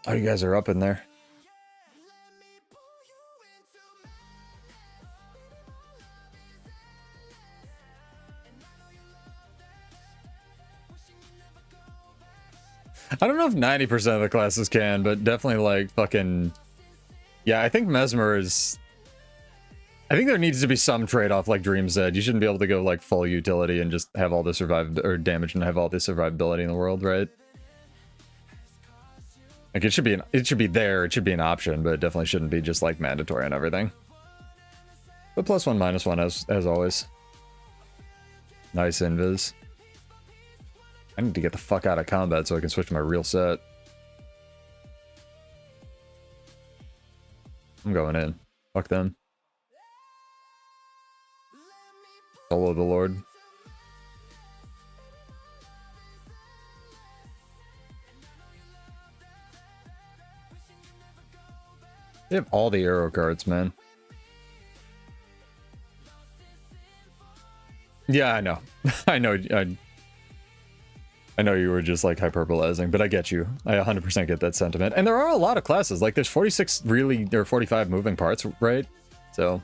Oh, you guys are up in there. I don't know if 90% of the classes can, but definitely like fucking... Yeah, I think Mesmer is... I think there needs to be some trade-off like Dream said. You shouldn't be able to go like full utility and just have all the survive or damage and have all the survivability in the world, right? Like it should be there, it should be an option, but it definitely shouldn't be just like mandatory on everything. But +1, -1 as always. Nice invis. I need to get the fuck out of combat so I can switch to my real set. I'm going in. Fuck them. Solo the Lord. They have all the arrow cards, man. Yeah, I know. I know. I know you were just like hyperbolizing, but I get you. I 100% get that sentiment. And there are a lot of classes. Like there's 46 really, or 45 moving parts, right? So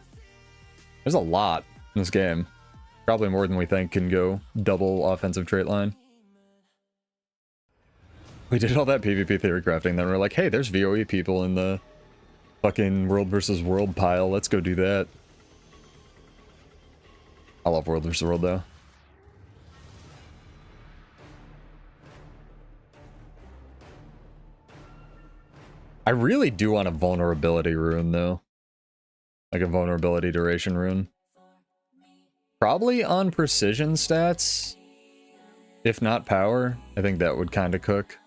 there's a lot in this game. Probably more than we think can go double offensive trait line. We did all that PvP theory crafting, then we're like, hey, there's VOE people in the fucking World versus World pile. Let's go do that. I love World versus World though. I really do want a vulnerability rune, though. Like a vulnerability duration rune. Probably on precision stats. If not power. I think that would kind of cook.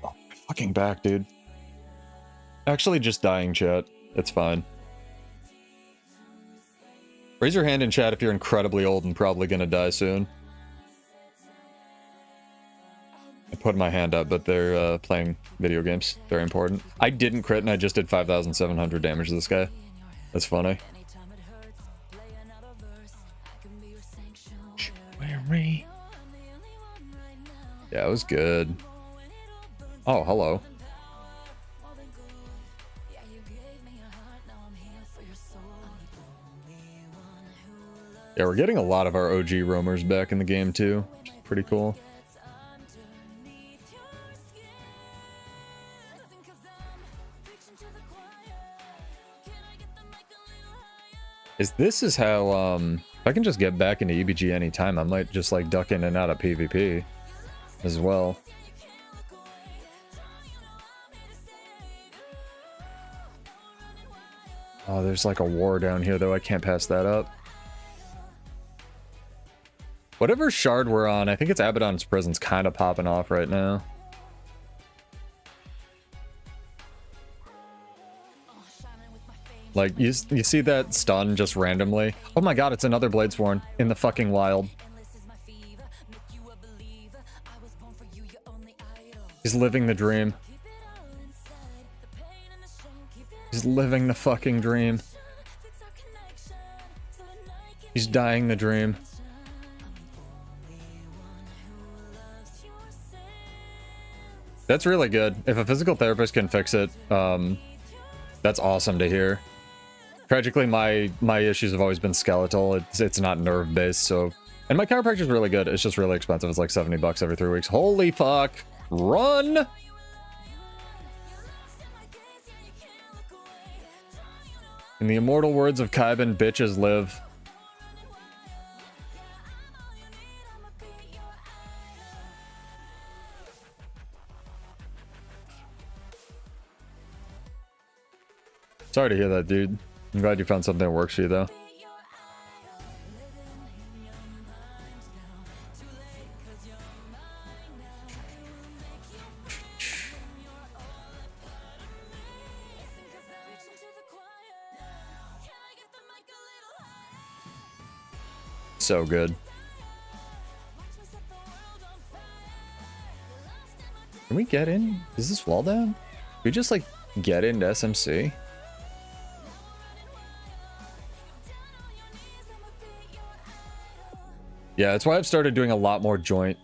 Oh, my fucking back, dude. Actually, just dying, chat. It's fine. Raise your hand in chat if you're incredibly old and probably gonna die soon. I put my hand up, but they're playing video games. Very important. I didn't crit and I just did 5,700 damage to this guy. That's funny. Yeah, it was good. Oh, hello. Yeah, we're getting a lot of our OG roamers back in the game too, which is pretty cool. This is how, if I can just get back into EBG anytime, I might just like duck in and out of PvP as well. Oh, there's like a war down here though, I can't pass that up. Whatever shard we're on, I think it's Abaddon's Prison's kind of popping off right now. Like, you see that stun just randomly? Oh my god, it's another Bladesworn in the fucking wild. He's living the dream. He's living the fucking dream. He's dying the dream. That's really good. If a physical therapist can fix it, that's awesome to hear. Tragically, my issues have always been skeletal. It's not nerve based, so. And my chiropractor is really good. It's just really expensive. It's like $70 every 3 weeks. Holy fuck! Run! In the immortal words of Kaiben, bitches live. Sorry to hear that, dude. I'm glad you found something that works for you, though. So good. Can we get in? Is this wall down? Can we just, like, get into SMC? Yeah, that's why I've started doing a lot more joint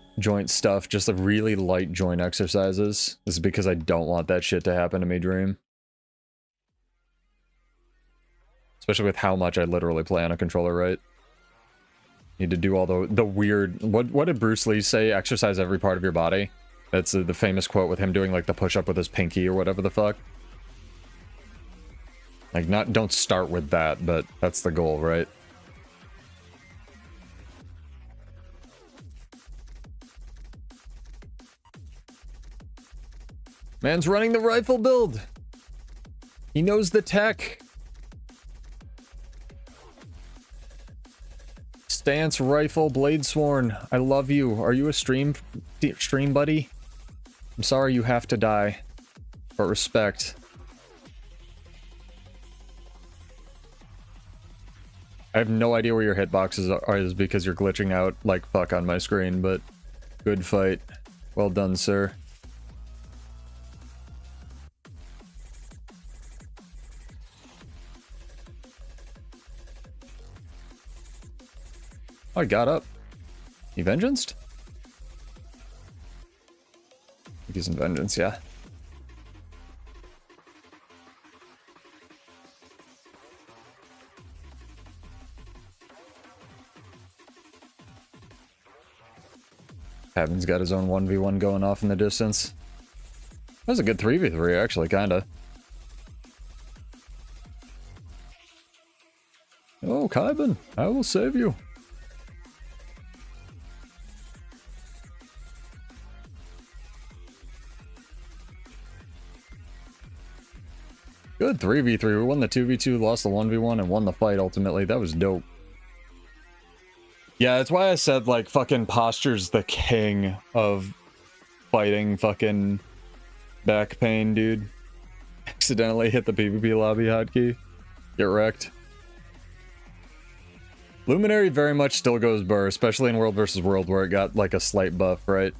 stuff, just like really light joint exercises. This is because I don't want that shit to happen to me, Dream. Especially with how much I literally play on a controller, right? Need to do all the weird... What did Bruce Lee say? Exercise every part of your body. That's the famous quote with him doing like the push-up with his pinky or whatever the fuck. Like, don't start with that, but that's the goal, right? Man's running the rifle build. He knows the tech. Stance rifle Bladesworn. I love you. Are you a stream buddy? I'm sorry you have to die. But respect. I have no idea where your hitboxes are is because you're glitching out like fuck on my screen, but good fight. Well done, sir. Oh, I got up. He vengeanced? I think he's in vengeance, yeah. Haven's got his own 1v1 going off in the distance. That was a good 3v3, actually, kinda. Oh, Kaiben, I will save you. Good 3v3. We won the 2v2, lost the 1v1, and won the fight ultimately. That was dope. Yeah, that's why I said, like, fucking posture's the king of fighting fucking back pain, dude. Accidentally hit the PvP lobby hotkey. Get wrecked. Luminary very much still goes burr, especially in World vs. World where it got, like, a slight buff, right?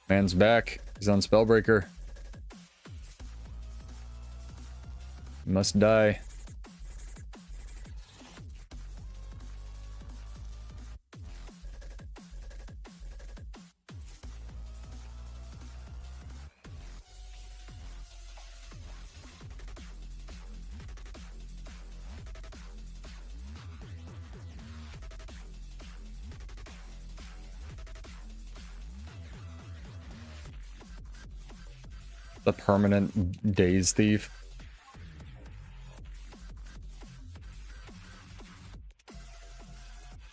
Man's back. He's on Spellbreaker. Must die. The permanent daze thief.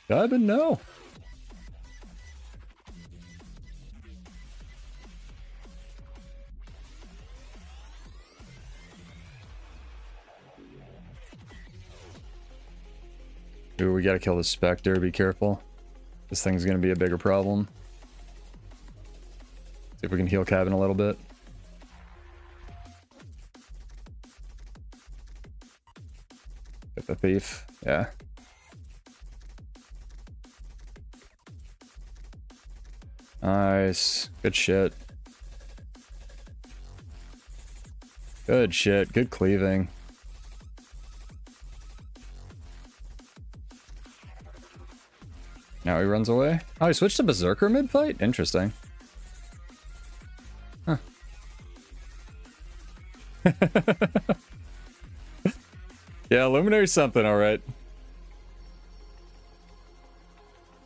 Kaiben, no. Ooh, we gotta kill the Spectre, be careful. This thing's gonna be a bigger problem. See if we can heal Kaiben a little bit. Get the thief, yeah. Nice. Good shit. Good shit. Good cleaving. Now he runs away. Oh, he switched to Berserker mid-fight? Interesting. Huh. Yeah, Luminary's something, alright.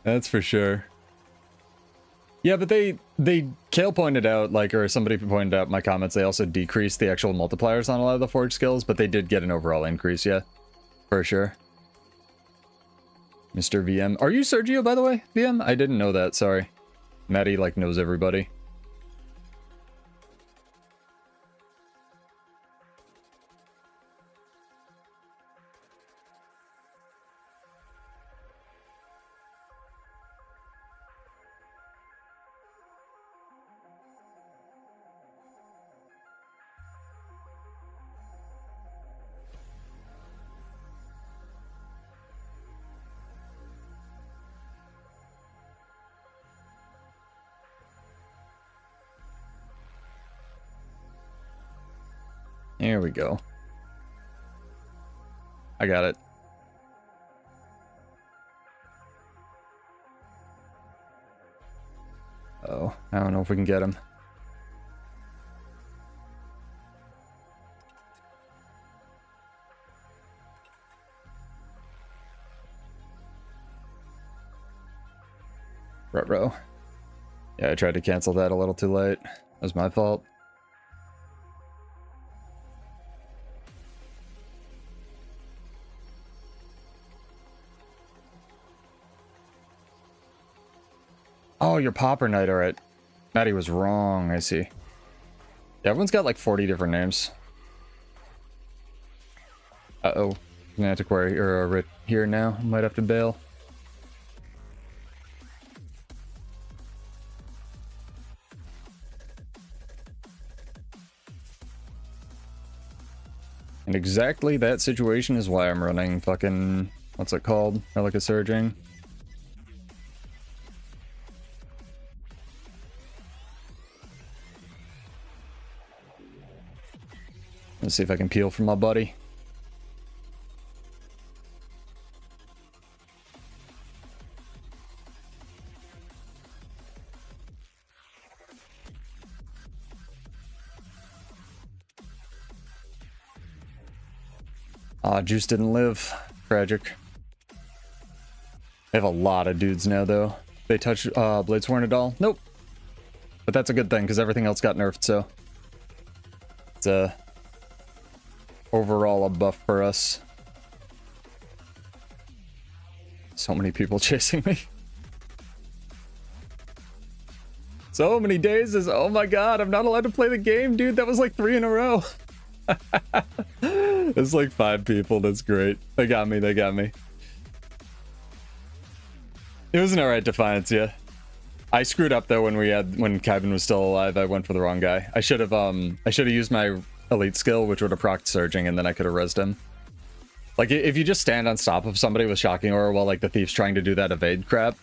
That's for sure. Yeah, but Kale pointed out, like, or somebody pointed out in my comments, they also decreased the actual multipliers on a lot of the forge skills, but they did get an overall increase, yeah. For sure. Mr. VM. Are you Sergio, by the way, VM? I didn't know that, sorry. Maddie, like, knows everybody. There we go. I got it. Oh, I don't know if we can get him. Ruh-roh. Yeah, I tried to cancel that a little too late. That was my fault. Oh, you're Popper Knight, alright. Maddie was wrong, I see. Yeah, everyone's got like 40 different names. Uh-oh. An antiquary or a writ here now. Might have to bail. And exactly that situation is why I'm running fucking... What's it called? Relica Surging. Let's see if I can peel from my buddy. Ah, Juice didn't live. Tragic. They have a lot of dudes now, though. They touch Bladesworn at all? Nope. But that's a good thing, because everything else got nerfed, so... It's overall a buff for us. So many people chasing me. So many days is... Oh my god, I'm not allowed to play the game, dude. That was like 3 in a row. It's like 5 people. That's great. They got me. They got me. It was an alright Defiance, yeah. I screwed up though when Kybin was still alive. I went for the wrong guy. I should have used my elite skill, which would have procced surging, and then I could have rezzed him. Like if you just stand on top of somebody with shocking aura while like the thief's trying to do that evade crap,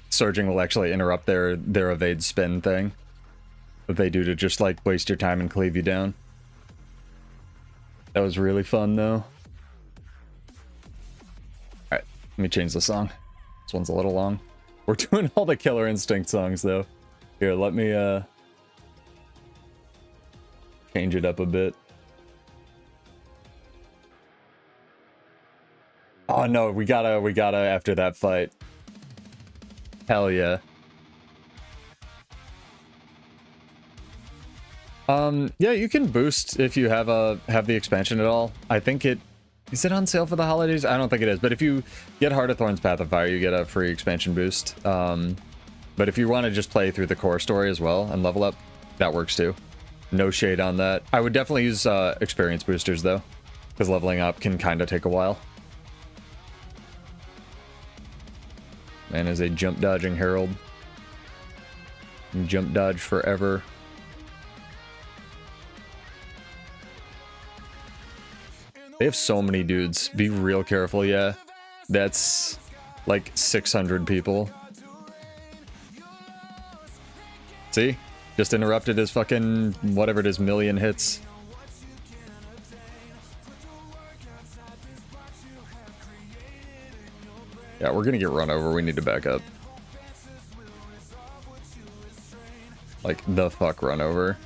surging will actually interrupt their evade spin thing that they do to just like waste your time and cleave you down. That was really fun though. Alright, let me change the song. This one's a little long. We're doing all the Killer Instinct songs though. Here, let me change it up a bit. Oh no, we gotta after that fight. Hell yeah. Yeah, you can boost if you have the expansion at all. I think is it on sale for the holidays? I don't think it is, but if you get Heart of Thorns Path of Fire, you get a free expansion boost. But if you want to just play through the core story as well and level up, that works too. No shade on that. I would definitely use experience boosters though, because leveling up can kind of take a while. Man is a jump dodging herald. Jump dodge forever. They have so many dudes. Be real careful, yeah. That's like 600 people. See? Just interrupted his fucking whatever it is, million hits. Yeah, we're gonna get run over. We need to back up. Like, the fuck run over.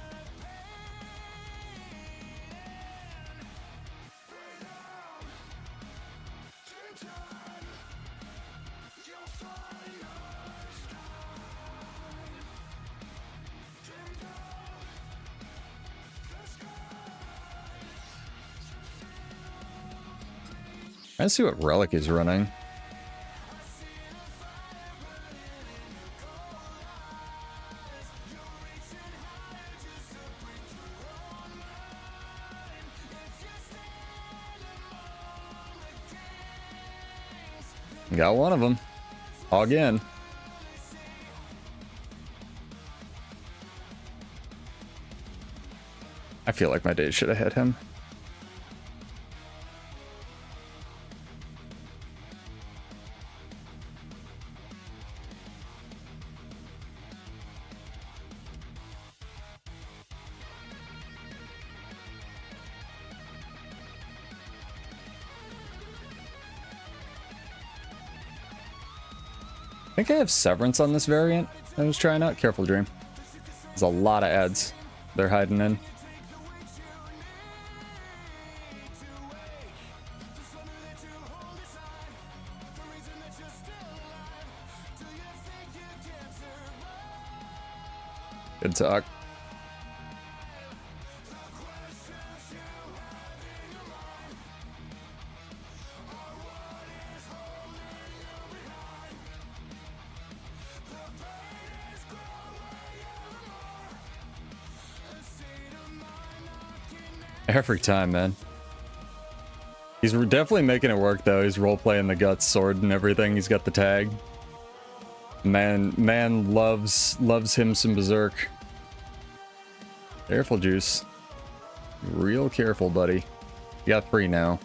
Let's see what relic he's running. Got one of them. Again. I feel like my days should have hit him. I think I have Severance on this variant I was trying out. Careful, Dream. There's a lot of ads they're hiding in. Good talk. Every time, man. He's definitely making it work, though. He's role-playing the guts, sword, and everything. He's got the tag. Man loves him some Berserk. Careful, Juice. Real careful, buddy. You got 3 now.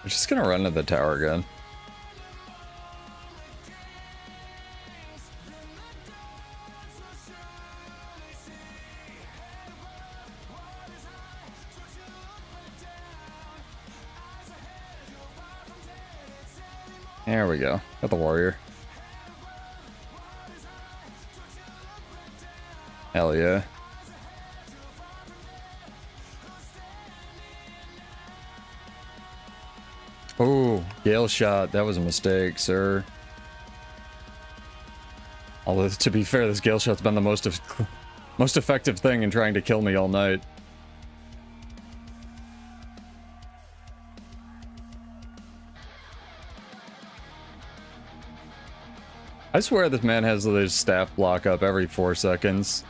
I'm just gonna run to the tower again. There we go. Got the warrior. Hell yeah. Oh, Gale shot. That was a mistake, sir. Although, to be fair, this Gale shot's been the most effective thing in trying to kill me all night. I swear this man has his staff block up every 4 seconds.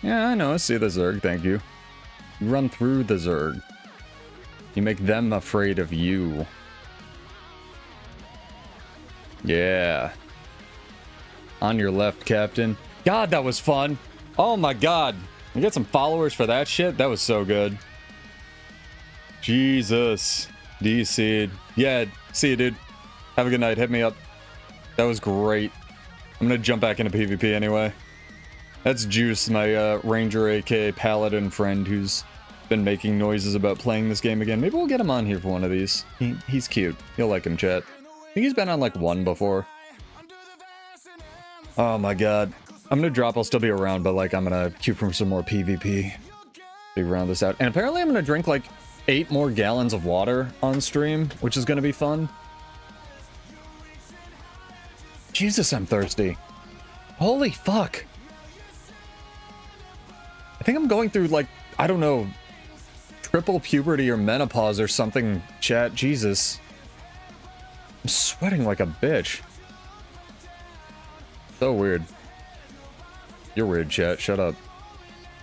Yeah, I know. I see the Zerg. Thank you. You run through the Zerg. You make them afraid of you. Yeah. On your left, Captain. God, that was fun. Oh my god. You get some followers for that shit? That was so good. Jesus. DC. Yeah, see you, dude. Have a good night. Hit me up. That was great. I'm gonna jump back into PvP anyway. That's Juice, my Ranger aka Paladin friend who's been making noises about playing this game again. Maybe we'll get him on here for one of these. He's cute. You'll like him, chat. I think he's been on like 1 before. Oh my god. I'm gonna drop, I'll still be around, but like I'm gonna queue for some more PvP. We round this out. And apparently I'm gonna drink like 8 more gallons of water on stream, which is gonna be fun. Jesus, I'm thirsty. Holy fuck. I think I'm going through, like, I don't know, triple puberty or menopause or something, chat. Jesus. I'm sweating like a bitch. So weird. You're weird, chat. Shut up.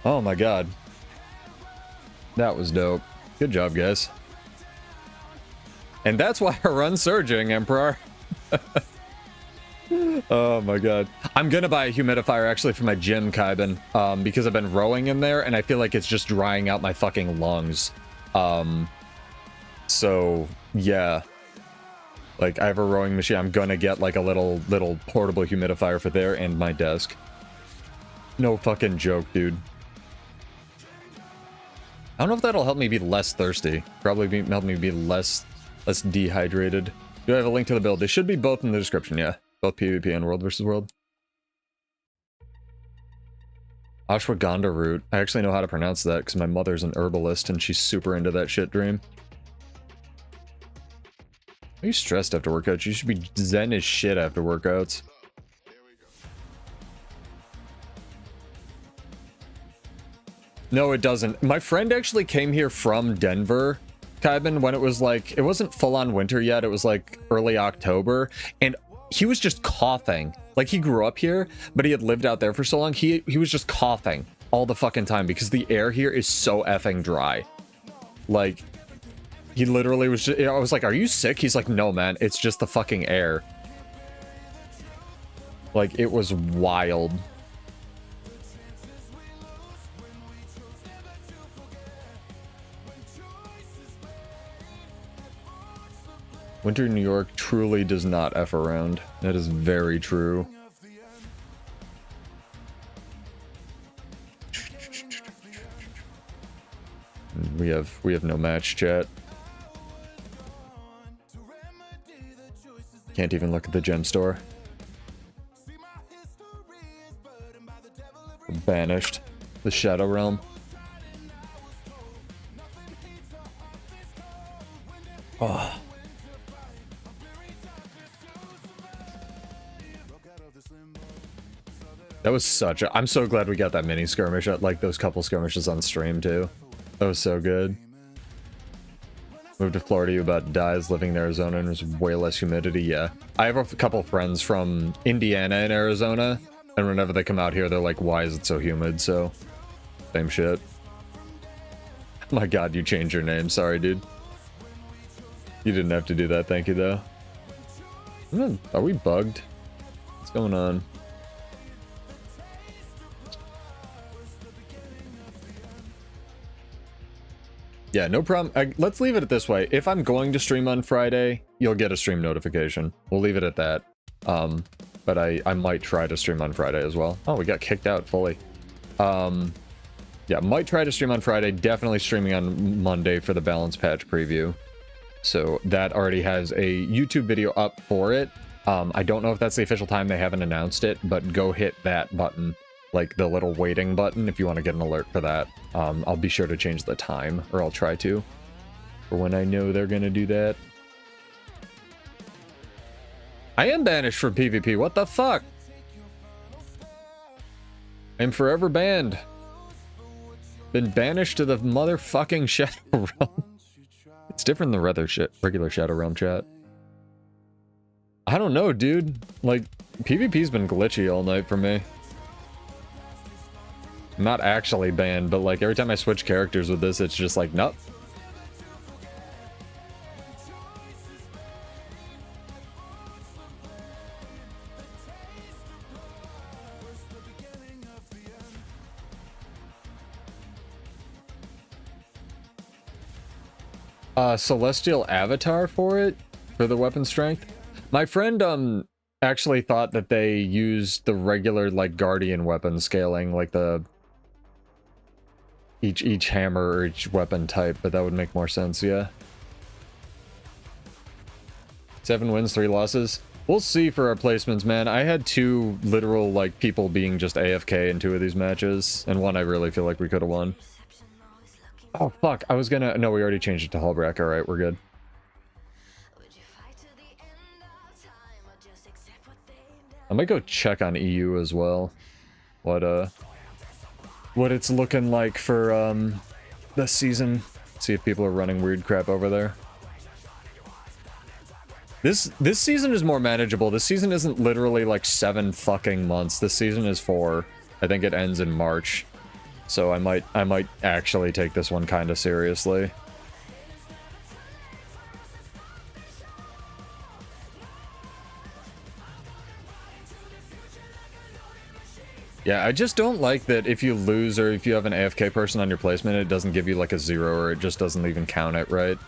Oh my god. That was dope. Good job, guys. And that's why I run Surging, Emperor. Oh my god. I'm gonna buy a humidifier actually for my gym, Kaiben, because I've been rowing in there and I feel like it's just drying out my fucking lungs. So yeah. Like I have a rowing machine. I'm gonna get like a little portable humidifier for there and my desk. No fucking joke, dude. I don't know if that'll help me be less thirsty. Probably help me be less dehydrated. Do I have a link to the build? They should be both in the description, yeah. Both PvP and World vs. World. Ashwagandha root. I actually know how to pronounce that because my mother's an herbalist and she's super into that shit, Dream. Are you stressed after workouts? You should be zen as shit after workouts. No, it doesn't. My friend actually came here from Denver, Kaiben, when it was like, it wasn't full-on winter yet. It was like early October, and he was just coughing. Like, he grew up here, but he had lived out there for so long. He was just coughing all the fucking time because the air here is so effing dry. Like, he literally was just, I was like, are you sick? He's like, no, man, it's just the fucking air. Like, it was wild. Winter in New York truly does not F around. That is very true. We have no match, chat. Can't even look at the gem store. Banished. The Shadow Realm. Oh. That was such a... I'm so glad we got that mini skirmish. Like those couple skirmishes on stream too. That was so good. Moved to Florida, you about dies living in Arizona, and there's way less humidity. Yeah. I have a couple friends from Indiana and Arizona, and whenever they come out here, they're like, why is it so humid? So, same shit. My god, you changed your name. Sorry, dude. You didn't have to do that. Thank you, though. Are we bugged? What's going on? Yeah, no problem. Let's leave it at this way. If I'm going to stream on Friday, you'll get a stream notification. We'll leave it at that. But I might try to stream on Friday as well. Oh, we got kicked out fully. Yeah, might try to stream on Friday. Definitely streaming on Monday for the balance patch preview. So that already has a YouTube video up for it. I don't know if that's the official time. They haven't announced it, but go hit that button. Like the little waiting button if you want to get an alert for that. I'll be sure to change the time, or I'll try to, for when I know they're gonna do that. I am banished from PvP. What the fuck? I'm forever banned. Been banished to the motherfucking Shadow Realm. It's different than regular Shadow Realm, chat. I don't know, dude. Like, PvP's been glitchy all night for me. I'm not actually banned, but like every time I switch characters with this, it's just like, nope. Celestial avatar for it, for the weapon strength. My friend actually thought that they used the regular like guardian weapon scaling, like the each hammer or each weapon type, but that would make more sense. Yeah, 7 wins, 3 losses. We'll see for our placements, man. I had 2 literal like people being just AFK in 2 of these matches, and one I really feel like we could have won. Oh fuck, I was gonna... No, we already changed it to Hullbrack. Alright, we're good. I might go check on EU as well. What it's looking like for this season. See if people are running weird crap over there. This season is more manageable. This season isn't literally like 7 fucking months. This season is 4. I think it ends in March. So I might actually take this one kind of seriously. Yeah, I just don't like that if you lose or if you have an AFK person on your placement, it doesn't give you like a 0 or it just doesn't even count it, right?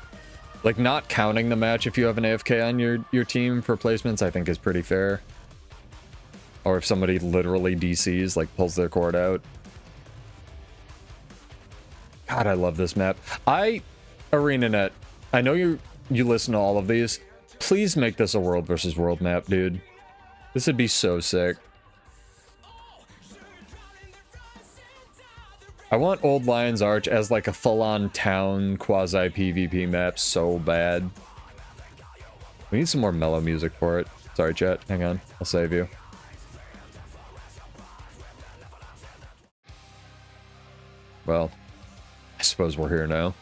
Like, not counting the match if you have an AFK on your team for placements, I think is pretty fair. Or if somebody literally DCs, like pulls their cord out. God, I love this map. ArenaNet, I know you listen to all of these. Please make this a world versus world map, dude. This would be so sick. I want Old Lion's Arch as like a full-on town quasi PvP map so bad. We need some more mellow music for it. Sorry, chat. Hang on. I'll save you. Well, I suppose we're here now.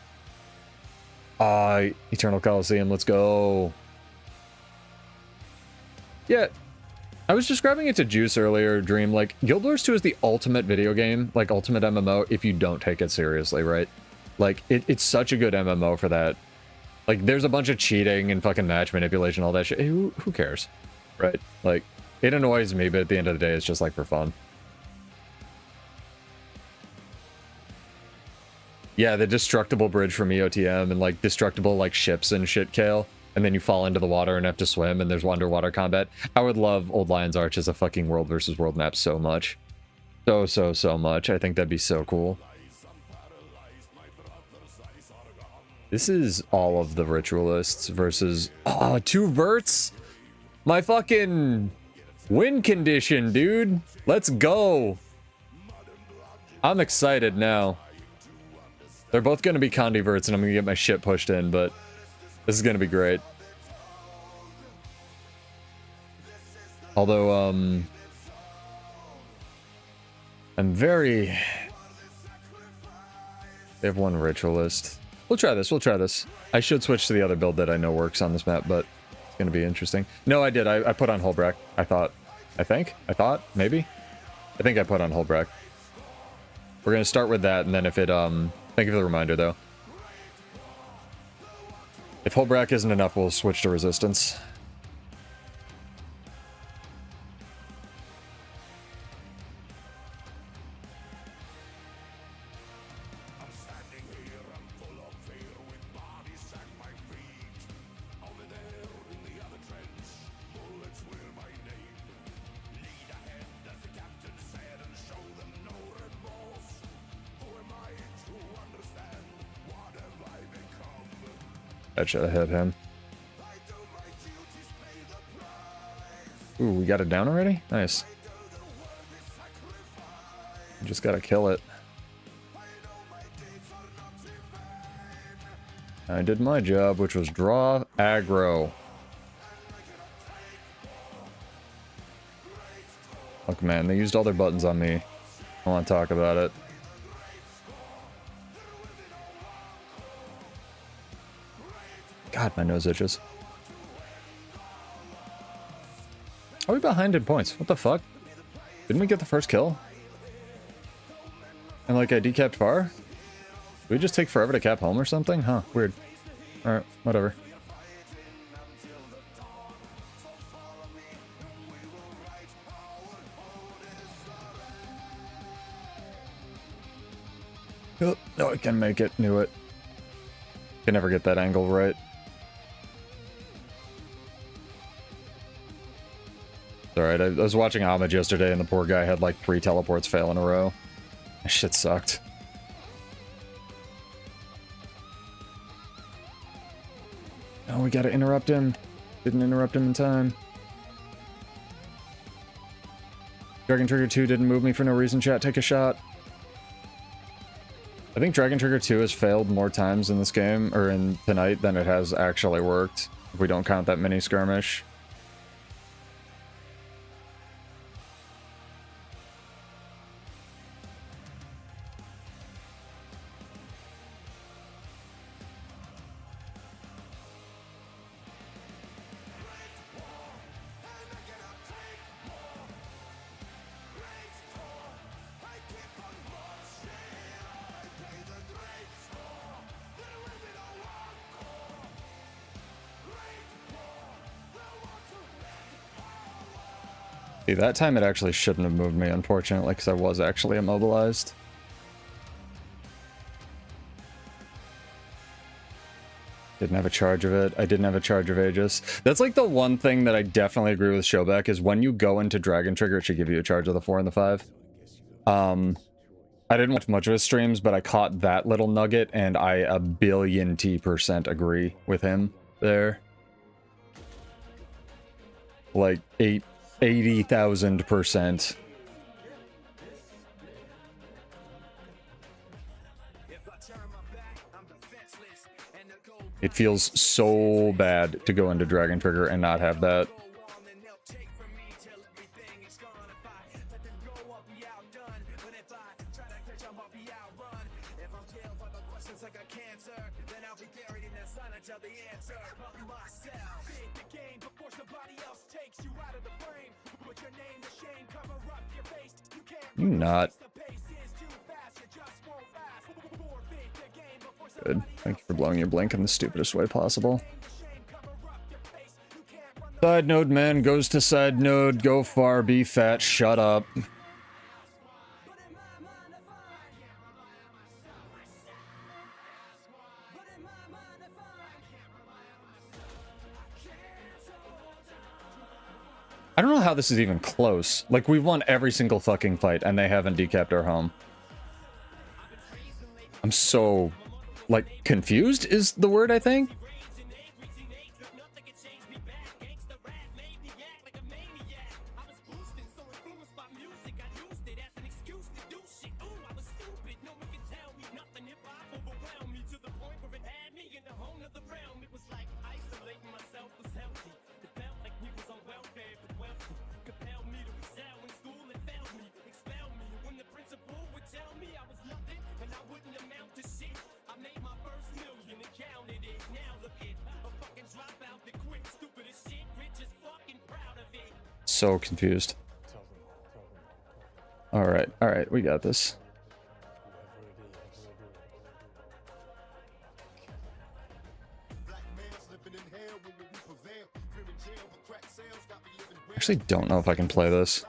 Eternal Coliseum, let's go. Yeah, I was describing it to Juice earlier, Dream, like, Guild Wars 2 is the ultimate video game, like, ultimate MMO, if you don't take it seriously, right? Like, it's such a good MMO for that. Like, there's a bunch of cheating and fucking match manipulation, all that shit. Who cares, right? Like, it annoys me, but at the end of the day, it's just, like, for fun. Yeah, the destructible bridge from EOTM and, like, destructible, like, ships and shit, Kale. And then you fall into the water and have to swim, and there's underwater combat. I would love Old Lion's Arch as a fucking world versus world map so much. So much. I think that'd be so cool. This is all of the Ritualists versus... Oh, 2 verts? My fucking win condition, dude. Let's go. I'm excited now. They're both going to be Condi verts, and I'm going to get my shit pushed in, but... This is going to be great. Although, I'm very... They have one Ritualist. We'll try this, we'll try this. I should switch to the other build that I know works on this map, but it's going to be interesting. No, I did. I put on Holbrack. I thought, maybe? I think I put on Holbrack. We're going to start with that, and then if it, thank you for the reminder, though. If Holbrack isn't enough, we'll switch to Resistance. That should have hit him. Ooh, we got it down already? Nice. We just gotta kill it. I did my job, which was draw aggro. Look, man, they used all their buttons on me. I want to talk about it. God, my nose itches. Are we behind in points? What the fuck? Didn't we get the first kill? And like I decapped bar? Did we just take forever to cap home or something? Huh, weird. Alright, whatever. Oh, no, I can make it. Knew it. Can never get that angle right. Alright, I was watching Homage yesterday and the poor guy had like 3 teleports fail in a row. That shit sucked. Oh, we gotta interrupt him. Didn't interrupt him in time. Dragon Trigger 2 didn't move me for no reason, chat. Take a shot. I think Dragon Trigger 2 has failed more times in this game, or in tonight, than it has actually worked. If we don't count that mini skirmish. See, that time it actually shouldn't have moved me, unfortunately, because I was actually immobilized. Didn't have a charge of it. I didn't have a charge of Aegis. That's like the one thing that I definitely agree with Showback is when you go into Dragon Trigger, it should give you a charge of the 4 and the 5. I didn't watch much of his streams, but I caught that little nugget, and I a billion %% agree with him there. Like 80,000%. It feels so bad to go into Dragon Trigger and not have that. You not. Good. Thank you for blowing your blink in the stupidest way possible. Side node man goes to side node. Go far, be fat, shut up. I don't know how this is even close. Like, we've won every single fucking fight, and they haven't decapped our home. I'm so, like, confused is the word, I think? So confused. All right, we got this. Actually, don't know if I can play this.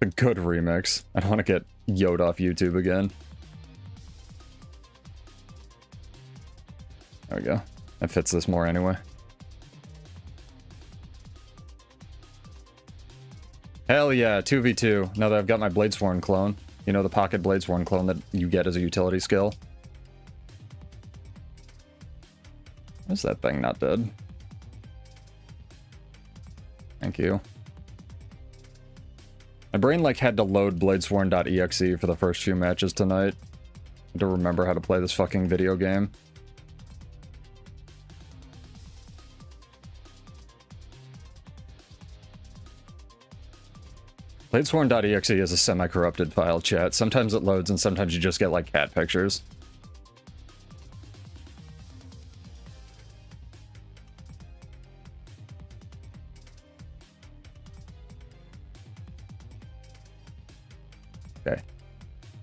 A good remix. I don't want to get yoed off YouTube again. There we go. That fits this more anyway. Hell yeah, 2v2. Now that I've got my Bladesworn clone. You know, the pocket Bladesworn clone that you get as a utility skill. Is that thing not dead? Thank you. My brain, like, had to load Bladesworn.exe for the first few matches tonight. To remember how to play this fucking video game. Bladesworn.exe is a semi-corrupted file, chat. Sometimes it loads and sometimes you just get, like, cat pictures. Okay.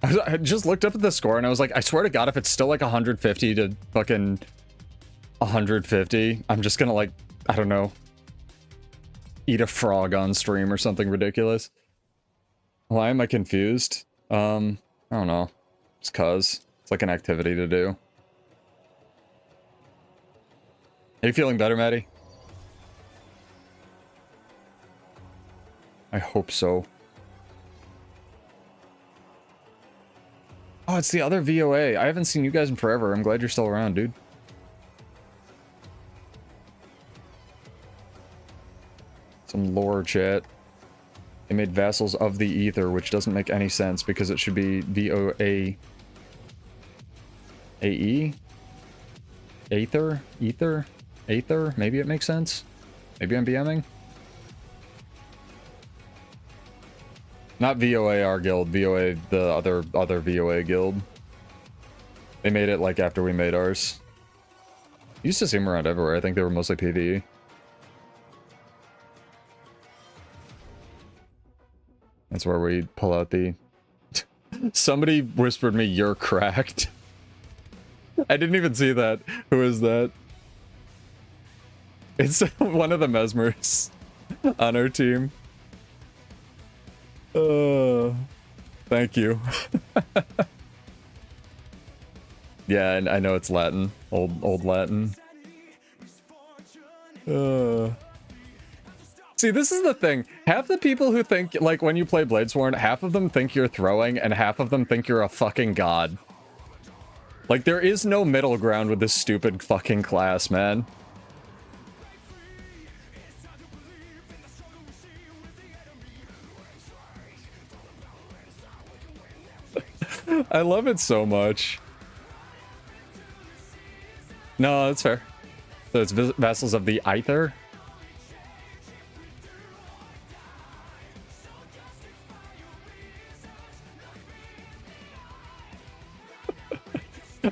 I just looked up at the score and I was like, I swear to God, if it's still like 150 to fucking 150, I'm just gonna, like, I don't know, eat a frog on stream or something ridiculous. Why am I confused? I don't know. Just cause. It's like an activity to do. Are you feeling better, Maddie? I hope so. Oh, it's the other VOA. I haven't seen you guys in forever. I'm glad you're still around, dude. Some lore, chat. They made vassals of the ether, which doesn't make any sense because it should be VOA AE? Aether? Ether? Aether? Maybe it makes sense? Maybe I'm BMing? Not VOA our guild, VOA the other VOA guild. They made it like after we made ours. Used to see them around everywhere. I think they were mostly PvE. That's where we pull out the... Somebody whispered me, "You're cracked." I didn't even see that. Who is that? It's one of the Mesmers on our team. Thank you. Yeah, and I know it's Latin. Old Latin. See, this is the thing. Half the people who think, like, when you play Bladesworn, half of them think you're throwing, and half of them think you're a fucking god. Like, there is no middle ground with this stupid fucking class, man. I love it so much. No, that's fair. So it's Vassals of the Aether.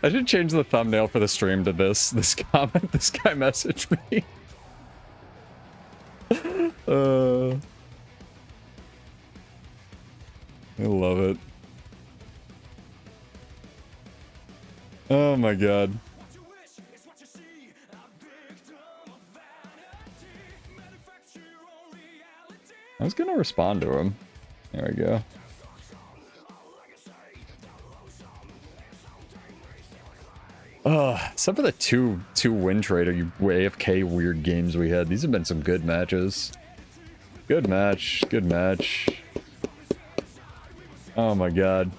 I should change the thumbnail for the stream to this comment this guy messaged me. I love it. Oh my god. I was gonna respond to him. There we go. Except for the two win trader AFK weird games we had. These have been some good matches. Good match. Good match. Oh my god.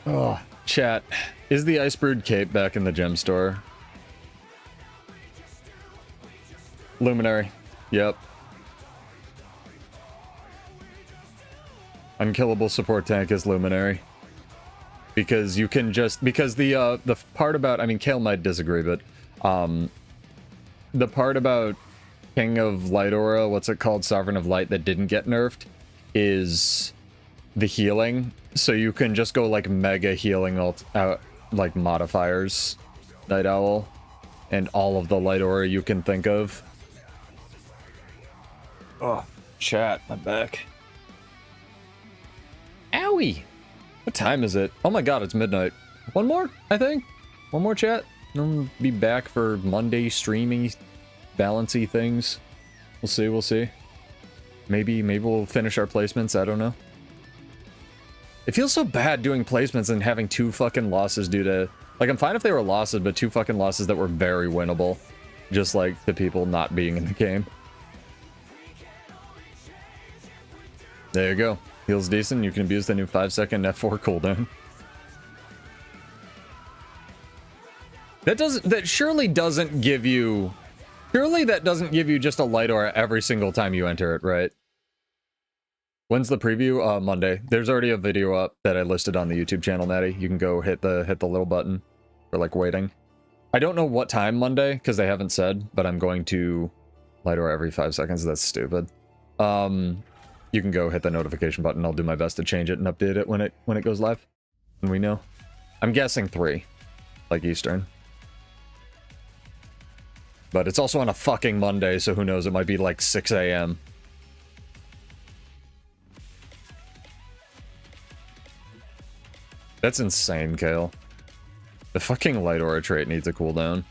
Oh, chat. Is the Ice Brewed Cape back in the gem store? Luminary. Yep. Unkillable support tank is Luminary. Because you can just... Because the part about... I mean, Kale might disagree, but... the part about King of Light Aura, what's it called? Sovereign of Light, that didn't get nerfed, is the healing. So you can just go, like, mega healing like, modifiers. Night Owl. And all of the Light Aura you can think of. Oh, chat, my back. Owie! What time is it? Oh my god, it's midnight. One more, I think? One more, chat? And I'll be back for Monday streaming, balancy things. We'll see, we'll see. Maybe we'll finish our placements, I don't know. It feels so bad doing placements and having 2 fucking losses due to... Like, I'm fine if they were losses, but 2 fucking losses that were very winnable. Just like the people not being in the game. There you go. Feels decent. You can abuse the new 5-second F4 cooldown. That surely doesn't give you... Surely that doesn't give you just a light aura every single time you enter it, right? When's the preview? Monday. There's already a video up that I listed on the YouTube channel, Natty. You can go hit the little button for, like, waiting. I don't know what time Monday, because they haven't said, but I'm going to light aura every 5 seconds. That's stupid. You can go hit the notification button. I'll do my best to change it and update it when it goes live. And we know. I'm guessing 3, like Eastern. But it's also on a fucking Monday, so who knows? It might be like 6 a.m. That's insane, Kale. The fucking Light Aura trait needs a cooldown.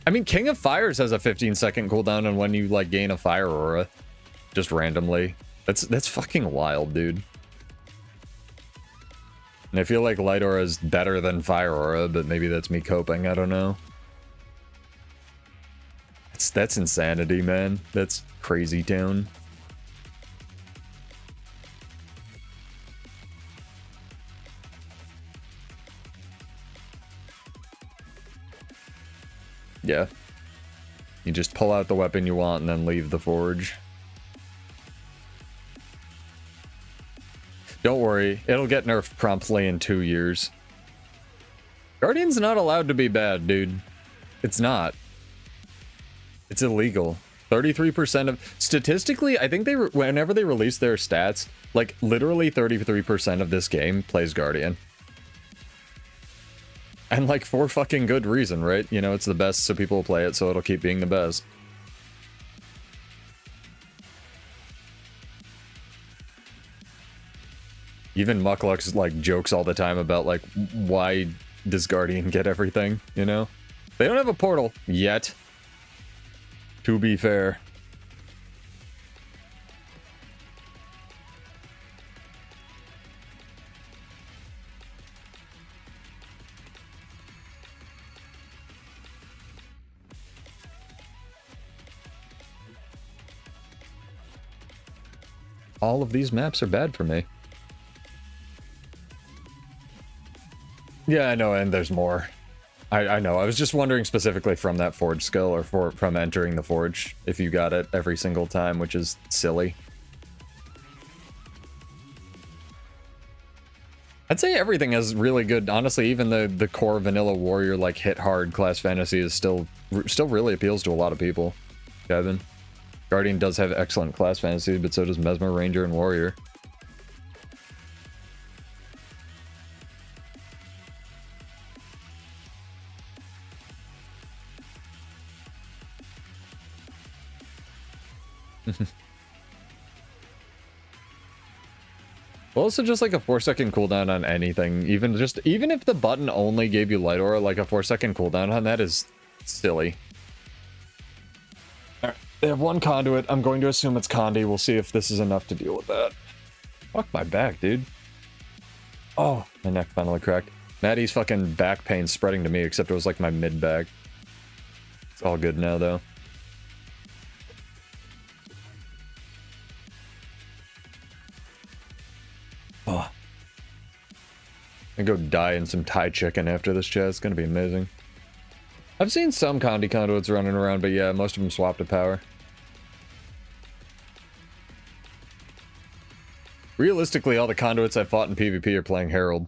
I mean, King of Fires has a 15-second cooldown on when you, like, gain a Fire Aura. Just randomly. That's fucking wild, dude. And I feel like Light Aura is better than Fire Aura, but maybe that's me coping, I don't know. That's insanity, man. That's crazy town. Yeah. You just pull out the weapon you want and then leave the forge. Don't worry, it'll get nerfed promptly in 2 years. Guardian's not allowed to be bad, dude. It's not. It's illegal. 33% of... Statistically, I think they whenever they release their stats, like, literally 33% of this game plays Guardian. And, like, for fucking good reason, right? You know, it's the best, so people will play it, so it'll keep being the best. Even Muckluck's like jokes all the time about like why does Guardian get everything, you know? They don't have a portal yet. To be fair. All of these maps are bad for me. Yeah, I know, and there's more. I know. I was just wondering specifically from that forge skill, or from entering the forge, if you got it every single time, which is silly. I'd say everything is really good. Honestly, even the core vanilla warrior, like hit hard class fantasy is still really appeals to a lot of people. Kevin. Guardian does have excellent class fantasy, but so does Mesmer, Ranger, and Warrior. Well, also just like a 4-second cooldown on anything. Even if the button only gave you light aura, like a 4-second cooldown on that is silly. Alright, they have one conduit. I'm going to assume it's Condi. We'll see if this is enough to deal with that. Fuck my back, dude. Oh, my neck finally cracked. Maddie's fucking back pain spreading to me, except it was like my mid back. It's all good now, though. Oh. I go die in some Thai chicken after this chat. It's gonna be amazing. I've seen some Condi conduits running around, but yeah, most of them swapped to power. Realistically, all the conduits I fought in PvP are playing Herald.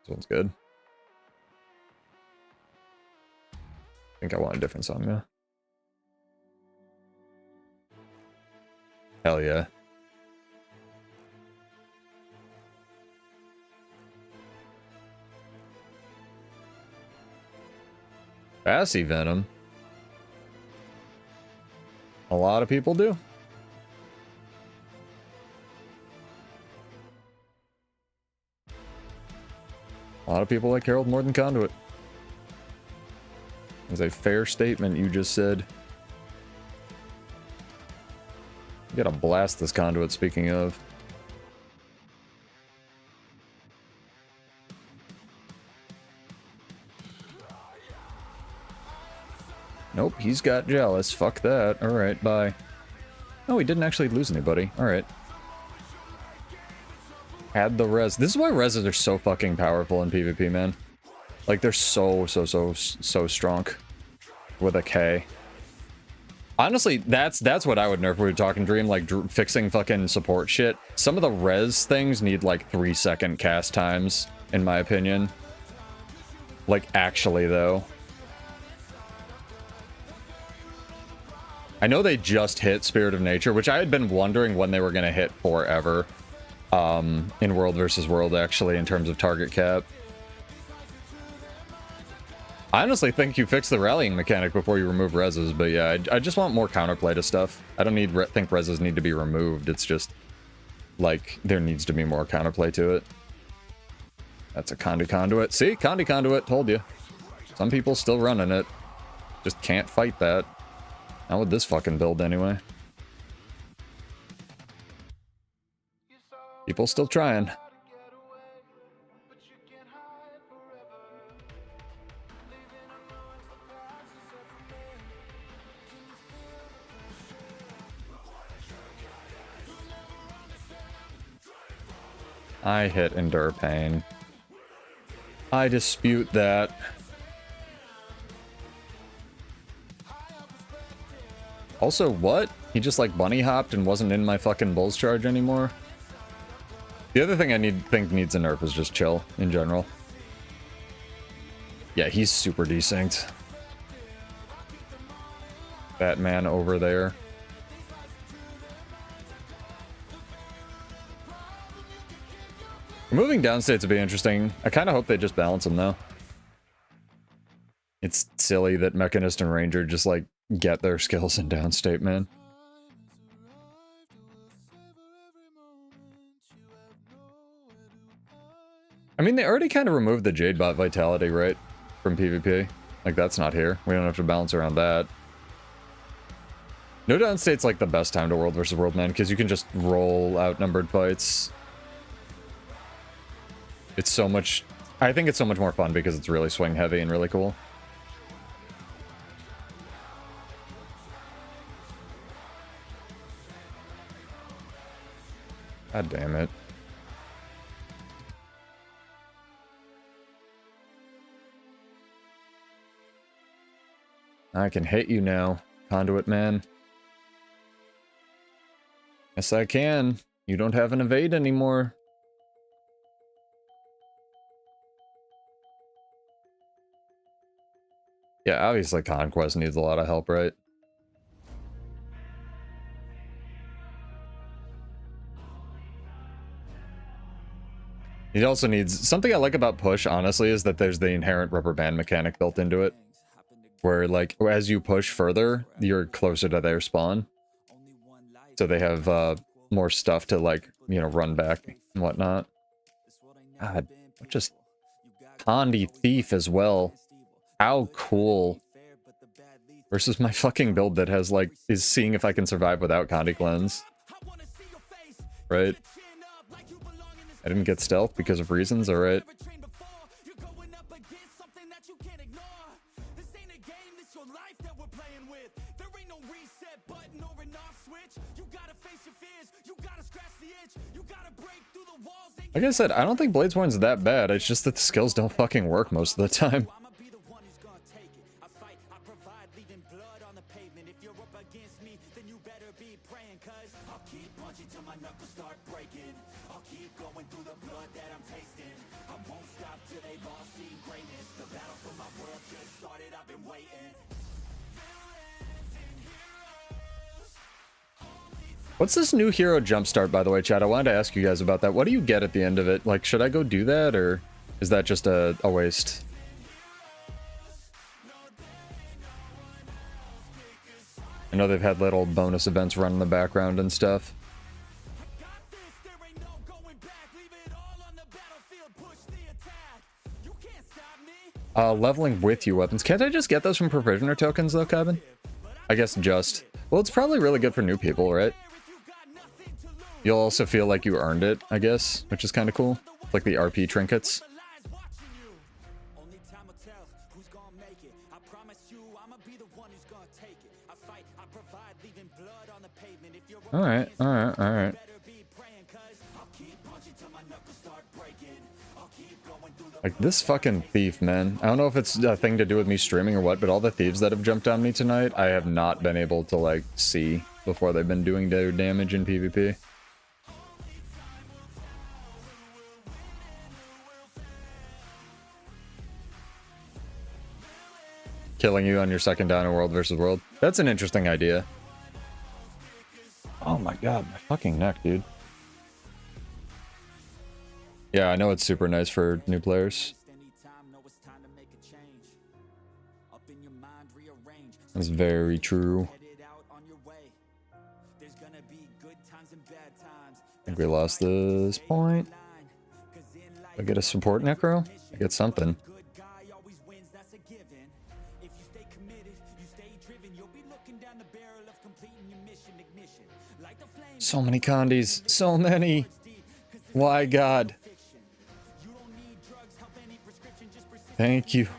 This one's good. I think I want a different song now. Hell yeah. Assy Venom. A lot of people do. A lot of people like Herald more than Conduit. It's a fair statement you just said. You gotta blast this Conduit, speaking of. Nope, he's got jealous. Fuck that. Alright, bye. Oh, he didn't actually lose anybody. Alright. Add the res. This is why reses are so fucking powerful in PvP, man. Like, they're so strong. With a K. Honestly, that's what I would nerf if we were talking Dream, like fixing fucking support shit. Some of the res things need like 3-second cast times, in my opinion. Like, actually, though. I know they just hit Spirit of Nature, which I had been wondering when they were going to hit forever. In World versus World, actually, in terms of target cap. I honestly think you fix the rallying mechanic before you remove reses, but yeah, I just want more counterplay to stuff. I don't think reses need to be removed, it's just, like, there needs to be more counterplay to it. That's a Condi Conduit. See? Condi Conduit, told you. Some people still running it. Just can't fight that. Not with this fucking build, anyway. People still trying. I hit Endure Pain. I dispute that. Also, what? He just like bunny hopped and wasn't in my fucking Bull's Charge anymore? The other thing I think needs a nerf is just chill in general. Yeah, he's super desynced. That man over there. Moving down states would be interesting. I kind of hope they just balance them, though. It's silly that Mechanist and Ranger just like get their skills in downstate, man. I mean, they already kind of removed the Jade Bot Vitality, right? From PvP. Like, that's not here. We don't have to balance around that. No downstate's like the best time to World versus World, man, because you can just roll outnumbered fights. It's so much... I think it's so much more fun because it's really swing heavy and really cool. God damn it. I can hit you now, Conduit Man. Yes, I can. You don't have an evade anymore. Yeah, obviously Conquest needs a lot of help, right? It also needs... Something I like about Push, honestly, is that there's the inherent rubber band mechanic built into it. Where, like, as you push further, you're closer to their spawn. So they have more stuff to, like, you know, run back and whatnot. God, just Condi Thief as well. How cool. Versus my fucking build that has, like, is seeing if I can survive without Condi Cleanse. Right? I didn't get stealth because of reasons, alright. Like I said, I don't think Bladesworn's that bad, it's just that the skills don't fucking work most of the time. What's this new hero jumpstart, by the way, chat? I wanted to ask you guys about that. What do you get at the end of it? Like, should I go do that, or is that just a waste? I know they've had little bonus events run in the background and stuff. Leveling with you weapons. Can't I just get those from Provisioner tokens, though, Kevin? I guess just. Well, it's probably really good for new people, right? You'll also feel like you earned it, I guess, which is kind of cool. Like the RP trinkets. Alright, alright, alright. Like, this fucking thief, man. I don't know if it's a thing to do with me streaming or what, but all the thieves that have jumped on me tonight, I have not been able to, like, see before they've been doing their damage in PvP. Killing you on your second down in World versus World. That's an interesting idea. Oh my god, my fucking neck, dude. Yeah, I know it's super nice for new players. That's very true. I think we lost this point. I get a support necro? I get something. So many Condis. So many. Why, God? Thank you. Is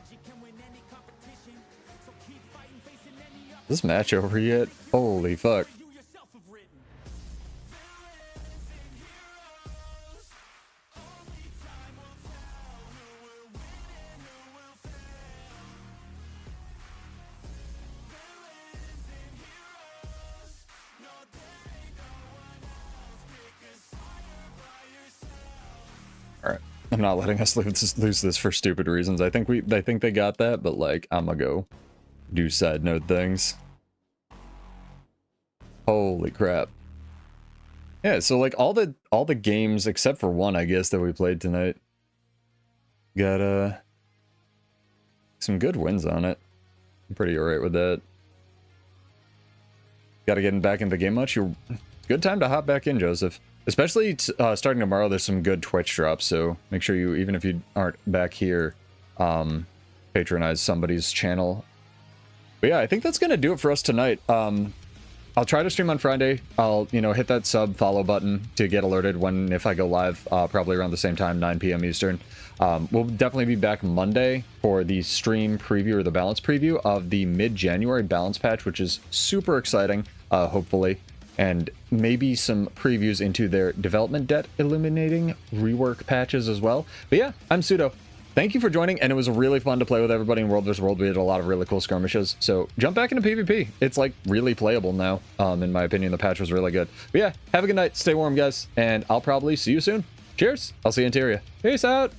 this match over yet? Holy fuck. Alright. I'm not letting us lose this for stupid reasons. I think they got that, but like, I'm gonna go do side note things. Holy crap. Yeah, so like all the games except for one, I guess, that we played tonight got some good wins on it. I'm pretty alright with that. Gotta get back into the game much? Good time to hop back in, Joseph. Especially starting tomorrow, there's some good Twitch drops, so make sure you, even if you aren't back here, patronize somebody's channel. But yeah, I think that's gonna do it for us tonight. I'll try to stream on Friday. I'll, hit that sub follow button to get alerted when, if I go live, probably around the same time, 9 p.m. Eastern. We'll definitely be back Monday for the stream preview or the balance preview of the mid-January balance patch, which is super exciting, hopefully. And maybe some previews into their development debt eliminating rework patches as well. But yeah, I'm Pseudo. Thank you for joining, and it was really fun to play with everybody in World vs. World. We did a lot of really cool skirmishes, so jump back into PvP. It's, like, really playable now. In my opinion, the patch was really good. But yeah, have a good night. Stay warm, guys, and I'll probably see you soon. Cheers. I'll see you in Tyria. Peace out.